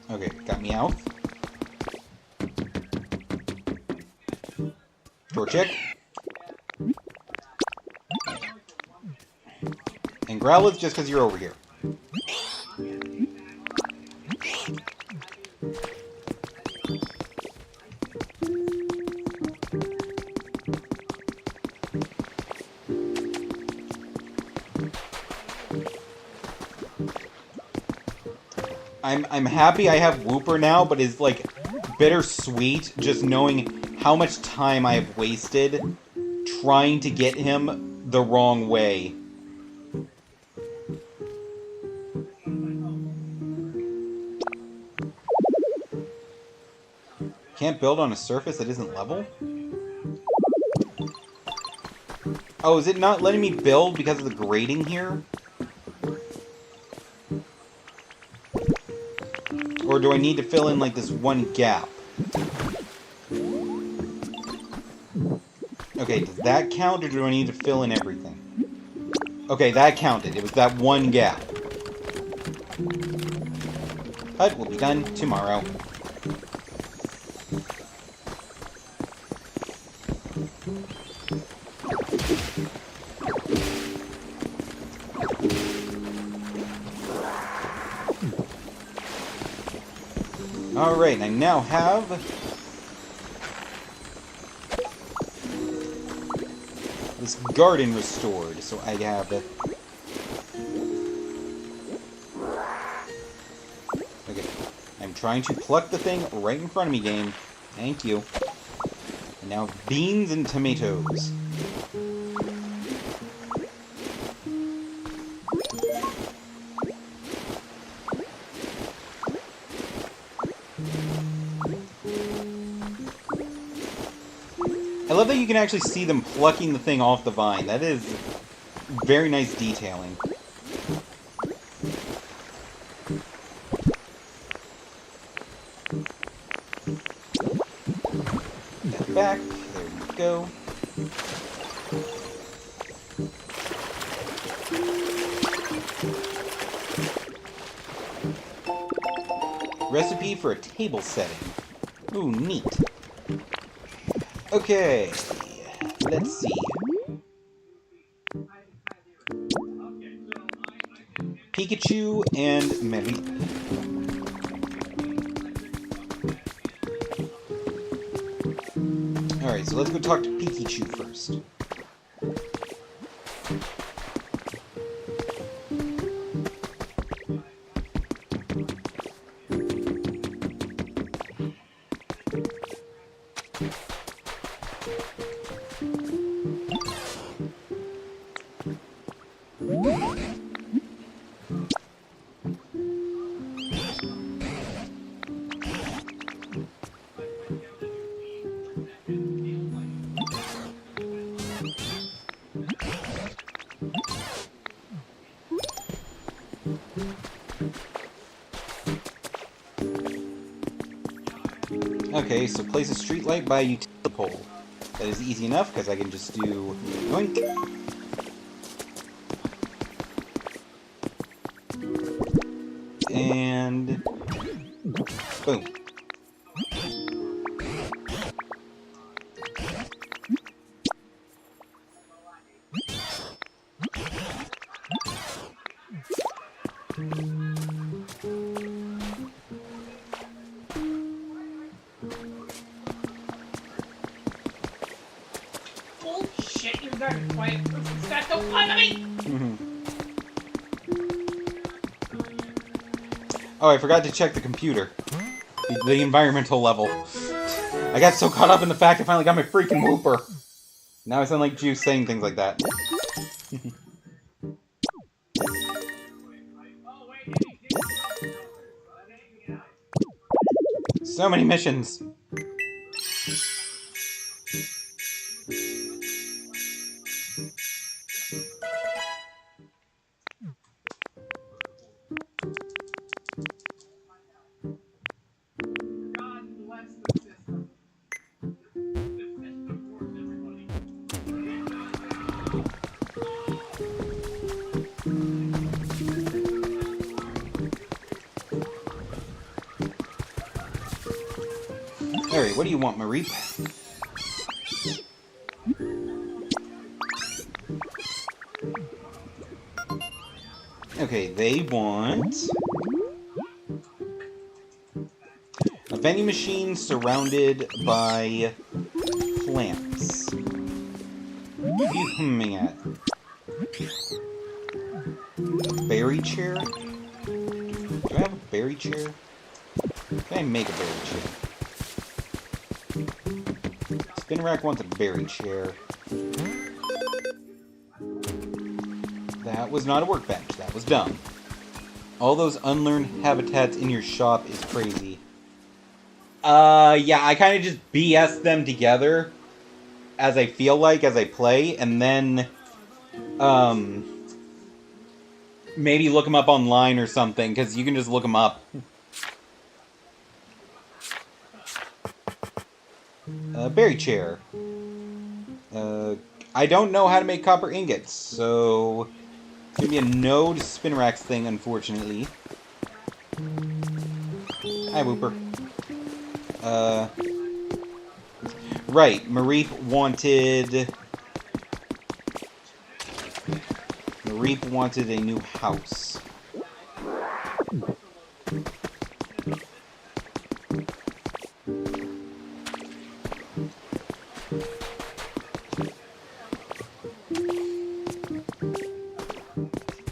Okay, got Meowth. Torchic. And Growlithe just because you're over here. I'm happy I have Whooper now, but it's like bittersweet just knowing how much time I have wasted trying to get him the wrong way. Can't build on a surface that isn't level? Oh, is it not letting me build because of the grading here? Or do I need to fill in, like, this one gap? Okay, does that count, or do I need to fill in everything? Okay, that counted. It was that one gap. Hut will be done tomorrow. Alright, I now have this garden restored, so I have okay, I'm trying to pluck the thing right in front of me, game. Thank you. And now beans and tomatoes. I love that you can actually see them plucking the thing off the vine. That is very nice detailing. Get back. There we go. Recipe for a table setting. Ooh, neat. Okay, let's see. Pikachu and Marie. Alright, so let's go talk to Pikachu first. Okay, so place a streetlight by a utility pole. That is easy enough, because I can just do yoink. And boom. Bullshit, you're very quiet person. Scott, don't lie to me! Oh, I forgot to check the computer. The environmental level. I got so caught up in the fact I finally got my freaking Whooper. Now I sound like Juice saying things like that. So many missions. Alright, what do you want, Marie? Okay, they want a vending machine surrounded by plants. What are you humming at? A berry chair? Do I have a berry chair? Can I make a berry chair? Spin rack wants a berry chair. That was not a workbench. That was dumb. All those unlearned habitats in your shop is crazy. Yeah, I kind of just BS them together as I feel like, as I play, and then, maybe look them up online or something, because you can just look them up. Berry chair. I don't know how to make copper ingots, so it's gonna be a no to spin racks thing, unfortunately. Hi, Whooper. Right, Mareep wanted a new house.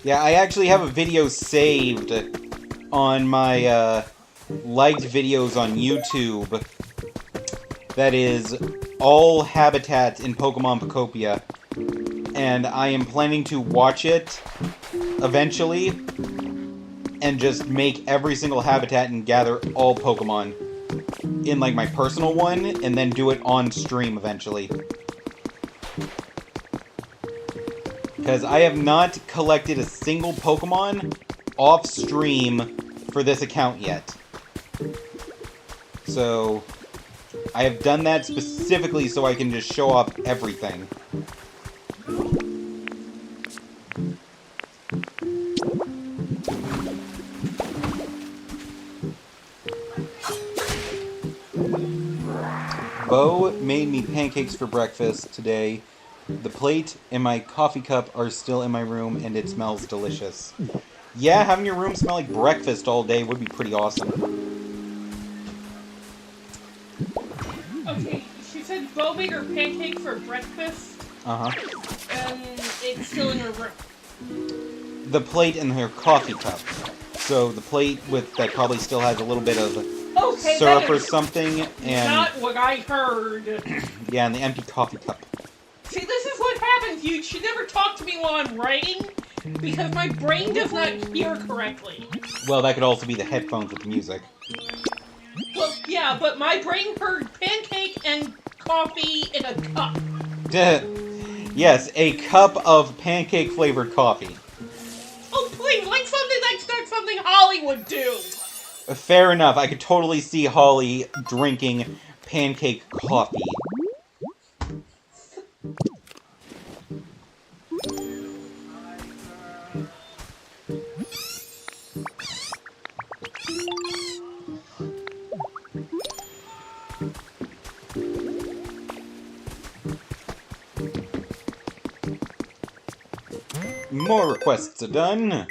Yeah, I actually have a video saved on my liked videos on YouTube that is all habitats in Pokemon Pokopia, and I am planning to watch it eventually and just make every single habitat and gather all Pokemon in like my personal one and then do it on stream eventually. Because I have not collected a single Pokemon off stream for this account yet. So I have done that specifically so I can just show off everything. Bo made me pancakes for breakfast today. The plate and my coffee cup are still in my room, and it smells delicious. Yeah, having your room smell like breakfast all day would be pretty awesome. Okay, she said Bo made her pancake for breakfast. Uh-huh. And it's still in her room. The plate and her coffee cup. So the plate that probably still has a little bit of syrup or something, and not what I heard. yeah, and the empty coffee cup. See, this is what happens. You should never talk to me while I'm writing, because my brain does not hear correctly. Well, that could also be the headphones with the music. Well, yeah, but my brain heard pancake and coffee in a cup. Yes, a cup of pancake-flavored coffee. Oh, please, like something that's not something Holly would do. Fair enough. I could totally see Holly drinking pancake coffee. More requests are done.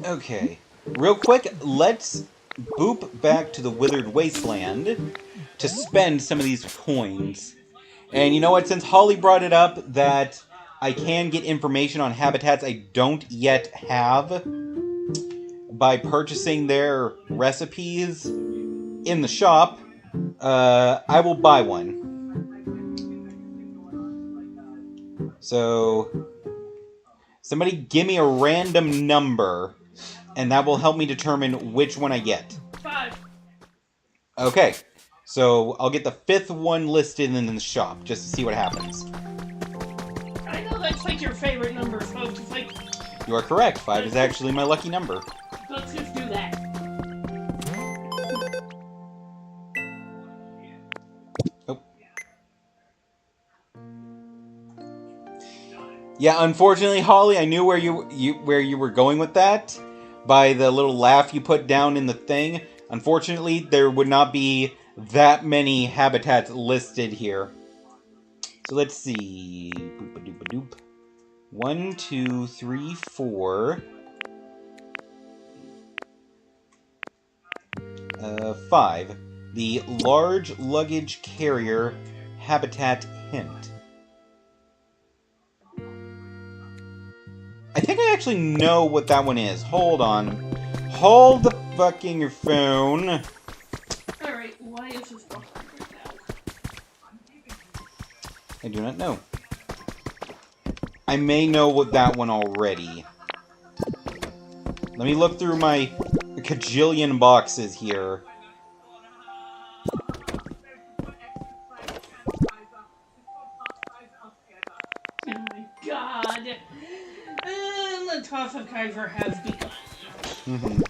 Okay, real quick, let's boop back to the Withered Wasteland to spend some of these coins. And you know what, since Holly brought it up that I can get information on habitats I don't yet have by purchasing their recipes in the shop, I will buy one. So, somebody give me a random number, and that will help me determine which one I get. 5. Okay, so I'll get the 5th one listed in the shop, just to see what happens. I know that's like your favorite number, folks. It's like, You are correct. 5 is actually my lucky number. let's just do that. Oh. Yeah, unfortunately, Holly, I knew where you were going with that by the little laugh you put down in the thing. Unfortunately, there would not be that many habitats listed here. So let's see. Boop-a-doop-a-doop. 1, 2, 3, 4. 5. The large luggage carrier habitat hint. I think I actually know what that one is. Hold on. Hold the fucking your phone. Alright, why is this buffering right now? I do not know. I may know what that one already. Let me look through my cajillion boxes here. Oh my god. The toss of Kaiser has begun. Mm-hmm.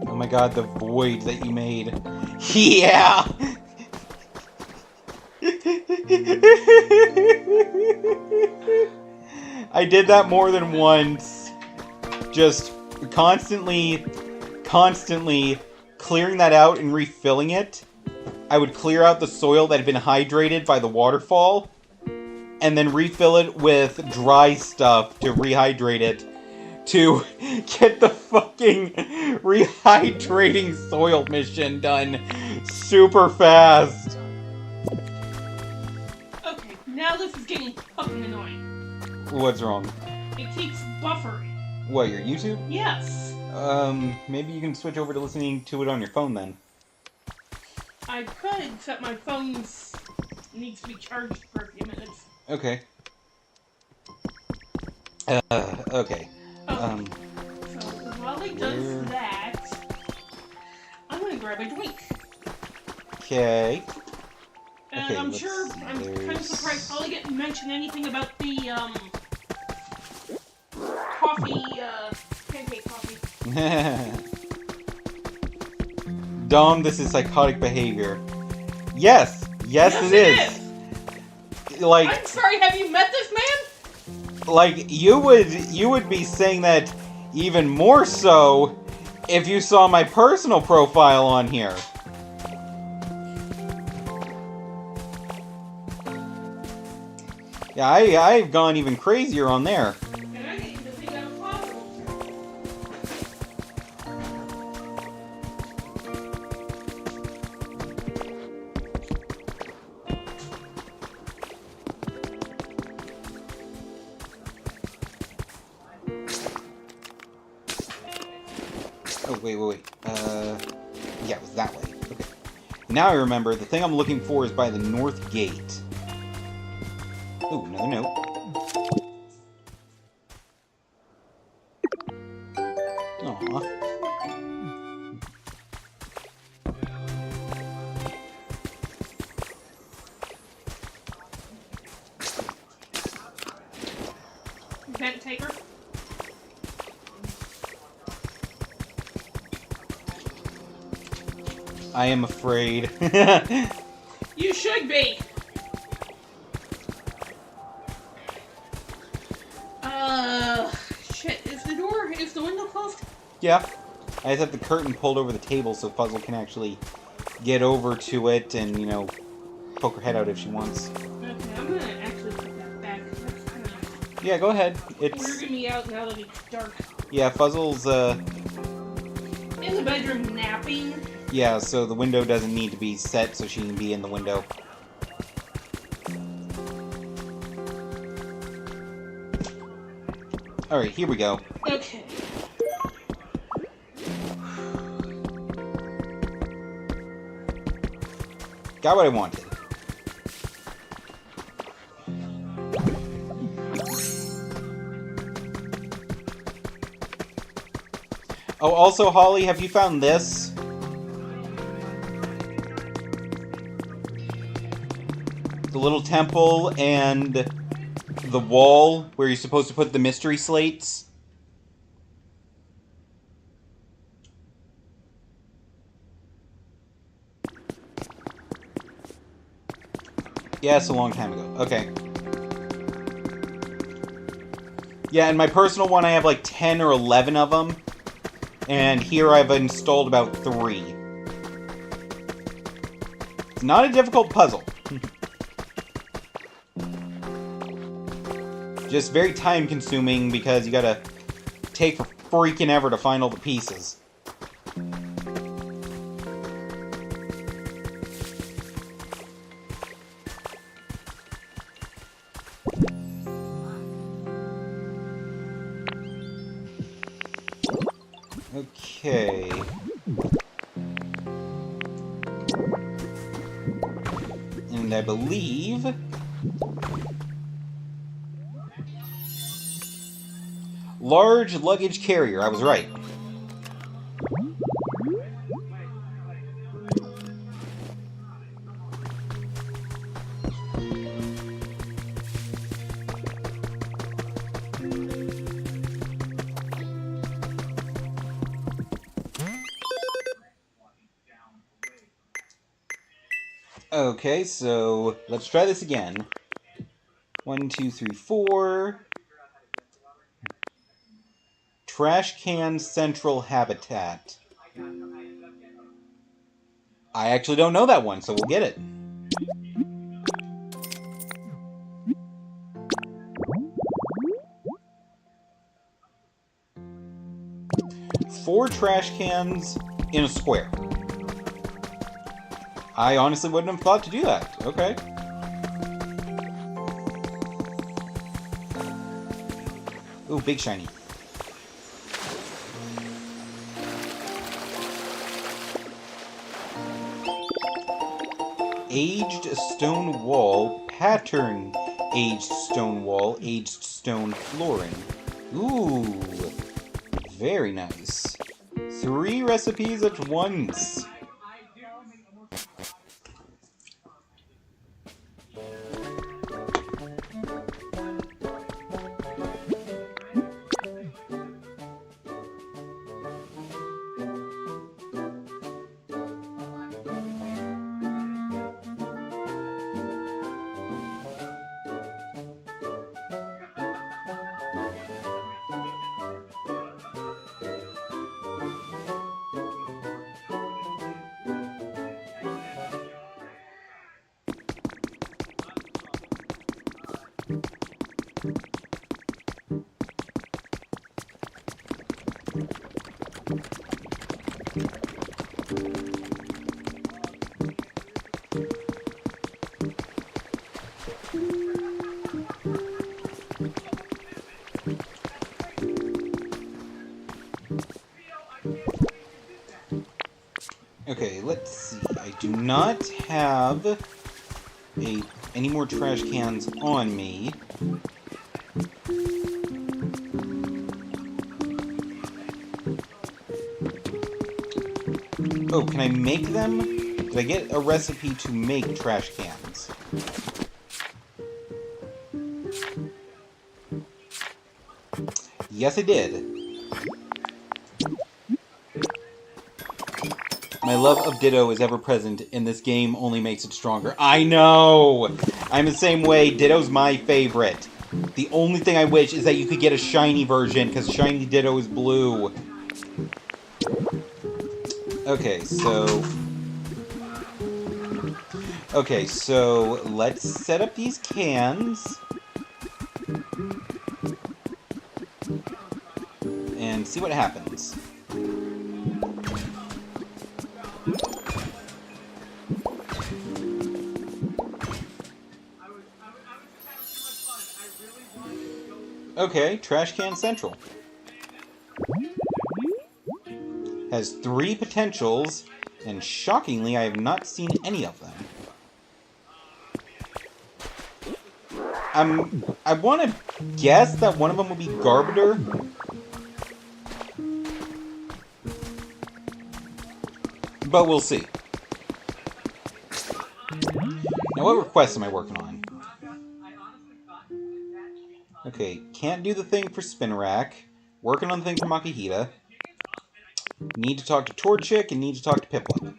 Oh my god, the void that you made. Yeah! I did that more than once. Just constantly clearing that out and refilling it. I would clear out the soil that had been hydrated by the waterfall, and then refill it with dry stuff to rehydrate it, to get the fucking rehydrating soil mission done super fast. Okay, now this is getting fucking annoying. What's wrong? It keeps buffering. What, your YouTube? Yes. Maybe you can switch over to listening to it on your phone then. I could, except my phone needs to be charged for a few minutes. Okay. Okay. So while he does that, I'm gonna grab a drink. Okay. And Okay, I'm let's sure, see, I'm kind of surprised Holly didn't mention anything about the, coffee, pancake coffee. Dom, this is psychotic behavior. Yes! Yes, it is! Like, I'm sorry, have you met this man? like, you would be saying that even more so if you saw my personal profile on here. Yeah, I've gone even crazier on there. And I didn't even think that was possible. Oh, wait. Yeah, it was that way. Okay. Now I remember, the thing I'm looking for is by the north gate. Ooh, another note. Aww. Vent taker? I am afraid. You should be! Shit, is the window closed? Yeah. I just have the curtain pulled over the table so Fuzzle can actually get over to it and, you know, poke her head out if she wants. Okay, I'm gonna actually put that back. That's kind of Yeah, go ahead. It's... weirding me out now that it's dark. Yeah, Fuzzle's, In the bedroom napping. yeah, so the window doesn't need to be set so she can be in the window. Alright, here we go. Okay. Got what I wanted. Oh, also, Holly, have you found this? The little temple and the wall where you're supposed to put the mystery slates? Yeah, it's a long time ago. Okay. Yeah, in my personal one, I have like 10 or 11 of them. And here I've installed about 3. It's not a difficult puzzle. Just very time-consuming because you gotta take for freaking ever to find all the pieces. Okay. And I believe... large luggage carrier, I was right. Okay, so let's try this again. 1, 2, 3, 4. Trash can central habitat. I actually don't know that one, so we'll get it. Four trash cans in a square. I honestly wouldn't have thought to do that. Okay. Ooh, big shiny. Aged stone wall, pattern aged stone wall, aged stone flooring. Ooh, very nice. 3 recipes at once. Okay, let's see. I do not have any more trash cans on me. Oh, can I make them? Did I get a recipe to make trash cans? Yes, I did. My love of Ditto is ever present, and this game only makes it stronger. I know! I'm the same way. Ditto's my favorite. The only thing I wish is that you could get a shiny version, because shiny Ditto is blue. Okay, so... Okay, so let's set up these cans. And see what happens. Okay, Trash Can Central. Has 3 potentials, and shockingly, I have not seen any of them. I want to guess that one of them would be Garbiter. But we'll see. Now, what requests am I working on? Okay, can't do the thing for Spinarak. Working on the thing for Makihita. Need to talk to Torchic and need to talk to Piplup.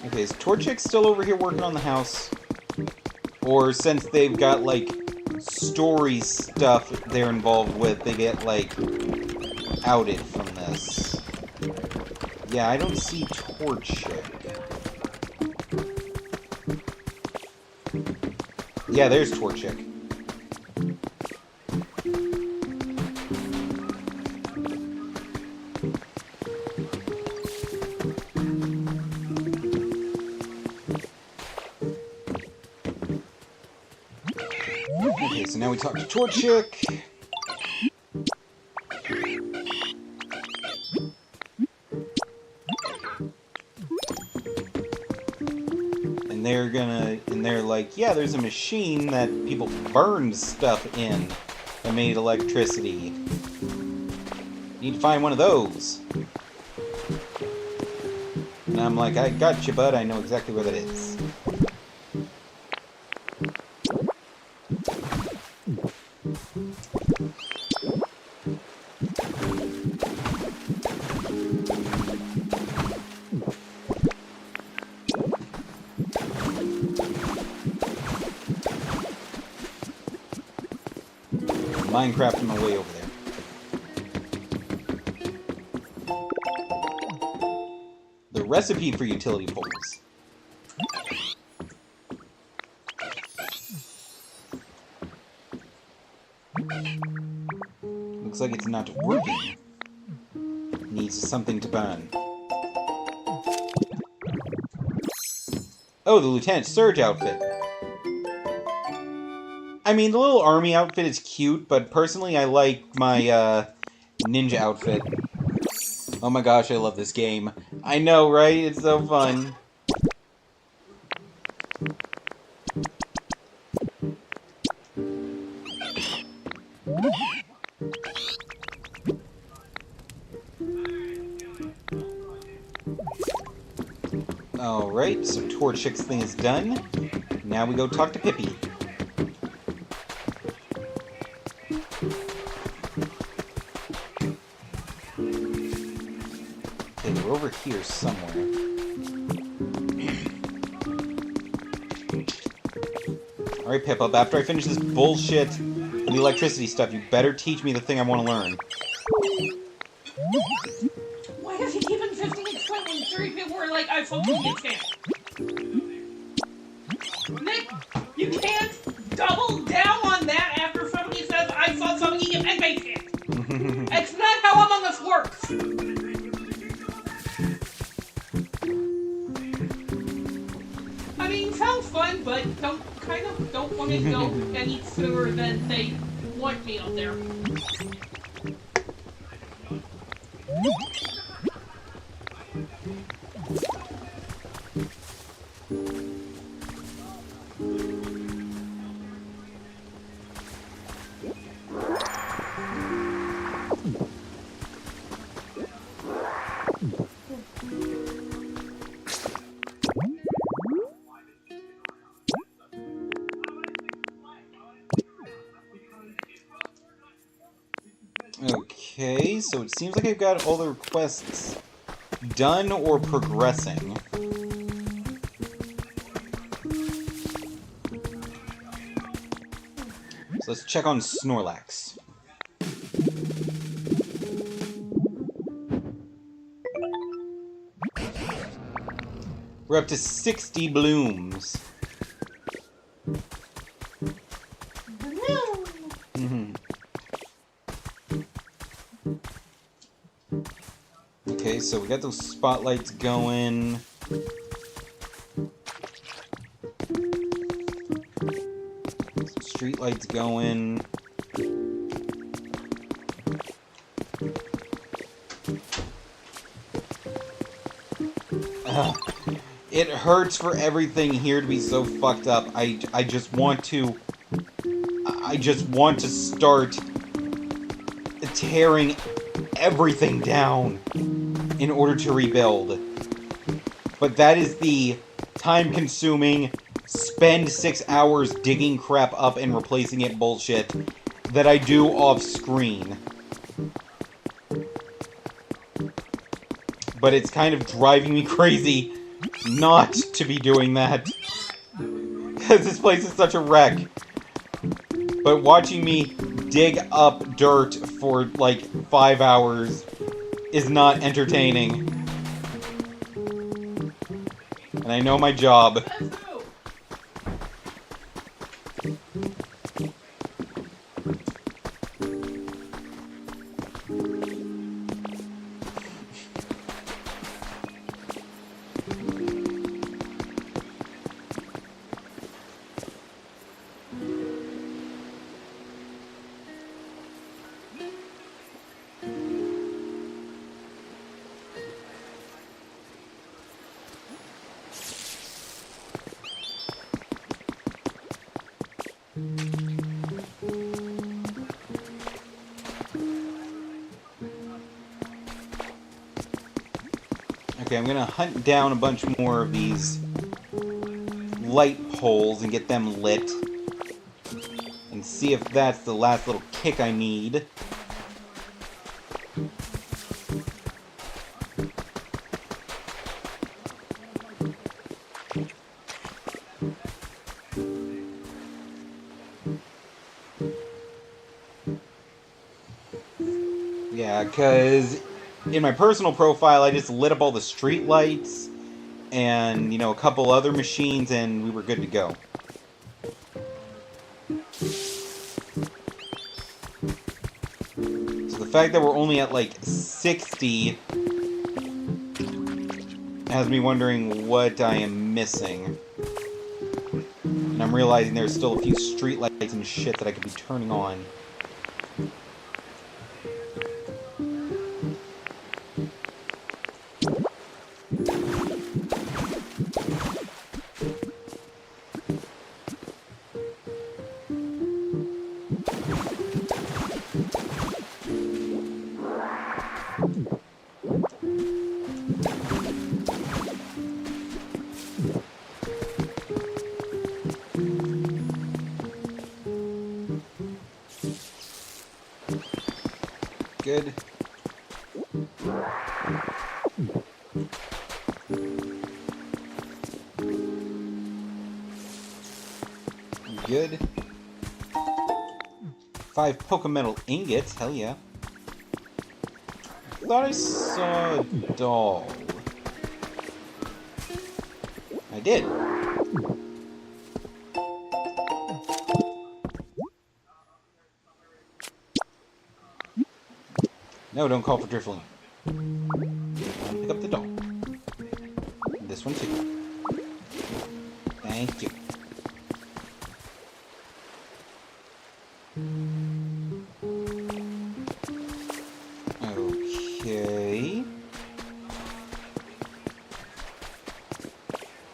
Okay, is Torchic still over here working on the house? Or since they've got, like, story stuff they're involved with, they get, like, outed from this? Yeah, I don't see Torchic. Yeah, there's Torchic. Okay, so now we talk to Torchic. And they're like, yeah, there's a machine that people burned stuff in that made electricity. Need to find one of those. And I'm like, I got you, bud. I know exactly where that is. Minecraft my way over there. The recipe for utility poles. Looks like it's not working. Needs something to burn. Oh, the Lieutenant Surge outfit. I mean, the little army outfit is cute, but personally I like my, ninja outfit. Oh my gosh, I love this game. I know, right? It's so fun. Alright, so Torchic's thing is done. Now we go talk to Pippi. Okay, they're over here somewhere. Alright, Piplup, after I finish this bullshit with the electricity stuff, you better teach me the thing I want to learn. Why does he keep infecting and when 3 people were like, I fucking can't? Nick, you can't double down on that after somebody says, I saw somebody get and they can't. It's not how Among Us works. I mean, sounds fun, but don't want to go any sooner than they want me out there. Okay, so it seems like I've got all the requests done or progressing. So let's check on Snorlax. We're up to 60 blooms. Okay, so we got those spotlights going. Some street lights going. It hurts for everything here to be so fucked up. I just want to start tearing everything down in order to rebuild. But that is the time-consuming, spend 6 hours digging crap up and replacing it bullshit that I do off-screen. But it's kind of driving me crazy not to be doing that. Because this place is such a wreck. But watching me dig up dirt for, like, 5 hours is not entertaining. And I know my job. Okay, I'm gonna hunt down a bunch more of these light poles and get them lit. And see if that's the last little kick I need. Yeah, because in my personal profile, I just lit up all the street lights and, you know, a couple other machines, and we were good to go. So the fact that we're only at, like, 60 has me wondering what I am missing. And I'm realizing there's still a few street lights and shit that I could be turning on. Good. Good. 5 Pokemetal ingots, hell yeah. Thought I saw a doll. I did. No, don't call for Drifloon. Pick up the doll. This one too. Thank you. Okay.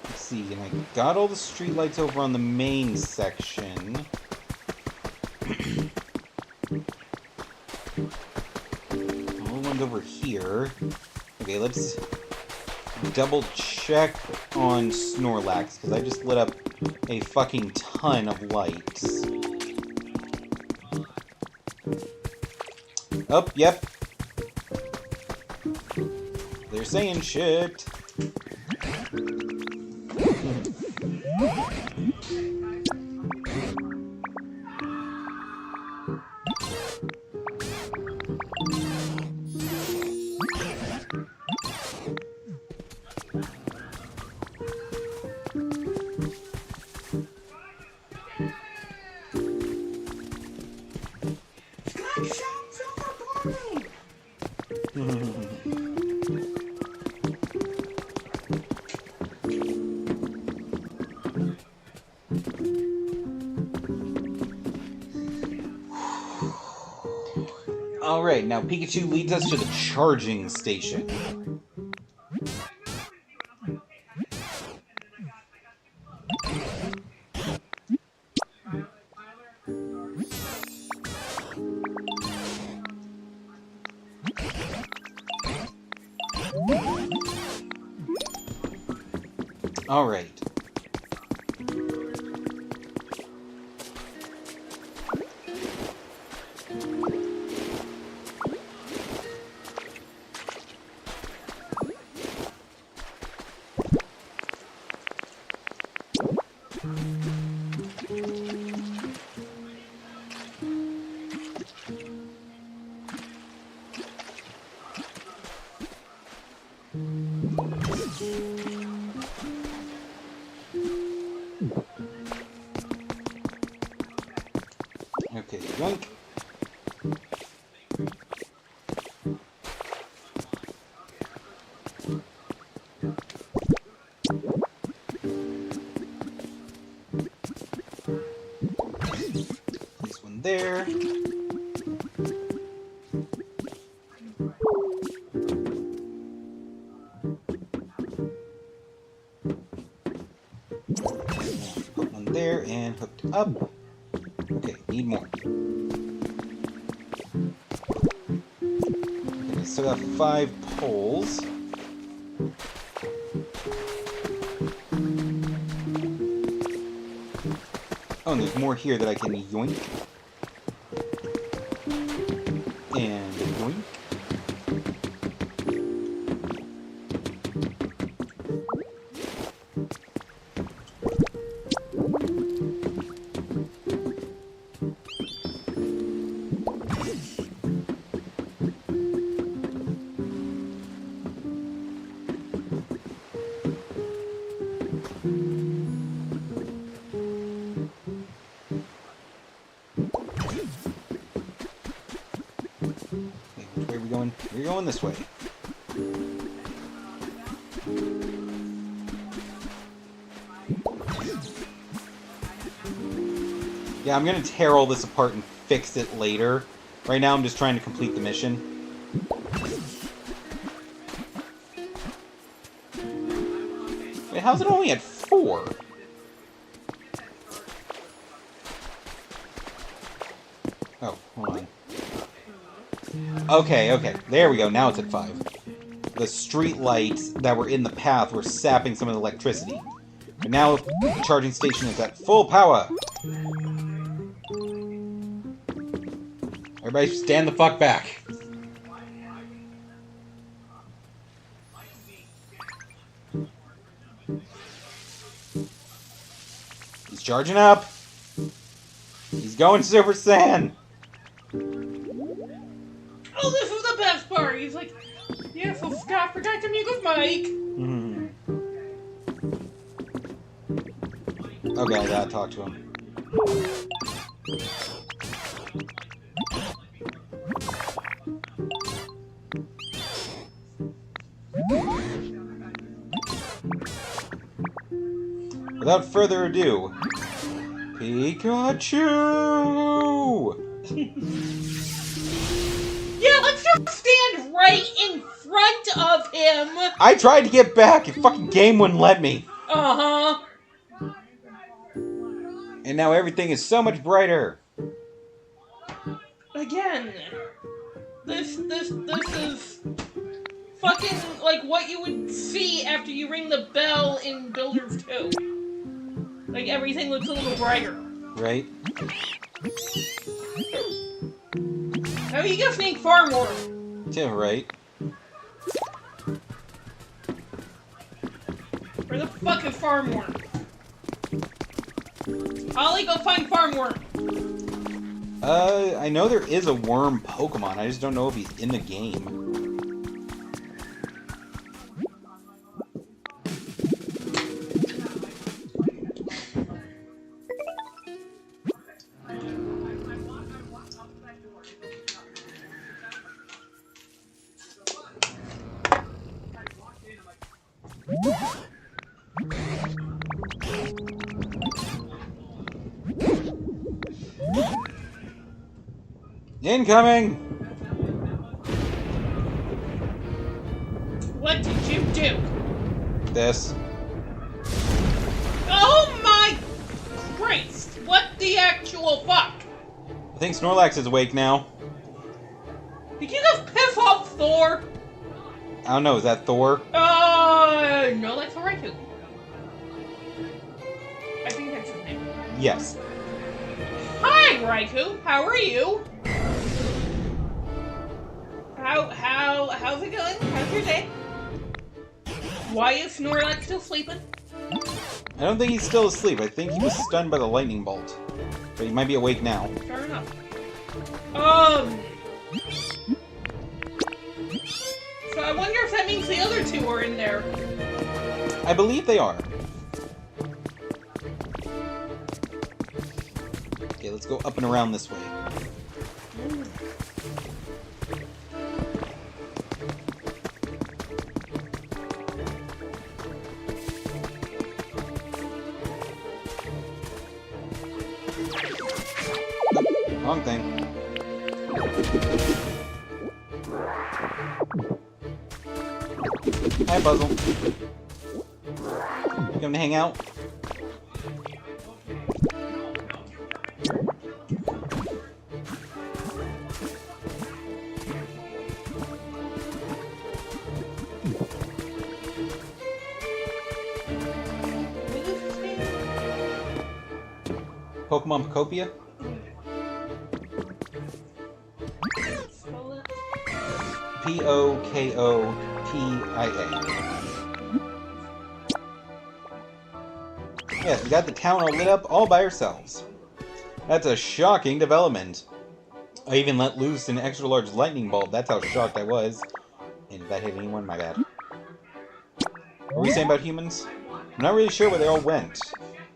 Let's see, and I got all the streetlights over on the main section. Over here. Okay, let's double check on Snorlax, because I just lit up a fucking ton of lights. Oh, yep. They're saying shit. Alright, now Pikachu leads us to the charging station. Alright. Okay, yoink. This one there. Put one there and hooked up. Okay, need more. Okay, I still got 5 poles. Oh, and there's more here that I can yoink. And yoink. Which way are we going? We're going this way. Yeah, I'm gonna tear all this apart and fix it later. Right now I'm just trying to complete the mission. Wait, how's it only at 4? Oh, hold on. Okay, there we go. Now it's at 5. The street lights that were in the path were sapping some of the electricity. But now the charging station is at full power. Everybody stand the fuck back. He's charging up. He's going Super Saiyan. Oh, this is the best part. He's like, yeah, so Scott forgot to mute his mic. Mm-hmm. Okay, I gotta talk to him. Without further ado, Pikachu! Yeah, let's just stand right in front of him. I tried to get back, your fucking game wouldn't let me. Uh-huh. And now everything is so much brighter. Again, this is fucking like what you would see after you ring the bell in Builders 2. Like everything looks a little brighter. Right? Now you just need far more. Yeah, right. Where the fuck is Farmworm? Ollie, go find Farmworm. I know there is a worm Pokemon, I just don't know if he's in the game. Incoming! What did you do? This. Oh my Christ! What the actual fuck? I think Snorlax is awake now. Did you just piss off Thor? I don't know, is that Thor? No, that's alright too. Yes. Hi, Raikou. How are you? How's it going? How's your day? Why is Snorlax still sleeping? I don't think he's still asleep. I think he was stunned by the lightning bolt. But he might be awake now. Fair enough. So I wonder if that means the other two are in there. I believe they are. Okay, let's go up and around this way. Wrong thing. Hi, Puzzle. You come to hang out? Pokemon Pokopia? Pokopia. Yes, we got the town all lit up all by ourselves. That's a shocking development. I even let loose an extra large lightning bolt. That's how shocked I was. And if that hit anyone, my bad. What were we saying about humans? I'm not really sure where they all went.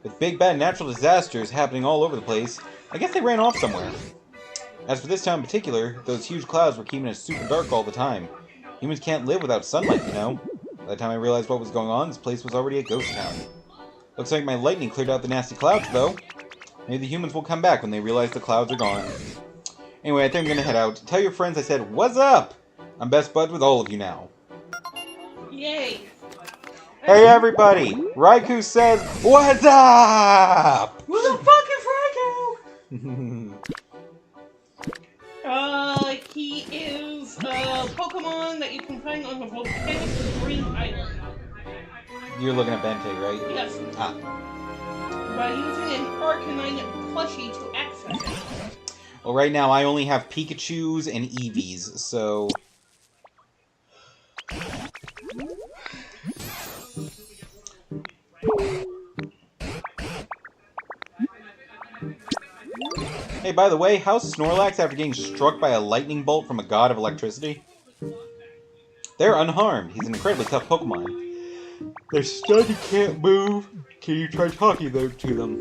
With big bad natural disasters happening all over the place, I guess they ran off somewhere. As for this town in particular, those huge clouds were keeping it super dark all the time. Humans can't live without sunlight, you know? By the time I realized what was going on, this place was already a ghost town. Looks like my lightning cleared out the nasty clouds, though. Maybe the humans will come back when they realize the clouds are gone. Anyway, I think I'm gonna head out. Tell your friends I said, what's up? I'm best buds with all of you now. Yay. Hey everybody! Raikou says, what's up? Who the fuck is Raikou? He is a Pokemon that you can find on the volcanic Green Island. You're looking at Bente, right? Yes. Ah. By using an Arcanine plushie to access it. Well, right now I only have Pikachus and Eevees, so... Hey, by the way, how's Snorlax after getting struck by a lightning bolt from a god of electricity? They're unharmed. He's an incredibly tough Pokemon. They're stunned and can't move. Can you try talking to them?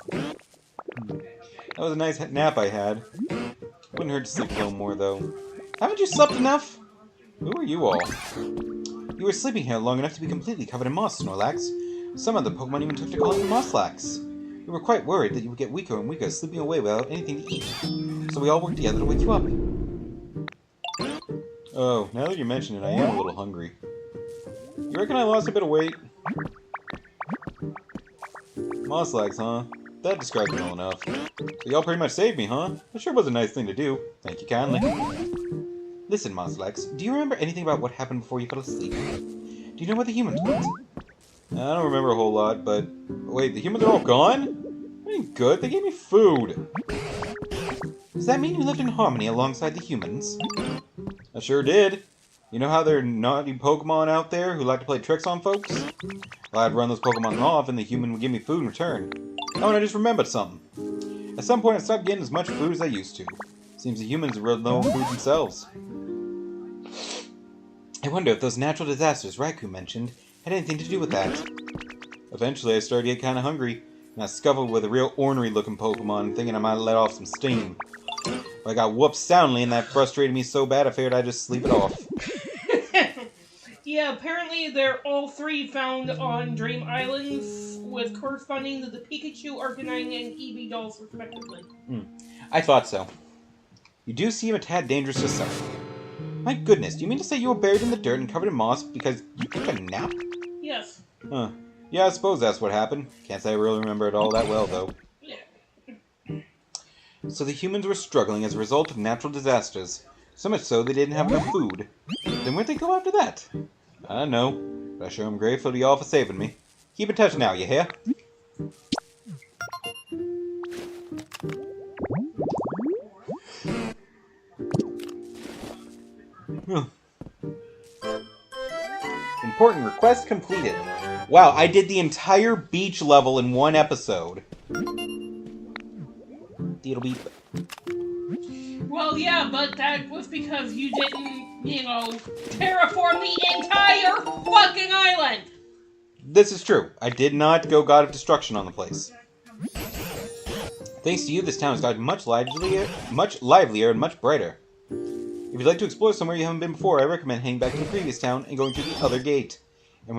That was a nice nap I had. Wouldn't hurt to sleep a little more, though. Haven't you slept enough? Who are you all? You were sleeping here long enough to be completely covered in moss, Snorlax. Some of the Pokemon even took to calling you Mosslax. We were quite worried that you would get weaker and weaker, sleeping away without anything to eat. So we all worked together to wake you up. Oh, now that you mention it, I am a little hungry. You reckon I lost a bit of weight? Mosslax, huh? That describes it well enough. So y'all pretty much saved me, huh? That sure was a nice thing to do. Thank you kindly. Listen, Mosslax, do you remember anything about what happened before you fell asleep? Do you know where the humans went? I don't remember a whole lot, but... Wait, the humans are all gone? I mean, good, they gave me food. Does that mean you lived in harmony alongside the humans? I sure did. You know how there are naughty Pokemon out there who like to play tricks on folks? Well, I'd run those Pokemon off and the human would give me food in return. Oh, and I just remembered something. At some point I stopped getting as much food as I used to. Seems the humans are real low on food themselves. I wonder if those natural disasters Raikou mentioned had anything to do with that. Eventually I started to get kinda hungry, and I scuffled with a real ornery looking Pokemon, thinking I might let off some steam. But I got whooped soundly, and that frustrated me so bad I figured I'd just sleep it off. Yeah, apparently they're all three found on Dream Islands, with corresponding to the Pikachu, Arcanine, and Eevee dolls, respectively. I thought so. You do seem a tad dangerous yourself. My goodness, do you mean to say you were buried in the dirt and covered in moss because you took a nap? Yes. Huh. Yeah, I suppose that's what happened. Can't say I really remember it all that well, though. Yeah. So the humans were struggling as a result of natural disasters. So much so they didn't have enough food. Then where'd they go after that? I don't know, but I sure am grateful to y'all for saving me. Keep in touch now, you hear? Important request completed. Wow, I did the entire beach level in one episode. It'll be... Well, yeah, but that was because you didn't, terraform the entire fucking island! This is true. I did not go God of Destruction on the place. Thanks to you, this town has gotten much livelier, and much brighter. If you'd like to explore somewhere you haven't been before, I recommend heading back to the previous town and going through the other gate. And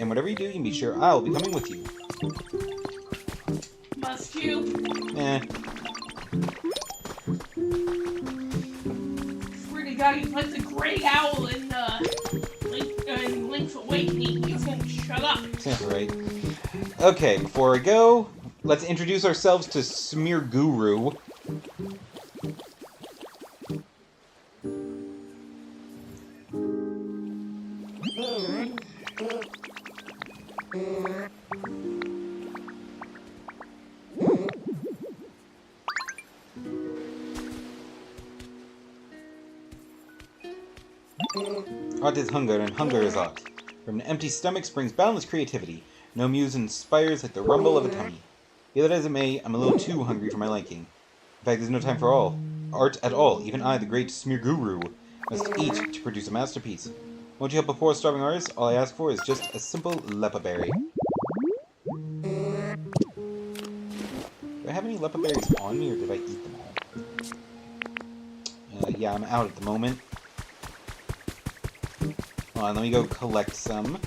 whatever you do, you can be sure I'll be coming with you. Must you? Eh. Swear to God, he's like the Grey Owl in Link's Awakening. He just won't shut up. Sounds right. Okay, before I go, let's introduce ourselves to Smear Guru. Art is hunger, and hunger is art. From an empty stomach springs boundless creativity. No muse inspires like the rumble of a tummy. Be that as it may, I'm a little too hungry for my liking. In fact, there's no time for art at all. Even I, the great Smear Guru, must eat to produce a masterpiece. Won't you help a poor starving artist? All I ask for is just a simple lepa berry. Do I have any lepa berries on me, or did I eat them all? Yeah, I'm out at the moment. Hold on, let me go collect some.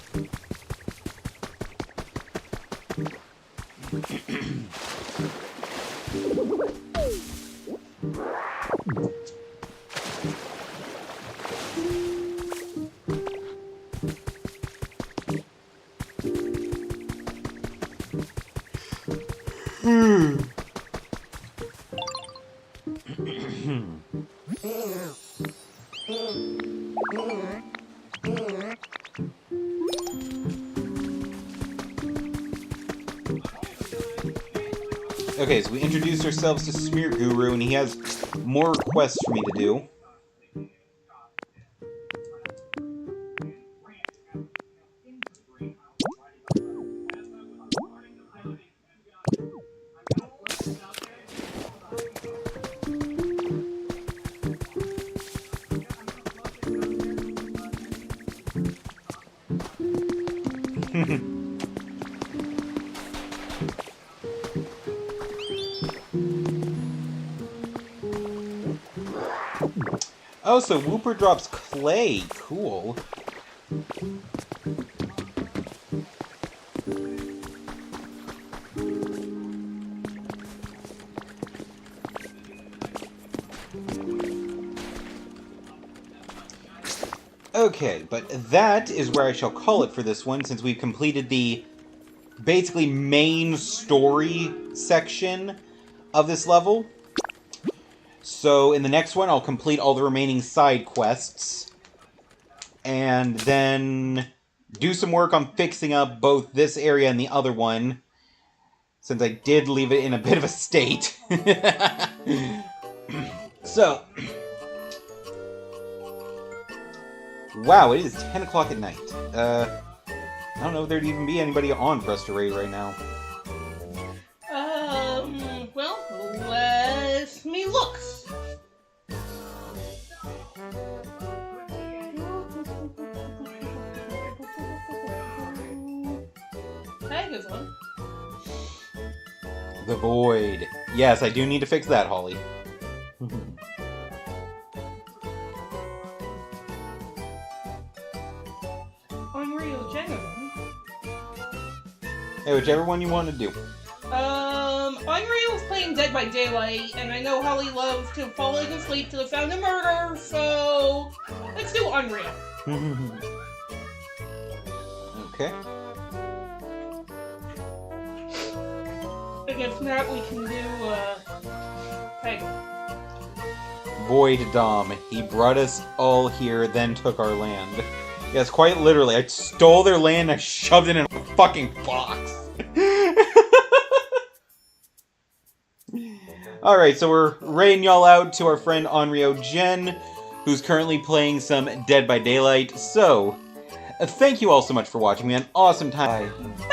Okay, so we introduced ourselves to Smear Guru, and he has more quests for me to do. Oh, so Wooper drops clay. Cool. Okay, but that is where I shall call it for this one, since we've completed the basically main story section of this level. So in the next one, I'll complete all the remaining side quests, and then do some work on fixing up both this area and the other one, since I did leave it in a bit of a state. So, wow, it is 10 o'clock at night. I don't know if there'd even be anybody on for us to raid right now. Well, let me look. Tag is one. The Void. Yes, I do need to fix that, Holly. Unreal Genuine. Hey, whichever one you want to do. Unreal's playing Dead by Daylight, and I know Holly loves to falling asleep to the sound of murder, so let's do Unreal. Okay. And if not, we can do, Peg. Void Dom. He brought us all here, then took our land. Yes, quite literally. I stole their land and I shoved it in a fucking box. Alright, so we're raiding y'all out to our friend Onryo Jen. who's currently playing some Dead by Daylight. So, thank you all so much for watching. We had an awesome time. Bye.